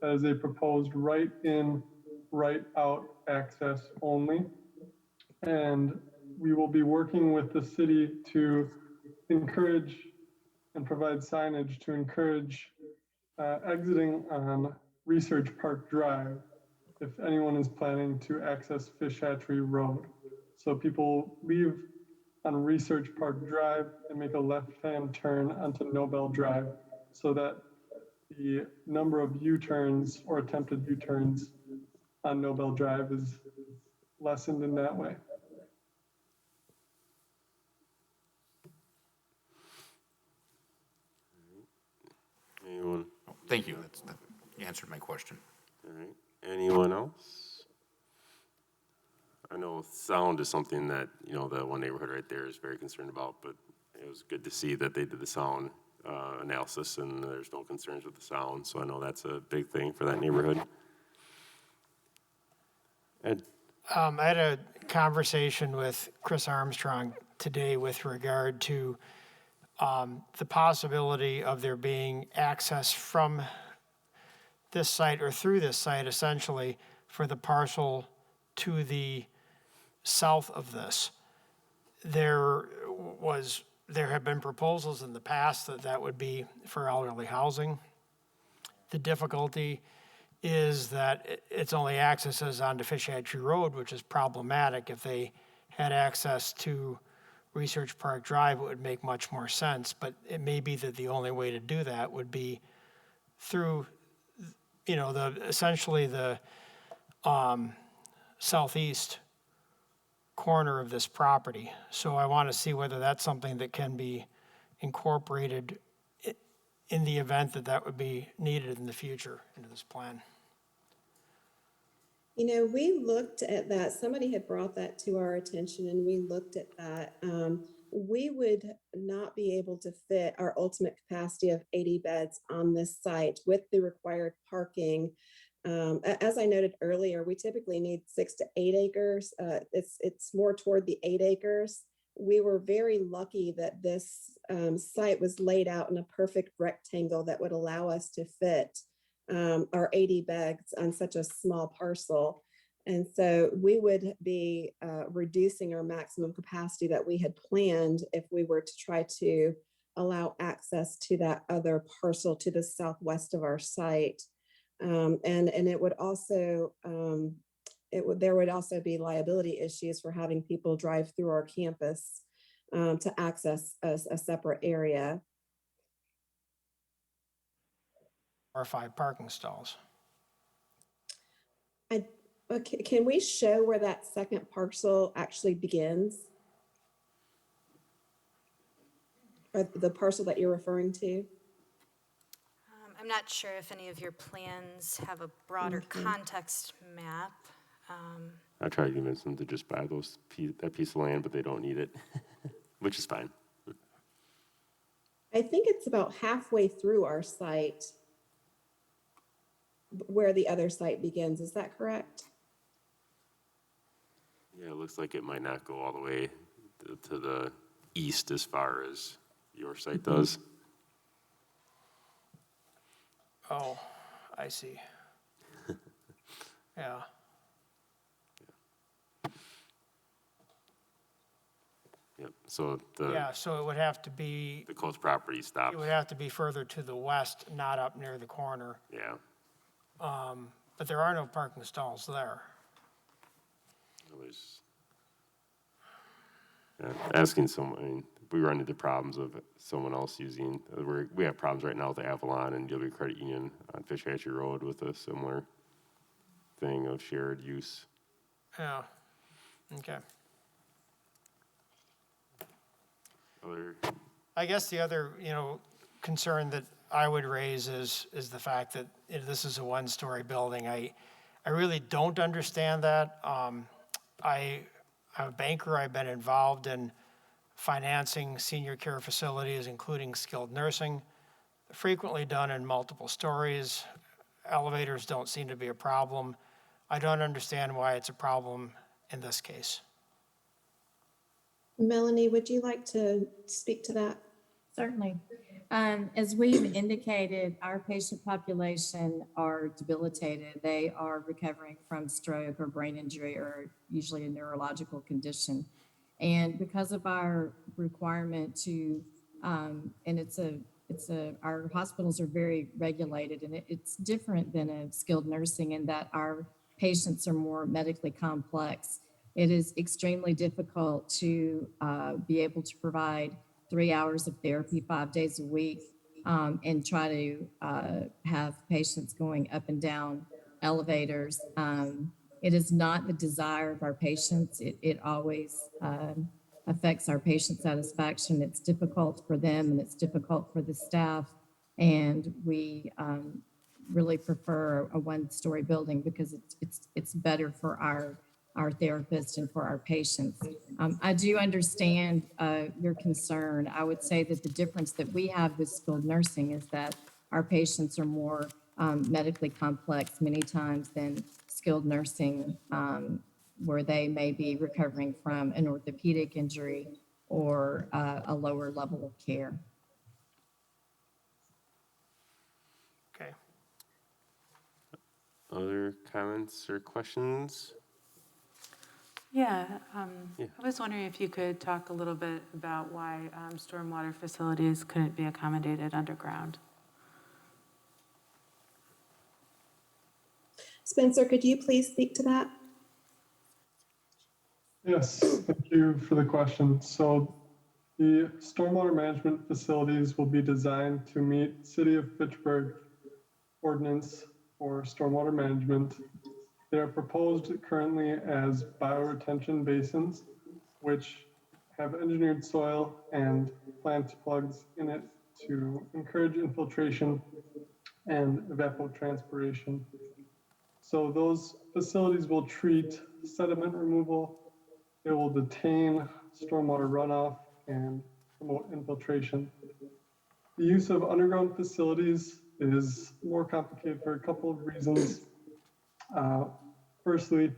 that is a proposed right in, right out access only. And we will be working with the city to encourage and provide signage to encourage exiting on Research Park Drive if anyone is planning to access Fish Hatchery Road. So people leave on Research Park Drive and make a left-hand turn onto Nobel Drive so that the number of U-turns or attempted U-turns on Nobel Drive is lessened in that way. Anyone? Oh, thank you. That answered my question. All right. Anyone else? I know sound is something that, the one neighborhood right there is very concerned about, but it was good to see that they did the sound analysis and there's no concerns with the sound. So I know that's a big thing for that neighborhood. Ed? I had a conversation with Chris Armstrong today with regard to the possibility of there being access from this site or through this site essentially for the parcel to the south of this. There have been proposals in the past that would be for elderly housing. The difficulty is that it's only accesses onto Fish Hatchery Road, which is problematic. If they had access to Research Park Drive, it would make much more sense, but it may be that the only way to do that would be through, essentially the southeast corner of this property. So I want to see whether that's something that can be incorporated in the event that would be needed in the future into this plan. We looked at that. Somebody had brought that to our attention and we looked at that. We would not be able to fit our ultimate capacity of 80 beds on this site with the required parking. As I noted earlier, we typically need 6 to 8 acres. It's more toward the 8 acres. We were very lucky that this site was laid out in a perfect rectangle that would allow us to fit our 80 beds on such a small parcel. And so we would be reducing our maximum capacity that we had planned if we were to try to allow access to that other parcel to the southwest of our site. And it would also, there would also be liability issues for having people drive through our campus to access a separate area. or 5 parking stalls. Can we show where that second parcel actually begins? Or the parcel that you're referring to? I'm not sure if any of your plans have a broader context map. I tried to convince them to just buy that piece of land, but they don't need it, which is fine. I think it's about halfway through our site where the other site begins. Is that correct? Yeah, it looks like it might not go all the way to the east as far as your site does. Oh, I see. Yeah. Yep, so So it would have to be, the close property stops. it would have to be further to the west, not up near the corner. Yeah. But there are no parking stalls there. Asking someone, I mean, we run into problems of someone else using, we have problems right now with Avalon and W Credit Union on Fish Hatchery Road with a similar thing of shared use. Yeah, okay. I guess the other, concern that I would raise is the fact that this is a one-story building. I really don't understand that. I'm a banker. I've been involved in financing senior care facilities, including skilled nursing, frequently done in multiple stories. Elevators don't seem to be a problem. I don't understand why it's a problem in this case. Melanie, would you like to speak to that? Certainly. As we've indicated, our patient population are debilitated. They are recovering from stroke or brain injury or usually a neurological condition. And because of our requirement to, our hospitals are very regulated, and it's different than a skilled nursing in that our patients are more medically complex. It is extremely difficult to be able to provide 3 hours of therapy 5 days a week and try to have patients going up and down elevators. It is not the desire of our patients. It always affects our patient satisfaction. It's difficult for them and it's difficult for the staff. And we really prefer a one-story building because it's better for our therapists and for our patients. I do understand your concern. I would say that the difference that we have with skilled nursing is that our patients are more medically complex many times than skilled nursing, where they may be recovering from an orthopedic injury or a lower level of care. Okay. Other comments or questions? Yeah, I was wondering if you could talk a little bit about why stormwater facilities couldn't be accommodated underground. Spencer, could you please speak to that? Yes, thank you for the question. So the stormwater management facilities will be designed to meet City of Fitchburg ordinance for stormwater management. They are proposed currently as bioretention basins, which have engineered soil and plant plugs in it to encourage infiltration and evapotranspiration. So those facilities will treat sediment removal, they will detain stormwater runoff and promote infiltration. The use of underground facilities is more complicated for a couple of reasons. Firstly,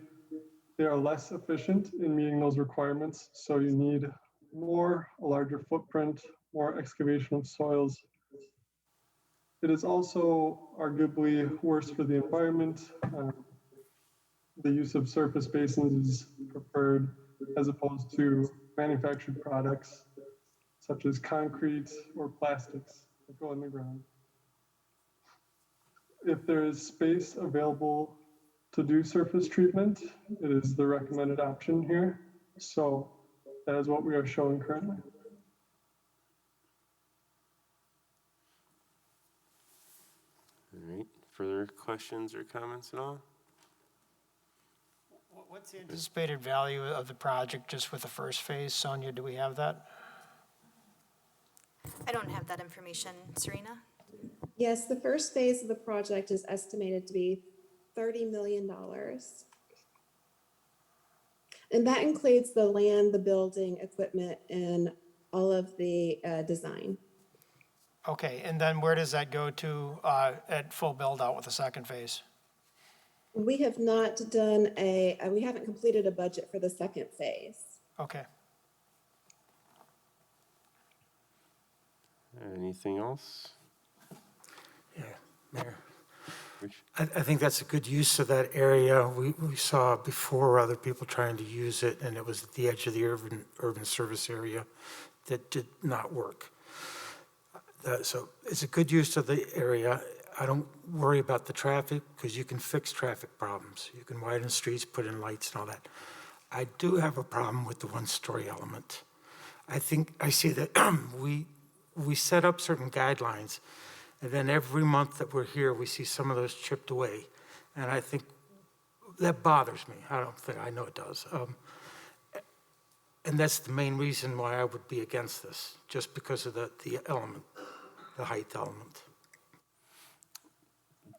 they are less efficient in meeting those requirements. So you need a larger footprint, more excavation of soils. It is also arguably worse for the environment. The use of surface basins is preferred as opposed to manufactured products such as concrete or plastics that go in the ground. If there is space available to do surface treatment, it is the recommended option here. So that is what we are showing currently. All right, further questions or comments at all? What's the anticipated value of the project just with the first phase? Sonia, do we have that? I don't have that information. Serena? Yes, the first phase of the project is estimated to be $30 million. And that includes the land, the building, equipment, and all of the design. Okay, and then where does that go to at full build-out with the second phase? We have not done we haven't completed a budget for the second phase. Okay. Anything else? Yeah, Mayor. I think that's a good use of that area. We saw before other people trying to use it, and it was at the edge of the urban service area that did not work. So it's a good use of the area. I don't worry about the traffic because you can fix traffic problems. You can widen streets, put in lights and all that. I do have a problem with the one-story element. I see that we set up certain guidelines, and then every month that we're here, we see some of those chipped away. And I think that bothers me. I know it does. And that's the main reason why I would be against this, just because of the element, the height element.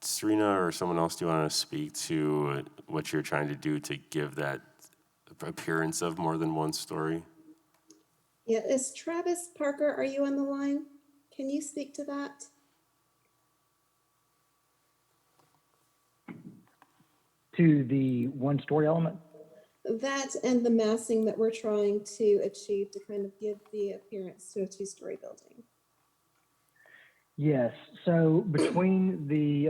Serena or someone else, do you want to speak to what you're trying to do to give that appearance of more than one story? Yeah, is Travis Parker, are you on the line? Can you speak to that? To the one-story element? That and the massing that we're trying to achieve to kind of give the appearance to a two-story building. Yes. So between the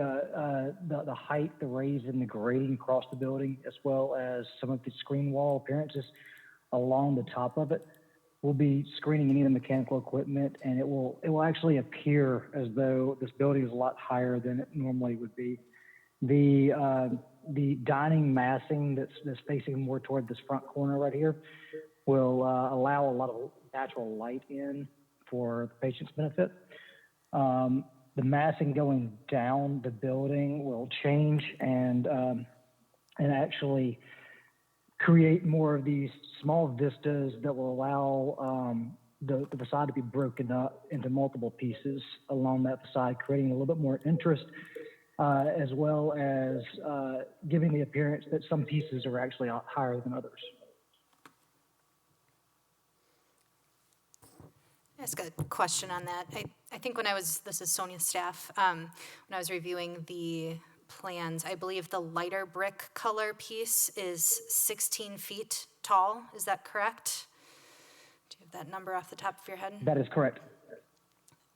height, the raise, and the grading across the building, as well as some of the screen wall appearances along the top of it, we'll be screening any of the mechanical equipment, and it will actually appear as though this building is a lot higher than it normally would be. The dining massing that's facing more toward this front corner right here will allow a lot of natural light in for the patient's benefit. The massing going down the building will change and actually create more of these small vistas that will allow the facade to be broken up into multiple pieces along that facade, creating a little bit more interest, as well as giving the appearance that some pieces are actually higher than others. Ask a question on that. I think this is Sonia's staff, when I was reviewing the plans, I believe the lighter brick color piece is 16 feet tall. Is that correct? Do you have that number off the top of your head? That is correct.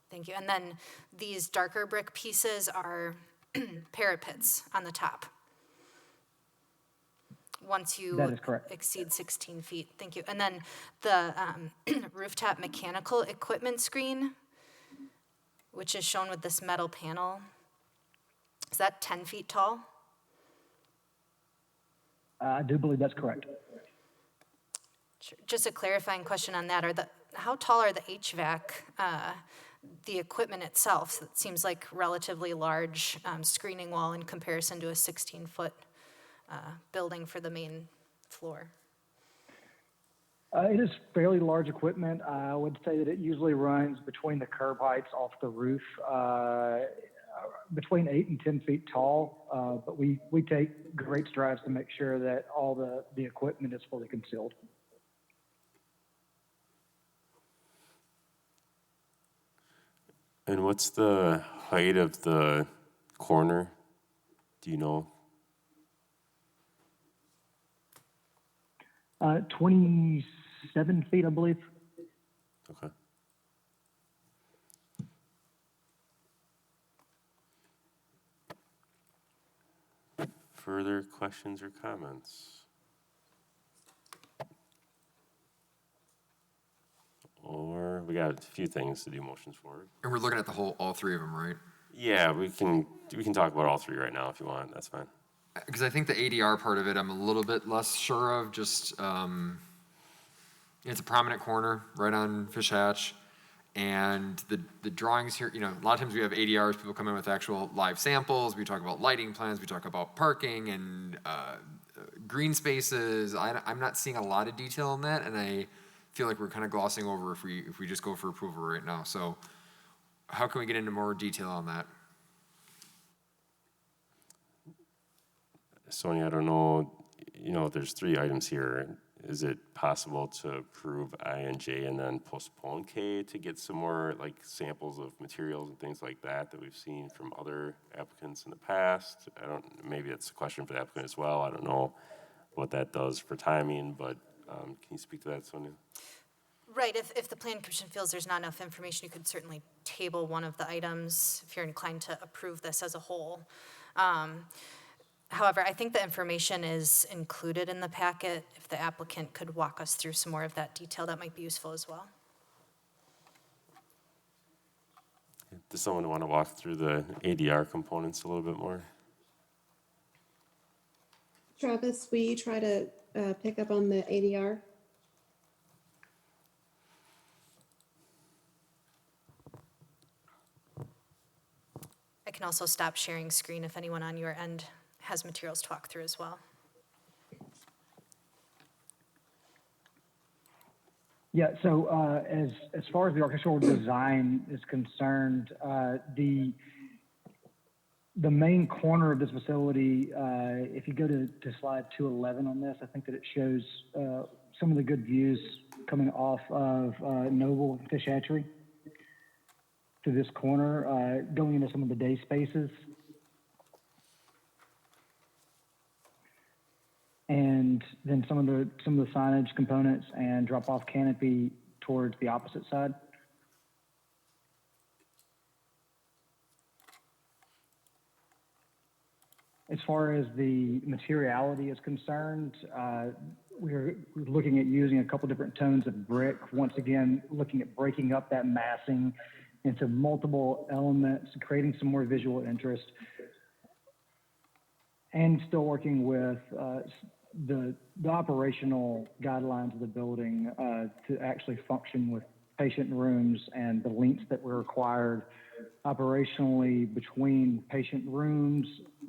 Thank you. And then these darker brick pieces are parapets on the top. Once you That is correct. exceed 16 feet. Thank you. And then the rooftop mechanical equipment screen, which is shown with this metal panel, is that 10 feet tall? I do believe that's correct. Sure. Just a clarifying question on that. How tall are the HVAC, the equipment itself? It seems like relatively large screening wall in comparison to a 16-foot building for the main floor. It is fairly large equipment. I would say that it usually runs between the curb heights off the roof, between 8 and 10 feet tall. But we take great strides to make sure that all the equipment is fully concealed. And what's the height of the corner? Do you know? 27 feet, I believe. Okay. Further questions or comments? Or we got a few things to do motions for. And we're looking at all three of them, right? Yeah, we can talk about all three right now if you want. That's fine. Because I think the ADR part of it, I'm a little bit less sure of. Just it's a prominent corner right on Fish Hatch, And the drawings here, you know, a lot of times we have ADRs, people come in with actual live samples. We talk about lighting plans, we talk about parking and green spaces. I'm not seeing a lot of detail in that, and I feel like we're kind of glossing over if we just go for approval right now. So how can we get into more detail on that? Sonia, I don't know, you know, there's 3 items here. Is it possible to approve I and J and then postpone K to get some more like samples of materials and things like that we've seen from other applicants in the past? Maybe it's a question for the applicant as well. I don't know what that does for timing, but can you speak to that, Sonia? Right, if the Plan Commission feels there's not enough information, you could certainly table one of the items if you're inclined to approve this as a whole. However, I think the information is included in the packet. If the applicant could walk us through some more of that detail, that might be useful as well. Does someone want to walk through the ADR components a little bit more? Travis, will you try to pick up on the ADR? I can also stop sharing screen if anyone on your end has materials to walk through as well. Yeah, so as far as the architectural design is concerned, the main corner of this facility, if you go to slide 211 on this, I think that it shows some of the good views coming off of Noble Fish Hatchery to this corner, going into some of the day spaces. And then some of the signage components and drop-off canopy towards the opposite side. As far as the materiality is concerned, we're looking at using a couple different tones of brick. Once again, looking at breaking up that massing into multiple elements, creating some more visual interest, and still working with the operational guidelines of the building to actually function with patient rooms and the links that were required operationally between patient rooms,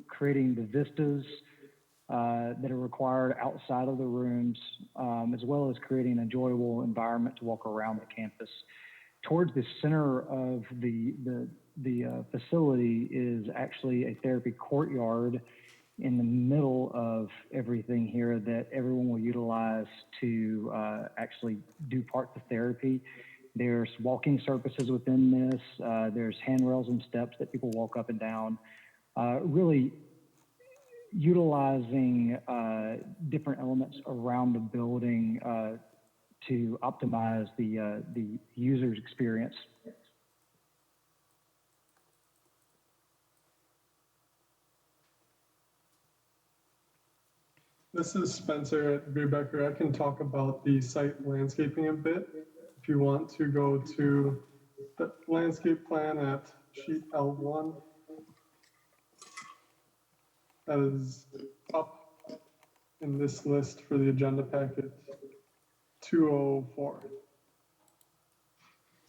creating the vistas that are required outside of the rooms, as well as creating an enjoyable environment to walk around the campus. Towards the center of the facility is actually a therapy courtyard in the middle of everything here that everyone will utilize to actually do parts of therapy. There's walking surfaces within this. There's handrails and steps that people walk up and down. Really utilizing different elements around the building to optimize the user's experience. This is Spencer at Beerbecker. I can talk about the site landscaping a bit. If you want to go to the landscape plan at sheet L1, that is up in this list for the agenda packet 204.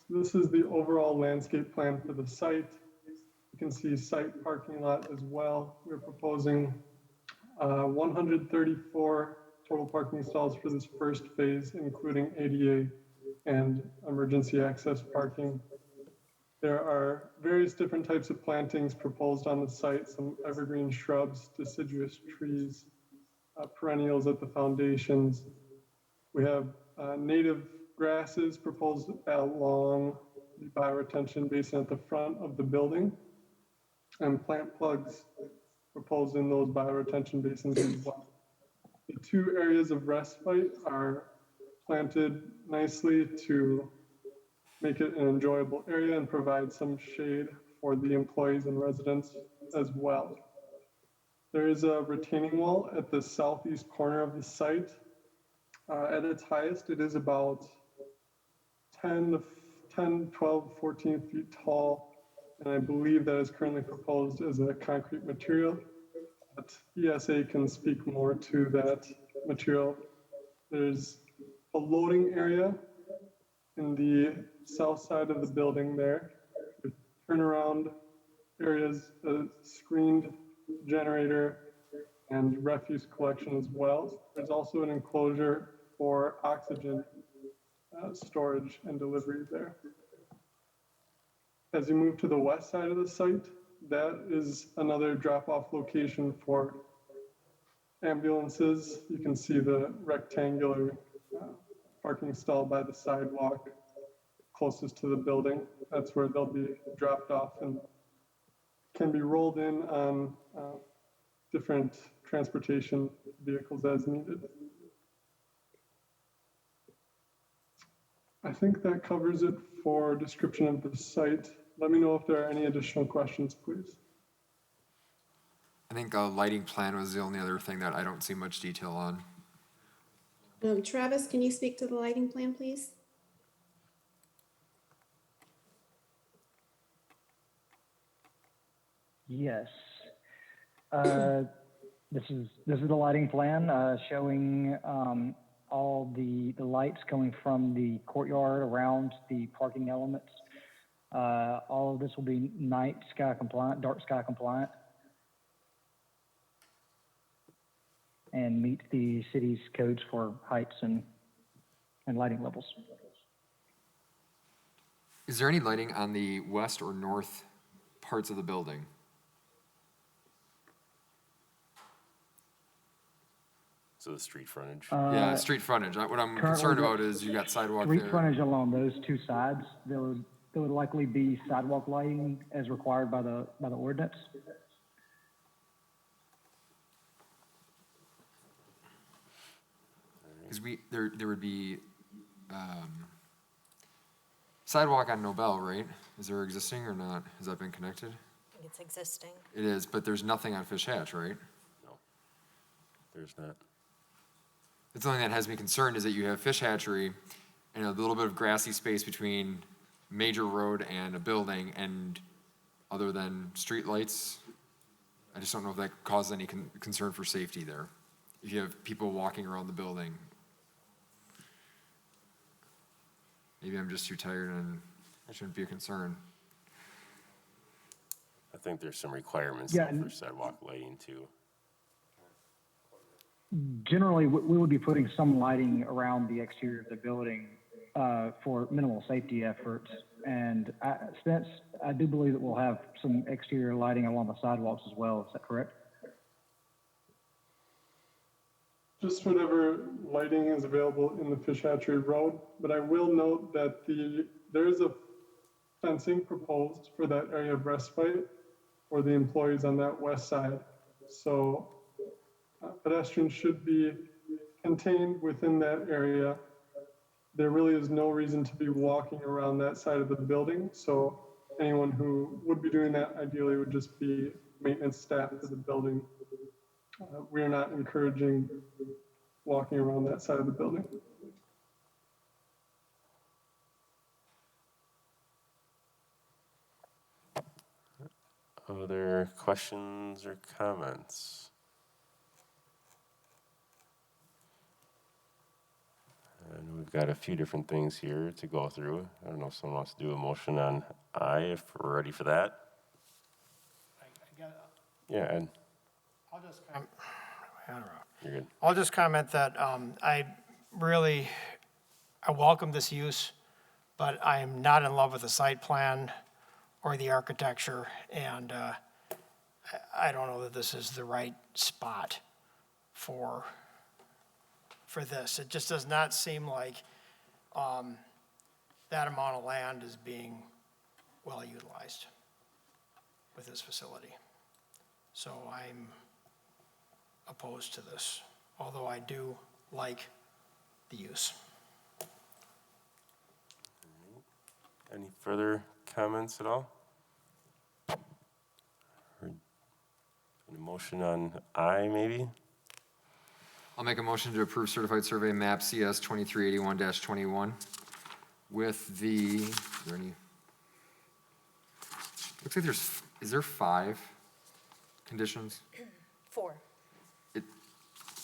So this is the overall landscape plan for the site. You can see site parking lot as well. We're proposing 134 total parking stalls for this first phase, including ADA and emergency access parking. There are various different types of plantings proposed on the site, some evergreen shrubs, deciduous trees, perennials at the foundations. We have native grasses proposed along the bioretention basin at the front of the building, and plant plugs proposed in those bioretention basins as well. The 2 areas of respite are planted nicely to make it an enjoyable area and provide some shade for the employees and residents as well. There is a retaining wall at the southeast corner of the site. At its highest, it is about 10, 12, 14 feet tall, and I believe that is currently proposed as a concrete material, but ESA can speak more to that material. There's a loading area in the south side of the building there, with turnaround areas, a screened generator, and refuse collection as well. There's also an enclosure for oxygen storage and delivery there. As you move to the west side of the site, that is another drop-off location for ambulances. You can see the rectangular parking stall by the sidewalk closest to the building. That's where they'll be dropped off and can be rolled in on different transportation vehicles as needed. I think that covers it for description of the site. Let me know if there are any additional questions, please. I think a lighting plan was the only other thing that I don't see much detail on. Travis, can you speak to the lighting plan, please? Yes. This is the lighting plan showing all the lights coming from the courtyard around the parking elements. All of this will be night sky compliant, dark sky compliant, and meet the city's codes for heights and lighting levels. Is there any lighting on the west or north parts of the building? So the street frontage. Yeah, street frontage. What I'm concerned about is you got sidewalk street there. frontage along those two sides. There would likely be sidewalk lighting as required by the ordinance. Because there would be sidewalk on Nobel, right? Is there existing or not? Has that been connected? I think it's existing. It is, but there's nothing on Fish Hatch, right? No, there's not. The only thing that has me concerned is that you have Fish Hatchery and a little bit of grassy space between major road and a building, and other than street lights, I just don't know if that causes any concern for safety there. If you have people walking around the building. Maybe I'm just too tired and it shouldn't be a concern. I think there's some requirements for sidewalk lighting too. Generally, we would be putting some lighting around the exterior of the building for minimal safety efforts. And since I do believe that we'll have some exterior lighting along the sidewalks as well. Is that correct? Just whatever lighting is available in the Fish Hatchery Road, but I will note that there is a fencing proposed for that area of respite for the employees on that west side. So pedestrians should be contained within that area. There really is no reason to be walking around that side of the building. So anyone who would be doing that ideally would just be maintenance staff for the building. We are not encouraging walking around that side of the building. Other questions or comments? And we've got a few different things here to go through. I don't know if someone wants to do a motion on I, if we're ready for that. Yeah, Ed. I'll just comment. I don't know. You're good. I'll just comment that I welcome this use, but I am not in love with the site plan or the architecture, and I don't know that this is the right spot for this. It just does not seem like that amount of land is being well utilized with this facility. So I'm opposed to this, although I do like the use. Any further comments at all? Or a motion on I, maybe? I'll make a motion to approve certified survey map CS 2381-21 with is there any, looks like is there 5 conditions? 4. It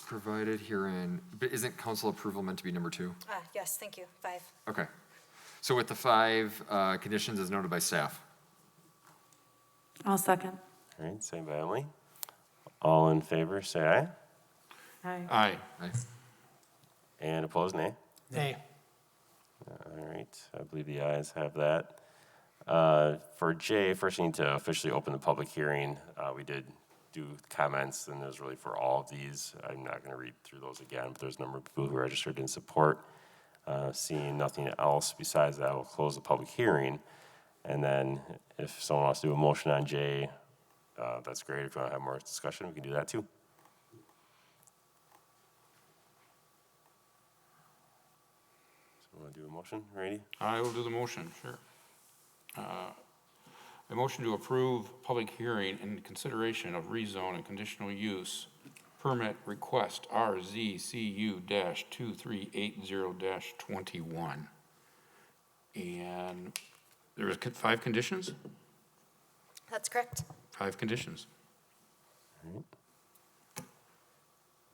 provided herein, but isn't council approval meant to be number 2? Yes, thank you. 5. Okay. So with the 5 conditions as noted by staff. I'll second. All right, second by Emily. All in favor, say aye. Aye. Aye. Aye. And opposed, nay. Nay. All right, I believe the ayes have that. For J, first we need to officially open the public hearing. We did do comments, and it was really for all of these. I'm not going to read through those again, but there's a number of people who registered in support. Seeing nothing else besides that, we'll close the public hearing. And then if someone wants to do a motion on J, that's great. If you want to have more discussion, we can do that too. So want to do a motion, Randy? I will do the motion, sure. A motion to approve public hearing in consideration of rezone and conditional use permit request RZCU-2380-21. And there is 5 conditions? That's correct. 5 conditions. All right.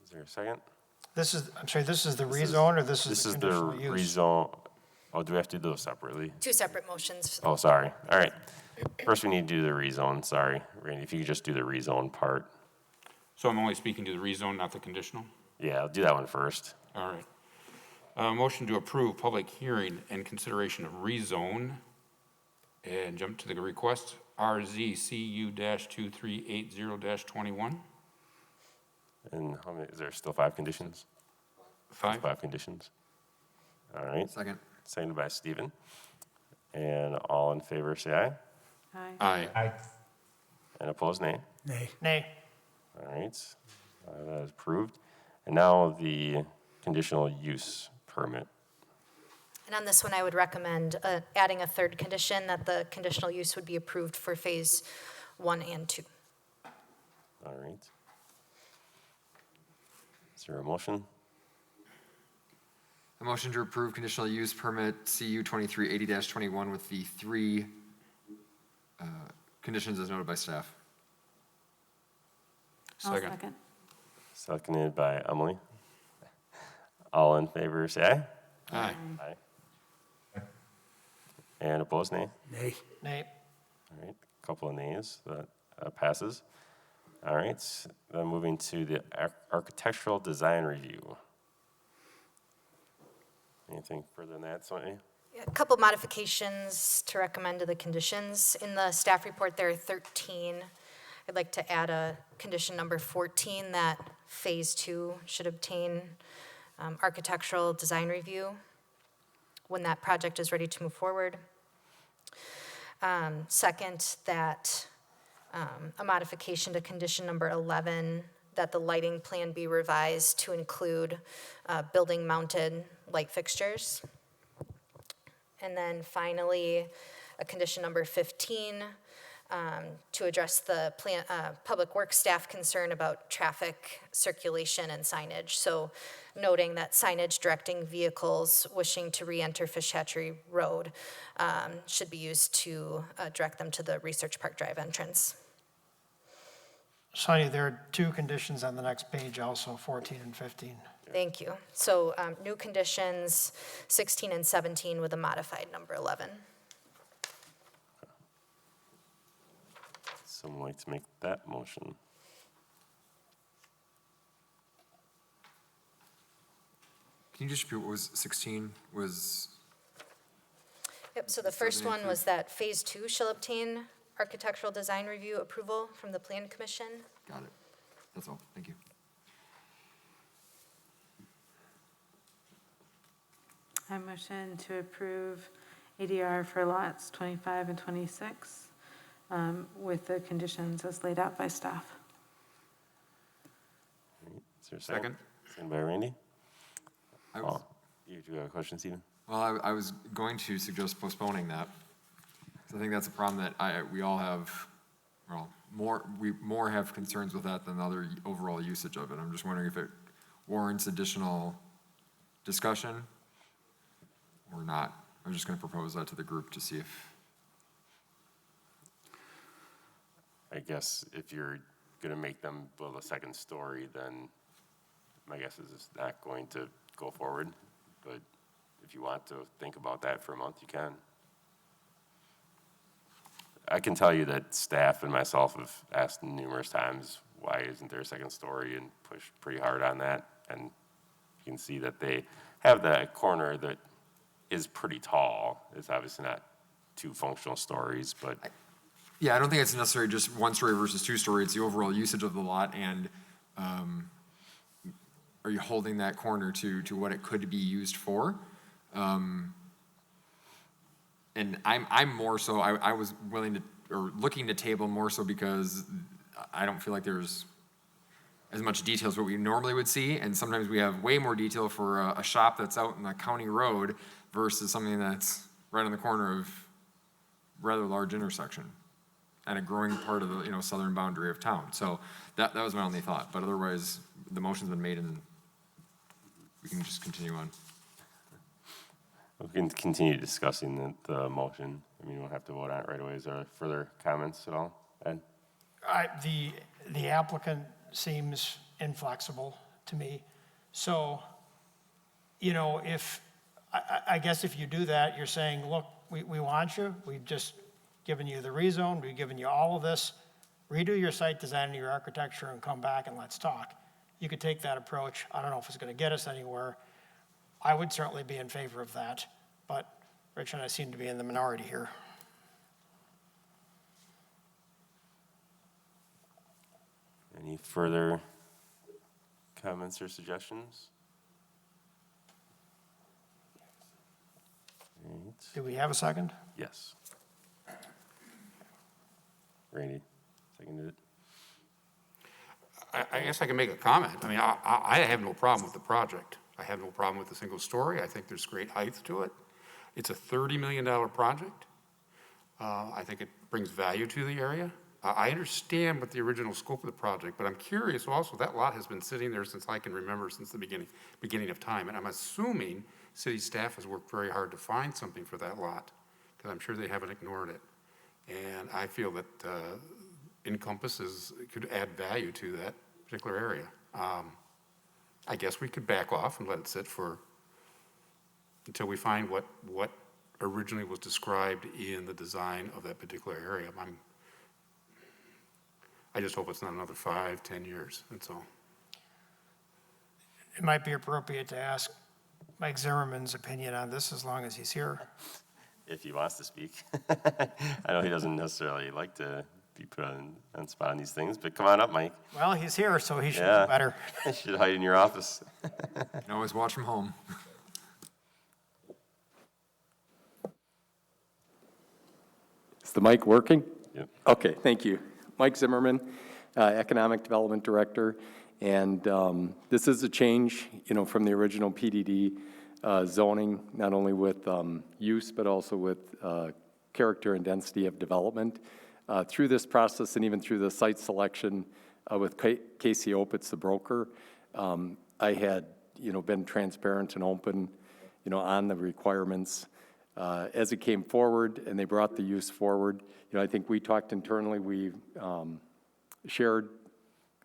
Is there a second? This is, I'm sorry, this is the rezone or this is the conditional use? rezone. Oh, do we have to do those separately? 2 separate motions. Oh, sorry. All right. First, we need to do the rezone. Sorry, Randy, if you could just do the rezone part. So I'm only speaking to the rezone, not the conditional? Yeah, I'll do that one first. All right. Motion to approve public hearing and consideration of rezone, and jump to the request, RZCU-2380-21. And how many, is there still 5 conditions? 5? 5 conditions. All right. Second. Seconded by Stephen. And all in favor, say aye. Aye. Aye. And opposed, nay. Nay. Nay. All right. That is approved. And now the conditional use permit. And on this one, I would recommend adding a 3rd condition, that the conditional use would be approved for phase 1 and 2. All right. Is there a motion? A motion to approve conditional use permit CU 2380-21 with the 3 conditions as noted by staff. I'll Second. second. Seconded by Emily. All in favor, say aye. Aye. Aye. And opposed, nay. Nay. Nay. All right, a couple of nays, that passes. All right, then moving to the architectural design review. Anything further than that, Sonia? A couple modifications to recommend to the conditions. In the staff report, there are 13. I'd like to add a condition number 14 that phase 2 should obtain architectural design review when that project is ready to move forward. Second, that a modification to condition number 11, that the lighting plan be revised to include building-mounted light fixtures. And then finally, a condition number 15, to address the public works staff concern about traffic circulation and signage. So noting that signage directing vehicles wishing to re-enter Fish Hatchery Road should be used to direct them to the Research Park Drive entrance. Sonia, there are 2 conditions on the next page also, 14 and 15. Thank you. So new conditions 16 and 17 with a modified number 11. Someone like to make that motion? Can you just repeat what was 16 was? Yep, so the first one was that phase 2 shall obtain architectural design review approval from the Plan Commission. Got it. That's all. Thank you. I motion to approve ADR for lots 25 and 26 with the conditions as laid out by staff. All right, is there a second? Second by Randy. You do have a question, Stephen? Well, I was going to suggest postponing that. So I think that's a problem that we all have, well, we more have concerns with that than the other overall usage of it. I'm just wondering if it warrants additional discussion or not. I'm just going to propose that to the group to see if. I guess if you're going to make them build a second story, then my guess is it's not going to go forward. But if you want to think about that for a month, you can. I can tell you that staff and myself have asked numerous times, why isn't there a second story, and pushed pretty hard on that. And you can see that they have that corner that is pretty tall. It's obviously not 2 functional stories, but Yeah, I don't think it's necessarily just 1 story versus 2 story. It's the overall usage of the lot, and are you holding that corner to what it could be used for? And I'm more so, I was willing to, or looking to table more so because I don't feel like there's as much detail as what we normally would see, and sometimes we have way more detail for a shop that's out in a county road versus something that's right on the corner of rather large intersection and a growing part of the southern boundary of town. So that was my only thought. But otherwise, the motion's been made, and we can just continue on. we can continue discussing the motion. I mean, we don't have to vote on it right away. Is there further comments at all, Ed? The applicant seems inflexible to me. So, if, I guess if you do that, you're saying, look, we want you, we've just given you the rezone, we've given you all of this, redo your site design and your architecture and come back and let's talk. You could take that approach. I don't know if it's going to get us anywhere. I would certainly be in favor of that, but Rich and I seem to be in the minority here. Any further comments or suggestions? Right. Do we have a second? Yes. Randy, seconded it. I guess I can make a comment. I mean, I have no problem with the project. I have no problem with the single story. I think there's great height to it. It's a $30 million project. I think it brings value to the area. I understand what the original scope of the project, but I'm curious also, that lot has been sitting there since I can remember, since the beginning of time. And I'm assuming city staff has worked very hard to find something for that lot, because I'm sure they haven't ignored it. And I feel that Encompass could add value to that particular area. I guess we could back off and let it sit until we find what originally was described in the design of that particular area. I just hope it's not another 5-10 years, that's all. It might be appropriate to ask Mike Zimmerman's opinion on this as long as he's here. If he wants to speak. I know he doesn't necessarily like to be put on spot on these things, but come on up, Mike. Well, he's here, so he should know better. You should hide in your office. You can always watch from home. Is the mic working? Yep. Okay, thank you. Mike Zimmerman, Economic Development Director, and this is a change, from the original PDD zoning, not only with use, but also with character and density of development. Through this process and even through the site selection with Casey Opitz, the broker, I had, been transparent and open, on the requirements. As it came forward and they brought the use forward, I think we talked internally, we shared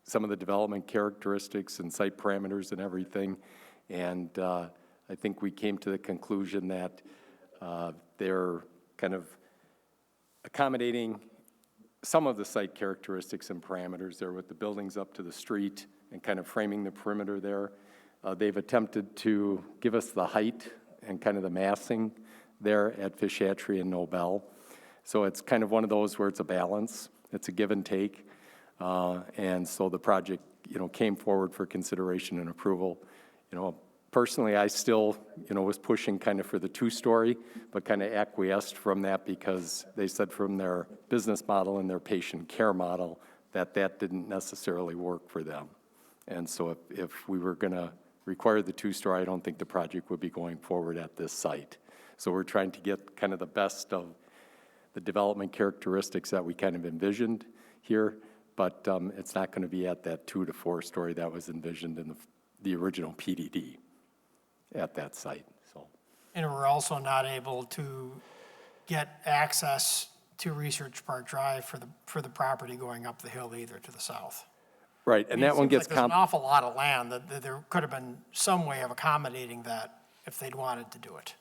some of the development characteristics and site parameters and everything. And I think we came to the conclusion that they're kind of accommodating some of the site characteristics and parameters there with the buildings up to the street and kind of framing the perimeter there. They've attempted to give us the height and kind of the massing there at Fish Hatchery and Nobel. So it's kind of one of those where it's a balance. It's a give and take. And so the project, came forward for consideration and approval. Personally, I still, was pushing kind of for the 2-story, but kind of acquiesced from that because they said from their business model and their patient care model that didn't necessarily work for them. And so if we were going to require the 2-story, I don't think the project would be going forward at this site. So we're trying to get kind of the best of the development characteristics that we kind of envisioned here, but it's not going to be at that 2 to 4 story that was envisioned in the original PDD at that site. So, And we're also not able to get access to Research Park Drive for the property going up the hill either to the south. right, and that one gets there's an awful lot of land that there could have been some way of accommodating that. if they'd wanted to do it.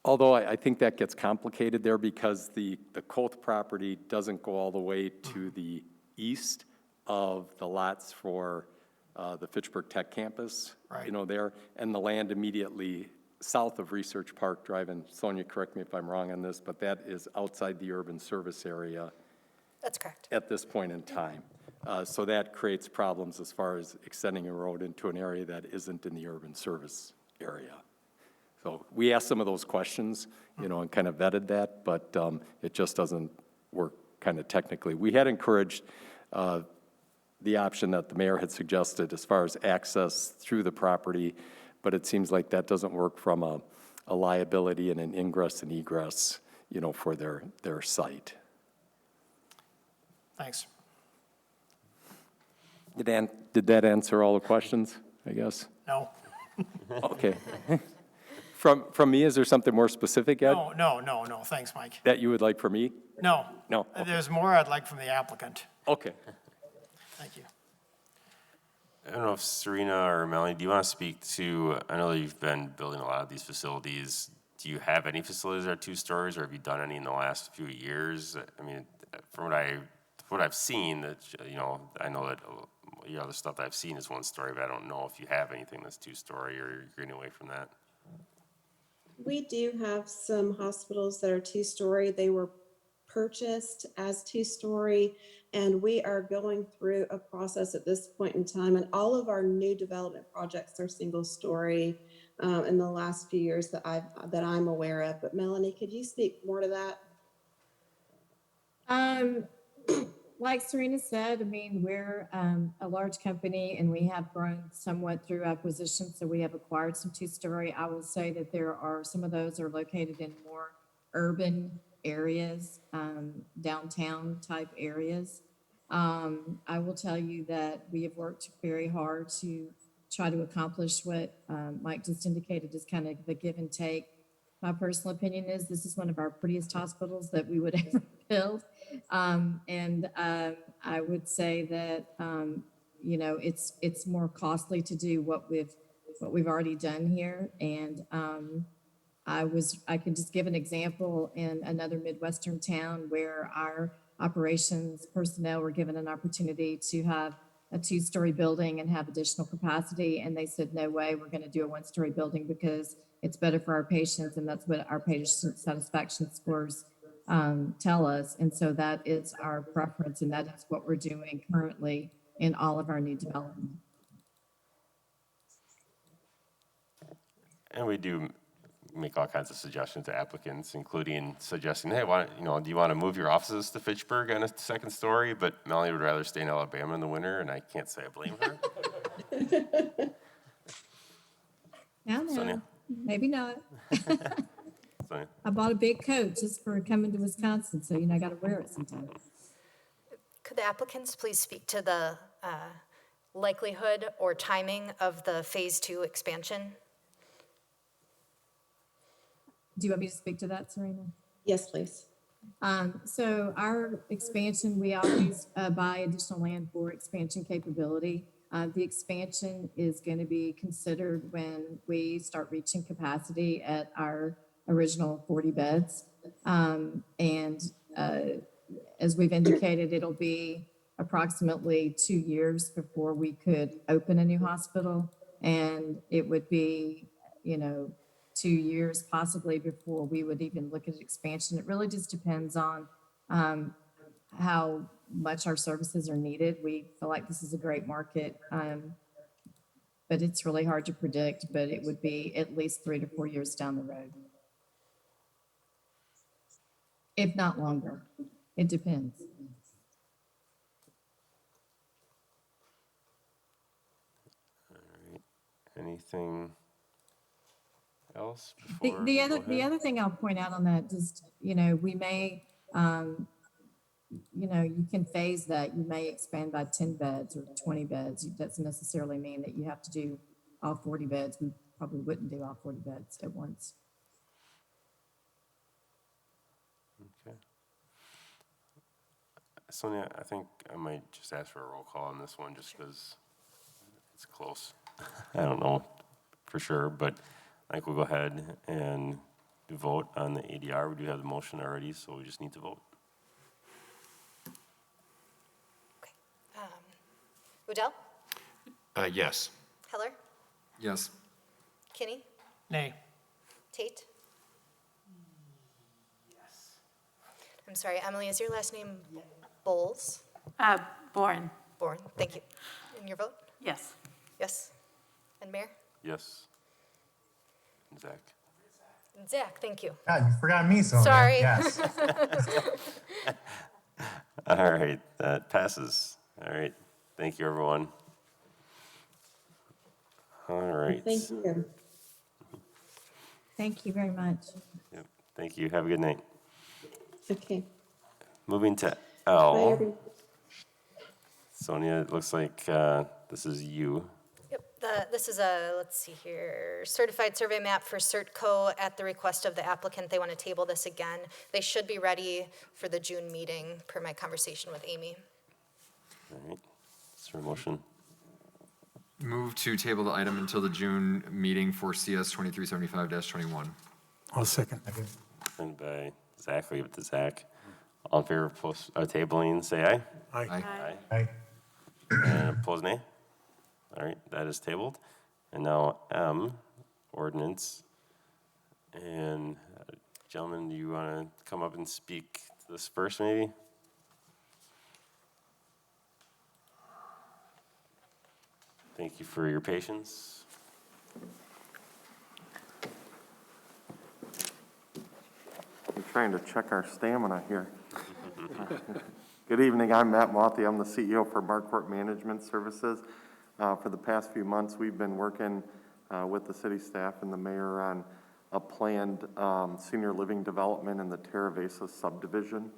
Although I think that gets complicated there because the Koth property doesn't go all the way to the east of the lots for the Fitchburg Tech campus, you know, there, and the land immediately south of Research Park Drive, and Sonia, correct me if I'm wrong on this, but that is outside the urban service area. That's correct. At this point in time. So that creates problems as far as extending a road into an area that isn't in the urban service area. So we asked some of those questions, you know, and kind of vetted that, but it just doesn't work kind of technically. We had encouraged the option that the mayor had suggested as far as access through the property, but it seems like that doesn't work from a liability and an ingress and egress, you know, for their site. Thanks. Did that answer all the questions, I guess? No. Okay. From me, is there something more specific, Ed? No. Thanks, Mike. That you would like from me? No. No. Okay. There's more I'd like from the applicant. Okay. Thank you. I don't know if Serena or Melanie, do you want to speak to, I know that you've been building a lot of these facilities. Do you have any facilities that are 2 stories, or have you done any in the last few years? I mean, from what I've seen, that, you know, I know that the other stuff that I've seen is 1 story, but I don't know if you have anything that's 2 story or you're getting away from that. We do have some hospitals that are 2-story. They were purchased as 2-story, and we are going through a process at this point in time, and all of our new development projects are 1-story in the last few years that I'm aware of. But Melanie, could you speak more to that? Like Serena said, I mean, we're a large company and we have grown somewhat through acquisition. So we have acquired some 2-story. I will say that there are some of those are located in more urban areas, downtown type areas. I will tell you that we have worked very hard to try to accomplish what Mike just indicated is kind of the give and take. My personal opinion is this is one of our prettiest hospitals that we would ever build. I would say that, you know, it's more costly to do what we've already done here. And I can just give an example in another Midwestern town where our operations personnel were given an opportunity to have a 2-story building and have additional capacity. And they said, no way, we're going to do a 1-story building because it's better for our patients. And that's what our patient satisfaction scores tell us. And so that is our preference. And that is what we're doing currently in all of our new development. And we do make all kinds of suggestions to applicants, including suggesting, hey, why, you know, do you want to move your offices to Fitchburg on a 2nd story? But Melanie would rather stay in Alabama in the winter, and I can't say I blame her. No, Sonia? maybe not. Sonia? I bought a big coat just for coming to Wisconsin, so, you know, I got to wear it sometimes. Could the applicants please speak to the likelihood or timing of the Phase 2 expansion? Do you want me to speak to that, Serena? Yes, please. So our expansion, we always buy additional land for expansion capability. The expansion is going to be considered when we start reaching capacity at our original 40 beds. As we've indicated, it'll be approximately 2 years before we could open a new hospital. And it would be, you know, 2 years possibly before we would even look at expansion. It really just depends on how much our services are needed. We feel like this is a great market, but it's really hard to predict, but it would be at least 3 to 4 years down the road, if not longer. It depends. All right. Anything else? The other thing I'll point out on that, just, you know, we may, you know, you can phase that. You may expand by 10 beds or 20 beds. It doesn't necessarily mean that you have to do all 40 beds. We probably wouldn't do all 40 beds at once. Okay. Sonia, I think I might just ask for a roll call on this one just because it's close. I don't know for sure, but I think we'll go ahead and vote on the ADR. We do have the motion already, so we just need to vote. Udell? Yes. Heller? Yes. Kinney? Nay. Tate? I'm sorry, Emily, is your last name Bowles? Bourne. Bourne, thank you. And your vote? Yes. Yes. And Mayor? Yes. And Zach? And Zach, thank you. God, you forgot me, Sonia. Sorry. Yes. All right, that passes. All right, thank you, everyone. All right. Thank you. Thank you very much. Yep. Thank you. Have a good night. Okay. Moving to Bye, L. everyone. Sonia, it looks like this is you. Yep, this is a, let's see here, certified survey map for CertCo at the request of the applicant. They want to table this again. They should be ready for the June meeting per my conversation with Amy. All right. Is there a motion? Move to table the item until the June meeting for CS 2375-21. I'll second. And by Zach, leave it to Zach. All in favor of tabling, say aye. Aye. Aye. And opposed, nay. All right, that is tabled. And now M, ordinance. And gentlemen, do you want to come up and speak to this first, maybe? Thank you for your patience. We're trying to check our stamina here. Good evening, I'm Matt Mothie. I'm the CEO for Marquardt Management Services. For the past few months, we've been working with the city staff and the mayor on a planned senior living development in the Terravesa subdivision.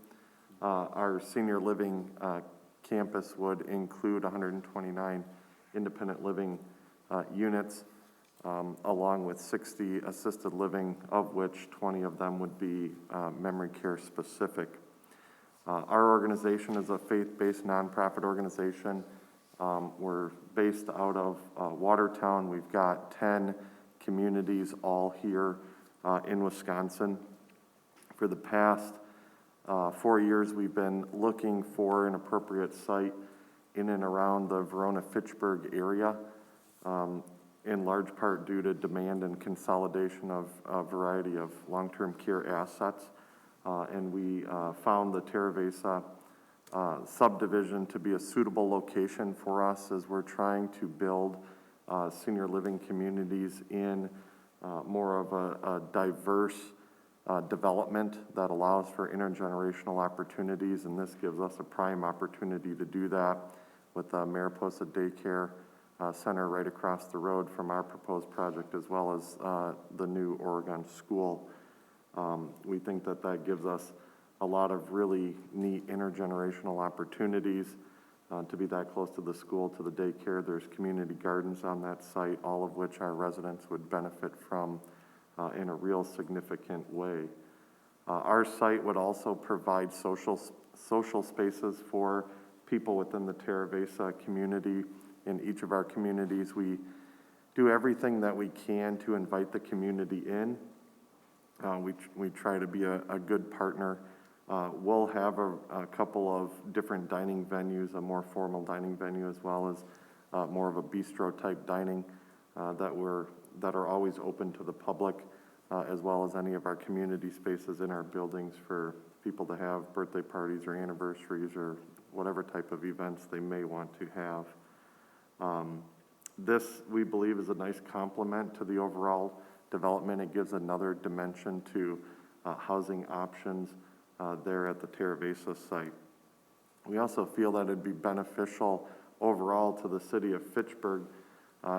Our senior living campus would include 129 independent living units, along with 60 assisted living, of which 20 of them would be memory care specific. Our organization is a faith-based nonprofit organization. We're based out of Watertown. We've got 10 communities all here in Wisconsin. For the past 4 years, we've been looking for an appropriate site in and around the Verona-Fitchburg area, in large part due to demand and consolidation of a variety of long-term care assets. And we found the Terravesa subdivision to be a suitable location for us as we're trying to build senior living communities in more of a diverse development that allows for intergenerational opportunities, and this gives us a prime opportunity to do that with the Mariposa Daycare Center right across the road from our proposed project, as well as the new Oregon School. We think that that gives us a lot of really neat intergenerational opportunities to be that close to the school, to the daycare. There's community gardens on that site, all of which our residents would benefit from in a real significant way. Our site would also provide social spaces for people within the Terravesa community. In each of our communities, we do everything that we can to invite the community in. We try to be a good partner. We'll have a couple of different dining venues, a more formal dining venue, as well as more of a bistro-type dining that are always open to the public, as well as any of our community spaces in our buildings for people to have birthday parties or anniversaries or whatever type of events they may want to have. This, we believe, is a nice complement to the overall development. It gives another dimension to housing options there at the Terravesa site. We also feel that it'd be beneficial overall to the city of Fitchburg,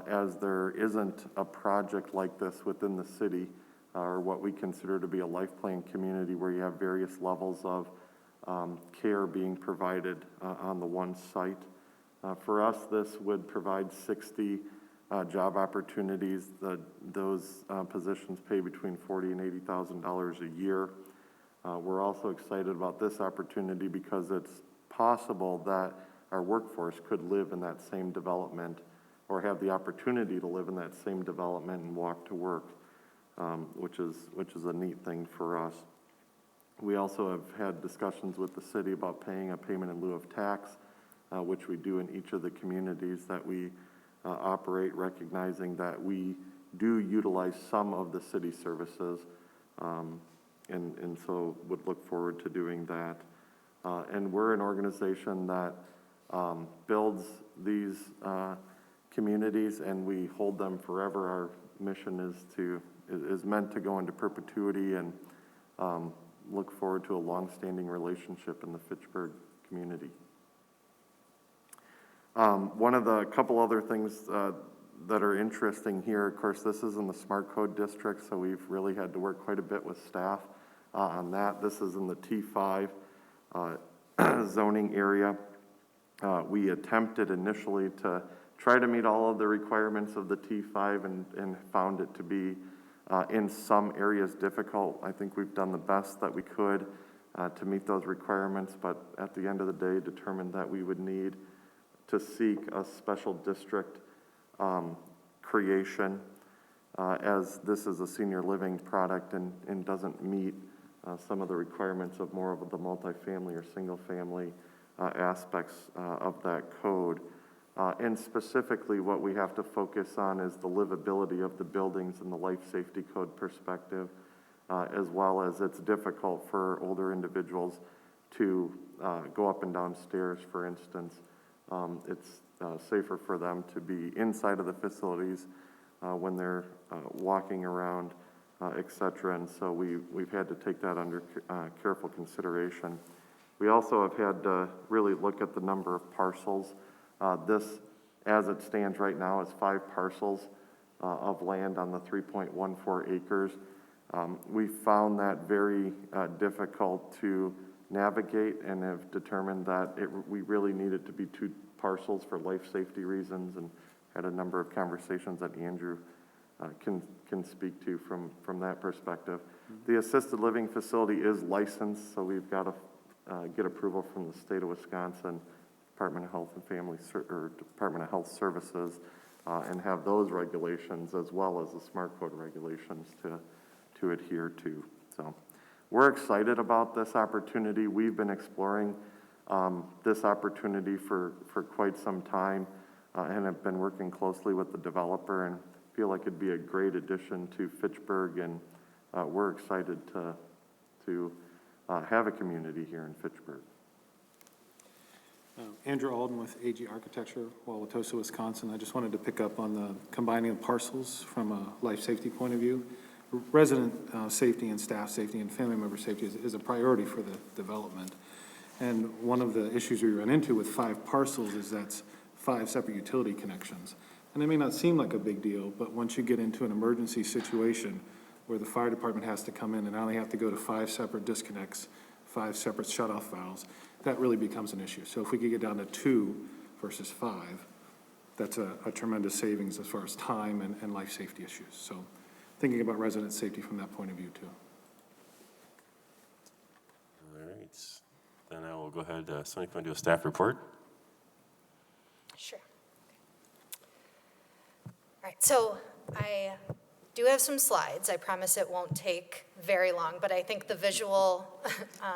as there isn't a project like this within the city, or what we consider to be a life plan community where you have various levels of care being provided on the one site. For us, this would provide 60 job opportunities. Those positions pay between $40,000 and $80,000 a year. We're also excited about this opportunity because it's possible that our workforce could live in that same development or have the opportunity to live in that same development and walk to work. which is a neat thing for us. We also have had discussions with the city about paying a payment in lieu of tax, which we do in each of the communities that we operate, recognizing that we do utilize some of the city services, and so would look forward to doing that. And we're an organization that builds these communities, and we hold them forever. Our mission is meant to go into perpetuity, and look forward to a long-standing relationship in the Fitchburg community. One of the couple other things that are interesting here, of course, this is in the Smart Code District, so we've really had to work quite a bit with staff on that. This is in the T5 zoning area. We attempted initially to try to meet all of the requirements of the T5 and found it to be in some areas difficult. I think we've done the best that we could to meet those requirements, but at the end of the day determined that we would need to seek a special district creation as this is a senior living product and doesn't meet some of the requirements of more of the multifamily or single family aspects of that code. And specifically what we have to focus on is the livability of the buildings and the life safety code perspective, as well as it's difficult for older individuals to go up and down stairs, for instance. It's safer for them to be inside of the facilities when they're walking around, et cetera. And so we've had to take that under careful consideration. We also have had to really look at the number of parcels. This, as it stands right now, is 5 parcels of land on the 3.14 acres. We found that very difficult to navigate and have determined that we really needed to be 2 parcels for life safety reasons, and had a number of conversations that Andrew can speak to from that perspective. The assisted living facility is licensed, so we've got to get approval from the state of Wisconsin, Department of Health and Family or Department of Health Services, and have those regulations as well as the Smart Code regulations to adhere to. So we're excited about this opportunity. We've been exploring this opportunity for quite some time and have been working closely with the developer and feel like it'd be a great addition to Fitchburg, and we're excited to have a community here in Fitchburg. Andrew Alden with AG Architecture, Wauwatosa, Wisconsin. I just wanted to pick up on the combining of parcels from a life safety point of view. Resident safety and staff safety and family member safety is a priority for the development. And one of the issues we run into with 5 parcels is that's 5 separate utility connections. And it may not seem like a big deal, but once you get into an emergency situation where the fire department has to come in and now they have to go to 5 separate disconnects, 5 separate shutoff valves, that really becomes an issue. So if we could get down to 2 versus 5, that's a tremendous savings as far as time and life safety issues. So thinking about resident safety from that point of view too. All right, then I will go ahead. Somebody want to do a staff report? Sure. All right, so I do have some slides. I promise it won't take very long, but I think the visual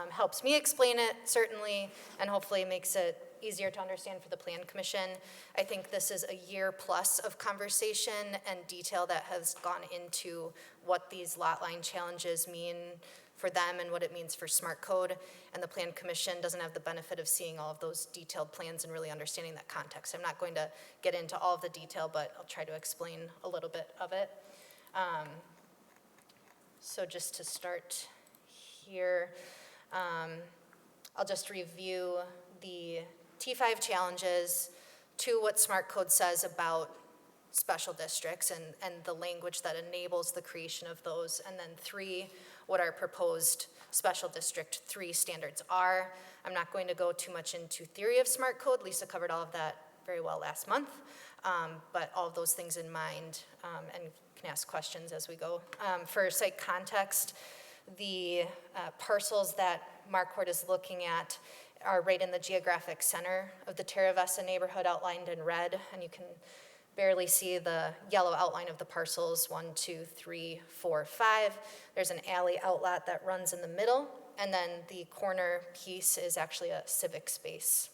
helps me explain it, certainly, and hopefully makes it easier to understand for the Plan Commission. I think this is a year plus of conversation and detail that has gone into what these lot line challenges mean for them and what it means for Smart Code. And the Plan Commission doesn't have the benefit of seeing all of those detailed plans and really understanding that context. I'm not going to get into all of the detail, but I'll try to explain a little bit of it. So just to start here, I'll just review the T5 challenges, 2, what Smart Code says about special districts and the language that enables the creation of those, and then 3, what our proposed special district 3 standards are. I'm not going to go too much into theory of Smart Code. Lisa covered all of that very well last month, but all of those things in mind, and can ask questions as we go. For site context, the parcels that Marquardt is looking at are right in the geographic center of the Terra Vesta neighborhood outlined in red, and you can barely see the yellow outline of the parcels, 1, 2, 3, 4, 5. There's an alley outlet that runs in the middle, and then the corner piece is actually a civic space.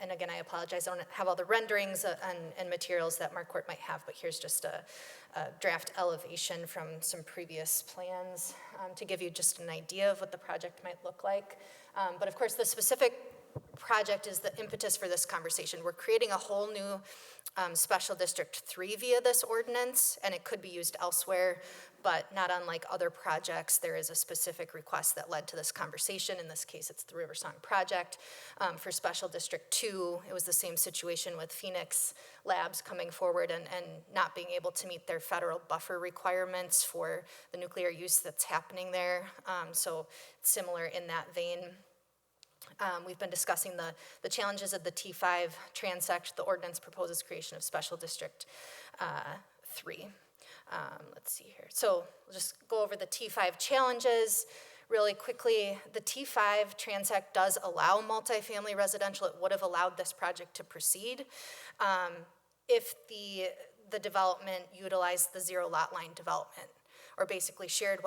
And again, I apologize, I don't have all the renderings and materials that Marquardt might have, but here's just a draft elevation from some previous plans to give you just an idea of what the project might look like. But of course, the specific project is the impetus for this conversation. We're creating a whole new Special District 3 via this ordinance, and it could be used elsewhere, but not unlike other projects, there is a specific request that led to this conversation. In this case, it's the Riversong project. For Special District 2, it was the same situation with Phoenix Labs coming forward and not being able to meet their federal buffer requirements for the nuclear use that's happening there. So similar in that vein. We've been discussing the challenges of the T5 transect. The ordinance proposes creation of Special District 3. Let's see here. So we'll just go over the T5 challenges really quickly. The T5 transect does allow multifamily residential. It would have allowed this project to proceed if the development utilized the zero lot line development, or basically shared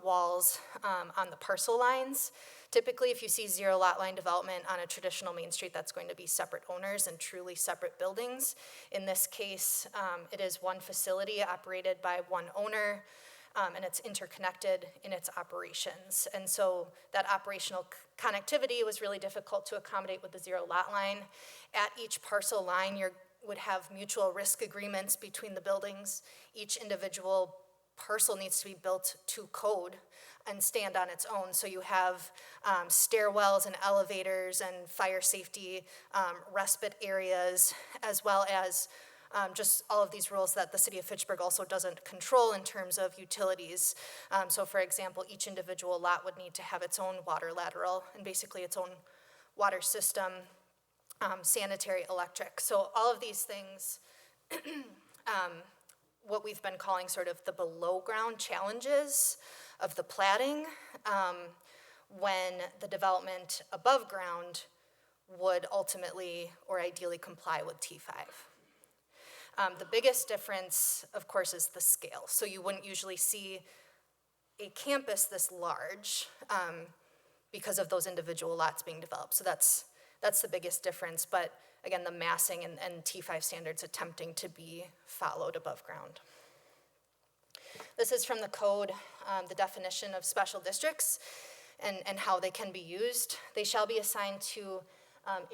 walls on the parcel lines. Typically, if you see zero lot line development on a traditional main street, that's going to be separate owners and truly separate buildings. In this case, it is one facility operated by one owner, and it's interconnected in its operations. And so that operational connectivity was really difficult to accommodate with the zero lot line. At each parcel line, you would have mutual risk agreements between the buildings. Each individual parcel needs to be built to code and stand on its own. So you have stairwells and elevators and fire safety respite areas, as well as just all of these rules that the city of Fitchburg also doesn't control in terms of utilities. So for example, each individual lot would need to have its own water lateral and basically its own water system, sanitary, electric. So all of these things, what we've been calling sort of the below ground challenges of the platting, when the development above ground would ultimately or ideally comply with T5. The biggest difference, of course, is the scale. So you wouldn't usually see a campus this large because of those individual lots being developed. So that's the biggest difference. But again, the massing and T5 standards attempting to be followed above ground. This is from the code, the definition of special districts and how they can be used. They shall be assigned to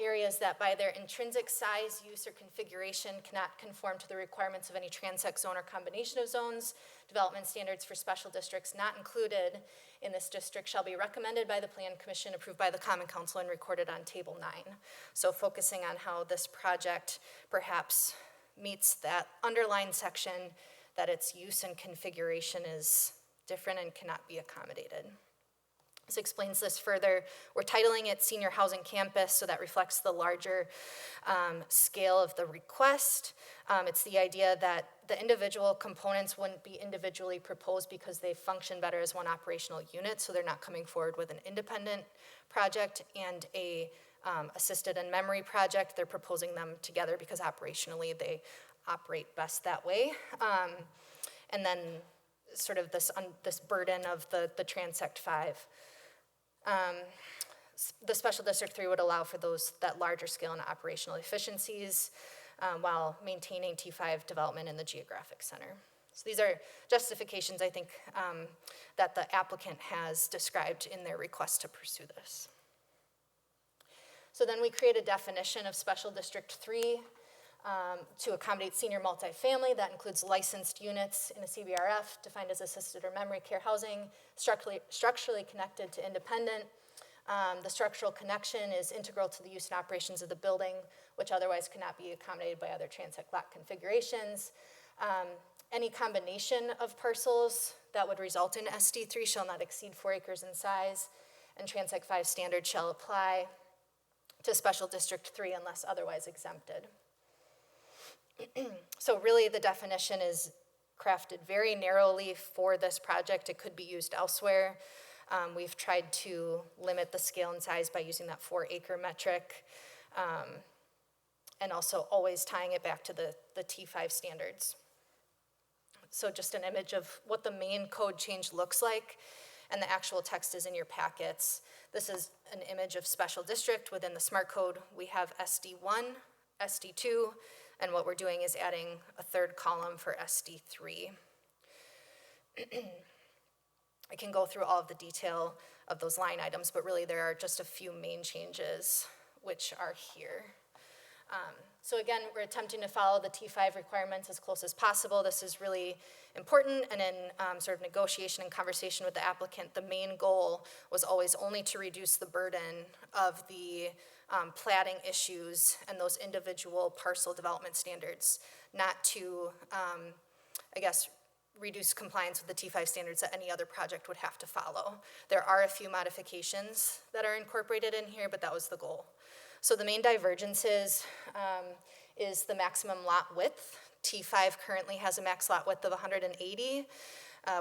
areas that by their intrinsic size, use, or configuration cannot conform to the requirements of any transect zone or combination of zones. Development standards for special districts not included in this district shall be recommended by the Plan Commission, approved by the Common Council, and recorded on Table 9. So focusing on how this project perhaps meets that underlined section, that its use and configuration is different and cannot be accommodated. This explains this further. We're titling it Senior Housing Campus, so that reflects the larger scale of the request. It's the idea that the individual components wouldn't be individually proposed because they function better as one operational unit, so they're not coming forward with an independent project and a assisted and memory project. They're proposing them together because operationally they operate best that way. And then sort of this burden of the Transect 5. The Special District 3 would allow for that larger scale and operational efficiencies while maintaining T5 development in the geographic center. So these are justifications, I think, that the applicant has described in their request to pursue this. So then we create a definition of Special District 3 to accommodate senior multifamily. That includes licensed units in a CBRF defined as assisted or memory care housing, structurally connected to independent. The structural connection is integral to the use and operations of the building, which otherwise cannot be accommodated by other transect lot configurations. Any combination of parcels that would result in SD3 shall not exceed 4 acres in size, and Transect 5 standards shall apply to Special District 3 unless otherwise exempted. So really the definition is crafted very narrowly for this project. It could be used elsewhere. We've tried to limit the scale and size by using that 4 acre metric. and also always tying it back to the T5 standards. So just an image of what the main code change looks like, and the actual text is in your packets. This is an image of special district. Within the SMART code, we have SD1, SD2, and what we're doing is adding a third column for SD3. I can go through all of the detail of those line items, but really there are just a few main changes which are here. So again, we're attempting to follow the T5 requirements as close as possible. This is really important, and in sort of negotiation and conversation with the applicant, the main goal was always only to reduce the burden of the platting issues and those individual parcel development standards, not to, I guess, reduce compliance with the T5 standards that any other project would have to follow. There are a few modifications that are incorporated in here, but that was the goal. So the main divergences is the maximum lot width. T5 currently has a max lot width of 180.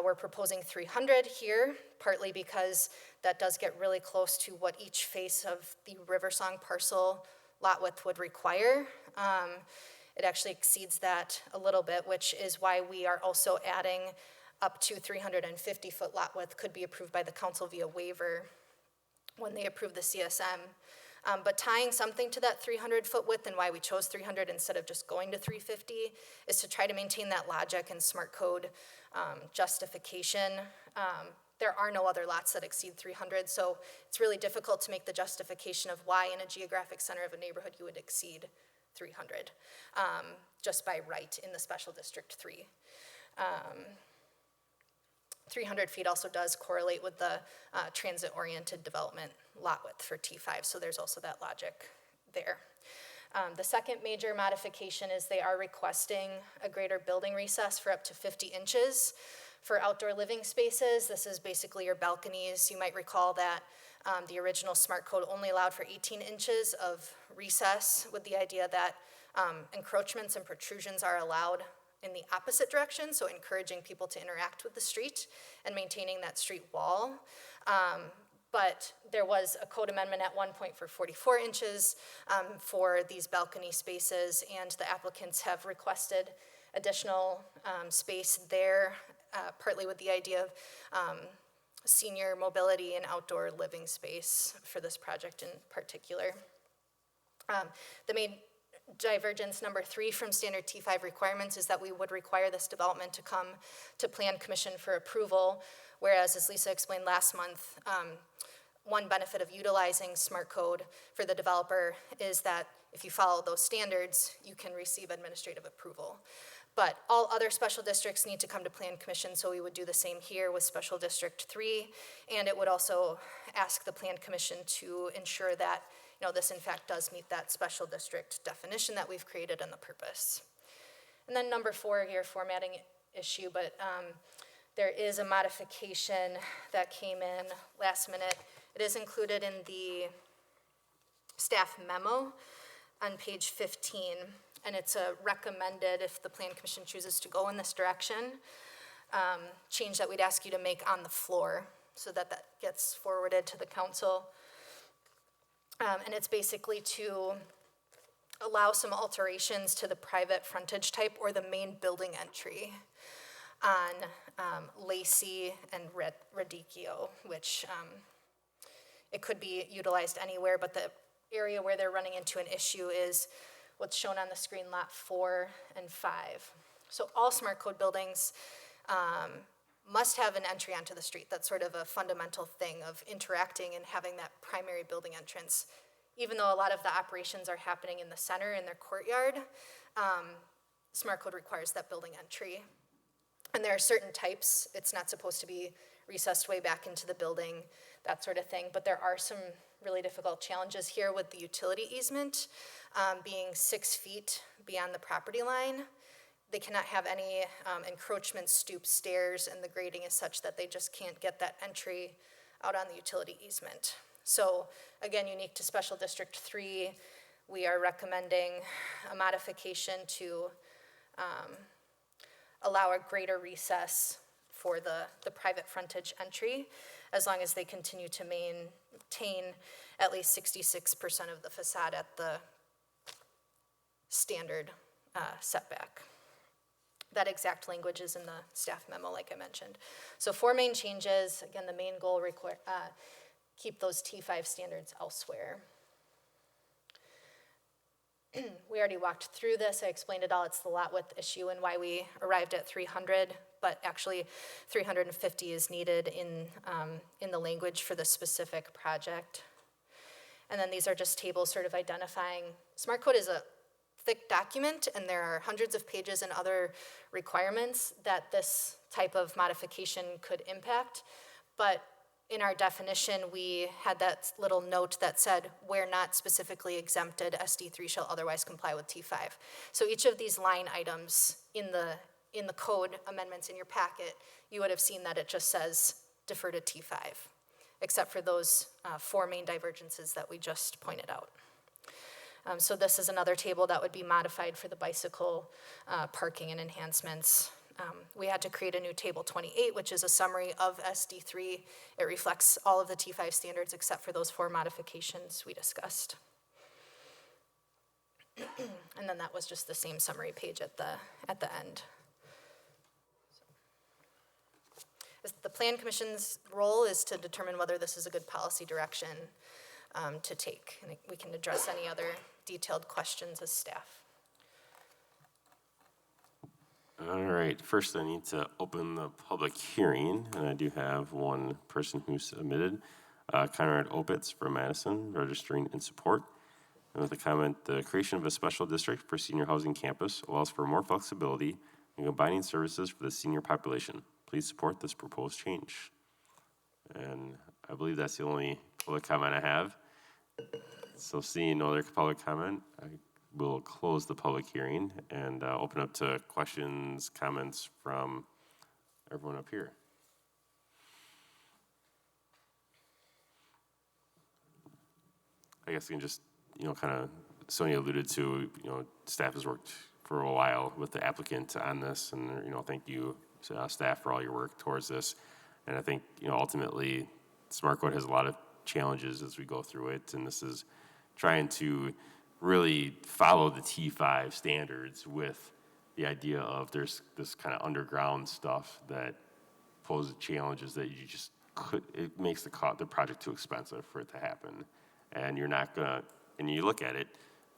We're proposing 300 here, partly because that does get really close to what each face of the Riversong parcel lot width would require. It actually exceeds that a little bit, which is why we are also adding up to 350-foot lot width could be approved by the council via waiver when they approve the CSM. But tying something to that 300-foot width, and why we chose 300 instead of just going to 350, is to try to maintain that logic and SMART code justification. There are no other lots that exceed 300, so it's really difficult to make the justification of why in a geographic center of a neighborhood you would exceed 300, just by right in the Special District 3. 300 feet also does correlate with the transit-oriented development lot width for T5, so there's also that logic there. The second major modification is they are requesting a greater building recess for up to 50 inches for outdoor living spaces. This is basically your balconies. You might recall that the original SMART code only allowed for 18 inches of recess, with the idea that encroachments and protrusions are allowed in the opposite direction, so encouraging people to interact with the street and maintaining that street wall. But there was a code amendment at one point for 44 inches for these balcony spaces, and the applicants have requested additional space there, partly with the idea of senior mobility and outdoor living space for this project in particular. The main divergence number 3 from standard T5 requirements is that we would require this development to come to Plan Commission for approval, whereas, as Lisa explained last month, one benefit of utilizing SMART code for the developer is that if you follow those standards, you can receive administrative approval. But all other special districts need to come to Plan Commission, so we would do the same here with Special District 3, and it would also ask the Plan Commission to ensure that this in fact does meet that special district definition that we've created and the purpose. And then number 4 here, formatting issue, but there is a modification that came in last minute. It is included in the staff memo on page 15, and it's a recommended, if the Plan Commission chooses to go in this direction, change that we'd ask you to make on the floor so that that gets forwarded to the council. And it's basically to allow some alterations to the private frontage type or the main building entry on Lacey and Radicchio, which it could be utilized anywhere, but the area where they're running into an issue is what's shown on the screen, lot 4 and 5. So all SMART code buildings must have an entry onto the street. That's sort of a fundamental thing of interacting and having that primary building entrance. Even though a lot of the operations are happening in the center, in their courtyard, SMART code requires that building entry. And there are certain types. It's not supposed to be recessed way back into the building, that sort of thing. But there are some really difficult challenges here with the utility easement being 6 feet beyond the property line. They cannot have any encroachment, stoop, stairs, and the grading is such that they just can't get that entry out on the utility easement. So again, unique to Special District 3, we are recommending a modification to allow a greater recess for the private frontage entry, as long as they continue to maintain at least 66% of the facade at the standard setback. That exact language is in the staff memo, like I mentioned. So 4 main changes. Again, the main goal, keep those T5 standards elsewhere. We already walked through this. I explained it all. It's the lot width issue and why we arrived at 300, but actually 350 is needed in the language for the specific project. And then these are just tables sort of identifying. Smart Code is a thick document, and there are hundreds of pages and other requirements that this type of modification could impact. But in our definition, we had that little note that said, where not specifically exempted, SD3 shall otherwise comply with T5. So each of these line items in the code amendments in your packet, you would have seen that it just says defer to T5, except for those 4 main divergences that we just pointed out. So this is another table that would be modified for the bicycle parking and enhancements. We had to create a new table 28, which is a summary of SD3. It reflects all of the T5 standards except for those 4 modifications we discussed. And then that was just the same summary page at the end. The Plan Commission's role is to determine whether this is a good policy direction to take. And we can address any other detailed questions as staff. All right, first I need to open the public hearing, and I do have one person who submitted, Conrad Opitz from Madison, registering in support. And with the comment, the creation of a special district for senior housing campus allows for more flexibility in combining services for the senior population. Please support this proposed change. And I believe that's the only public comment I have. So seeing no other public comment, I will close the public hearing and open up to questions, comments from everyone up here. I guess you can just, kind of, Sonia alluded to, staff has worked for a while with the applicant on this, and, thank you, staff, for all your work towards this. And I think, ultimately, Smart Code has a lot of challenges as we go through it, and this is trying to really follow the T5 standards with the idea of there's this kind of underground stuff that poses challenges that you just it makes the project too expensive for it to happen. And you're not gonna, and you look at it,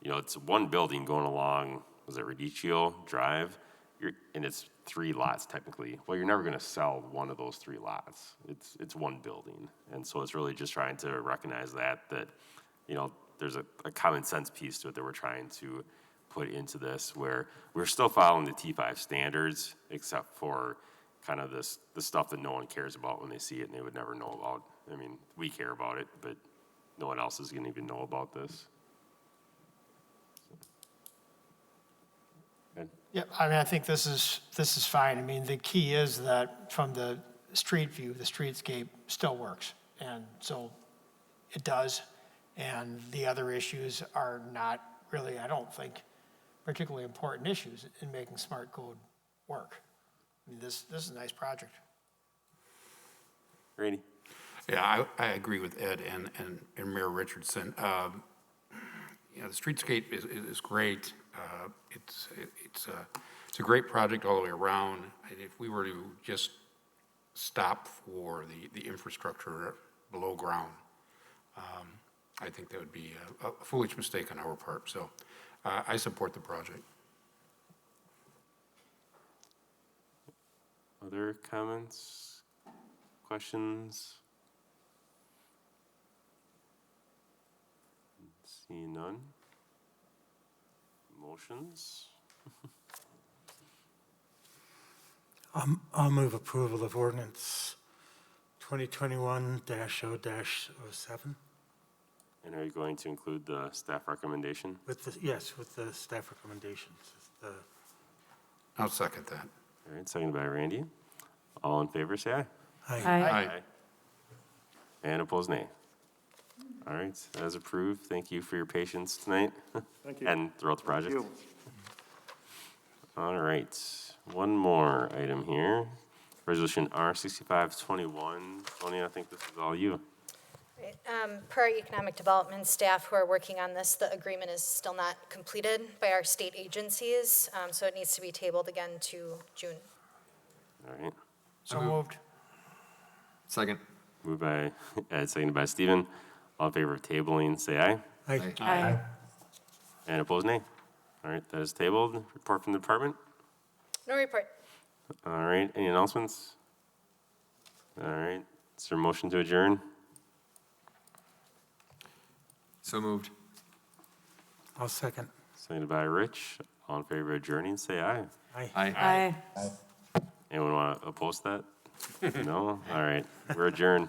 it's one building going along, was it Radicchio Drive? And it's 3 lots technically. Well, you're never gonna sell one of those 3 lots. It's one building. And so it's really just trying to recognize that there's a common sense piece to it that we're trying to put into this, where we're still following the T5 standards, except for kind of the stuff that no one cares about when they see it and they would never know about. I mean, we care about it, but no one else is gonna even know about this. Good. Yeah, I mean, I think this is fine. I mean, the key is that from the street view, the streetscape still works. And so it does. And the other issues are not really, I don't think, particularly important issues in making Smart Code work. I mean, this is a nice project. Randy? Yeah, I agree with Ed and Mayor Richardson. The streetscape is great. It's a great project all the way around. And if we were to just stop for the infrastructure below ground, I think that would be a foolish mistake on our part. So I support the project. Other comments, questions? See none. Motions? I'll move approval of ordinance 2021-0-07. And are you going to include the staff recommendation? Yes, with the staff recommendations. I'll second that. All right, seconded by Randy. All in favor, say aye. Aye. Aye. And opposed, nay. All right, that is approved. Thank you for your patience tonight. Thank you. And throughout the project. Thank you. All right, one more item here. Resolution R6521. Tony, I think this is all you. Per our economic development staff who are working on this, the agreement is still not completed by our state agencies, so it needs to be tabled again to June. All right. So moved. Second. Moved by Ed, seconded by Stephen. All in favor of tabling, say aye. Aye. Aye. And opposed, nay. All right, that is tabled. Report from the department. No report. All right, any announcements? All right, is there a motion to adjourn? So moved. I'll second. Seconded by Rich. All in favor of adjourning, say aye. Aye. Aye. Anyone want to oppose that? No? All right, we're adjourned.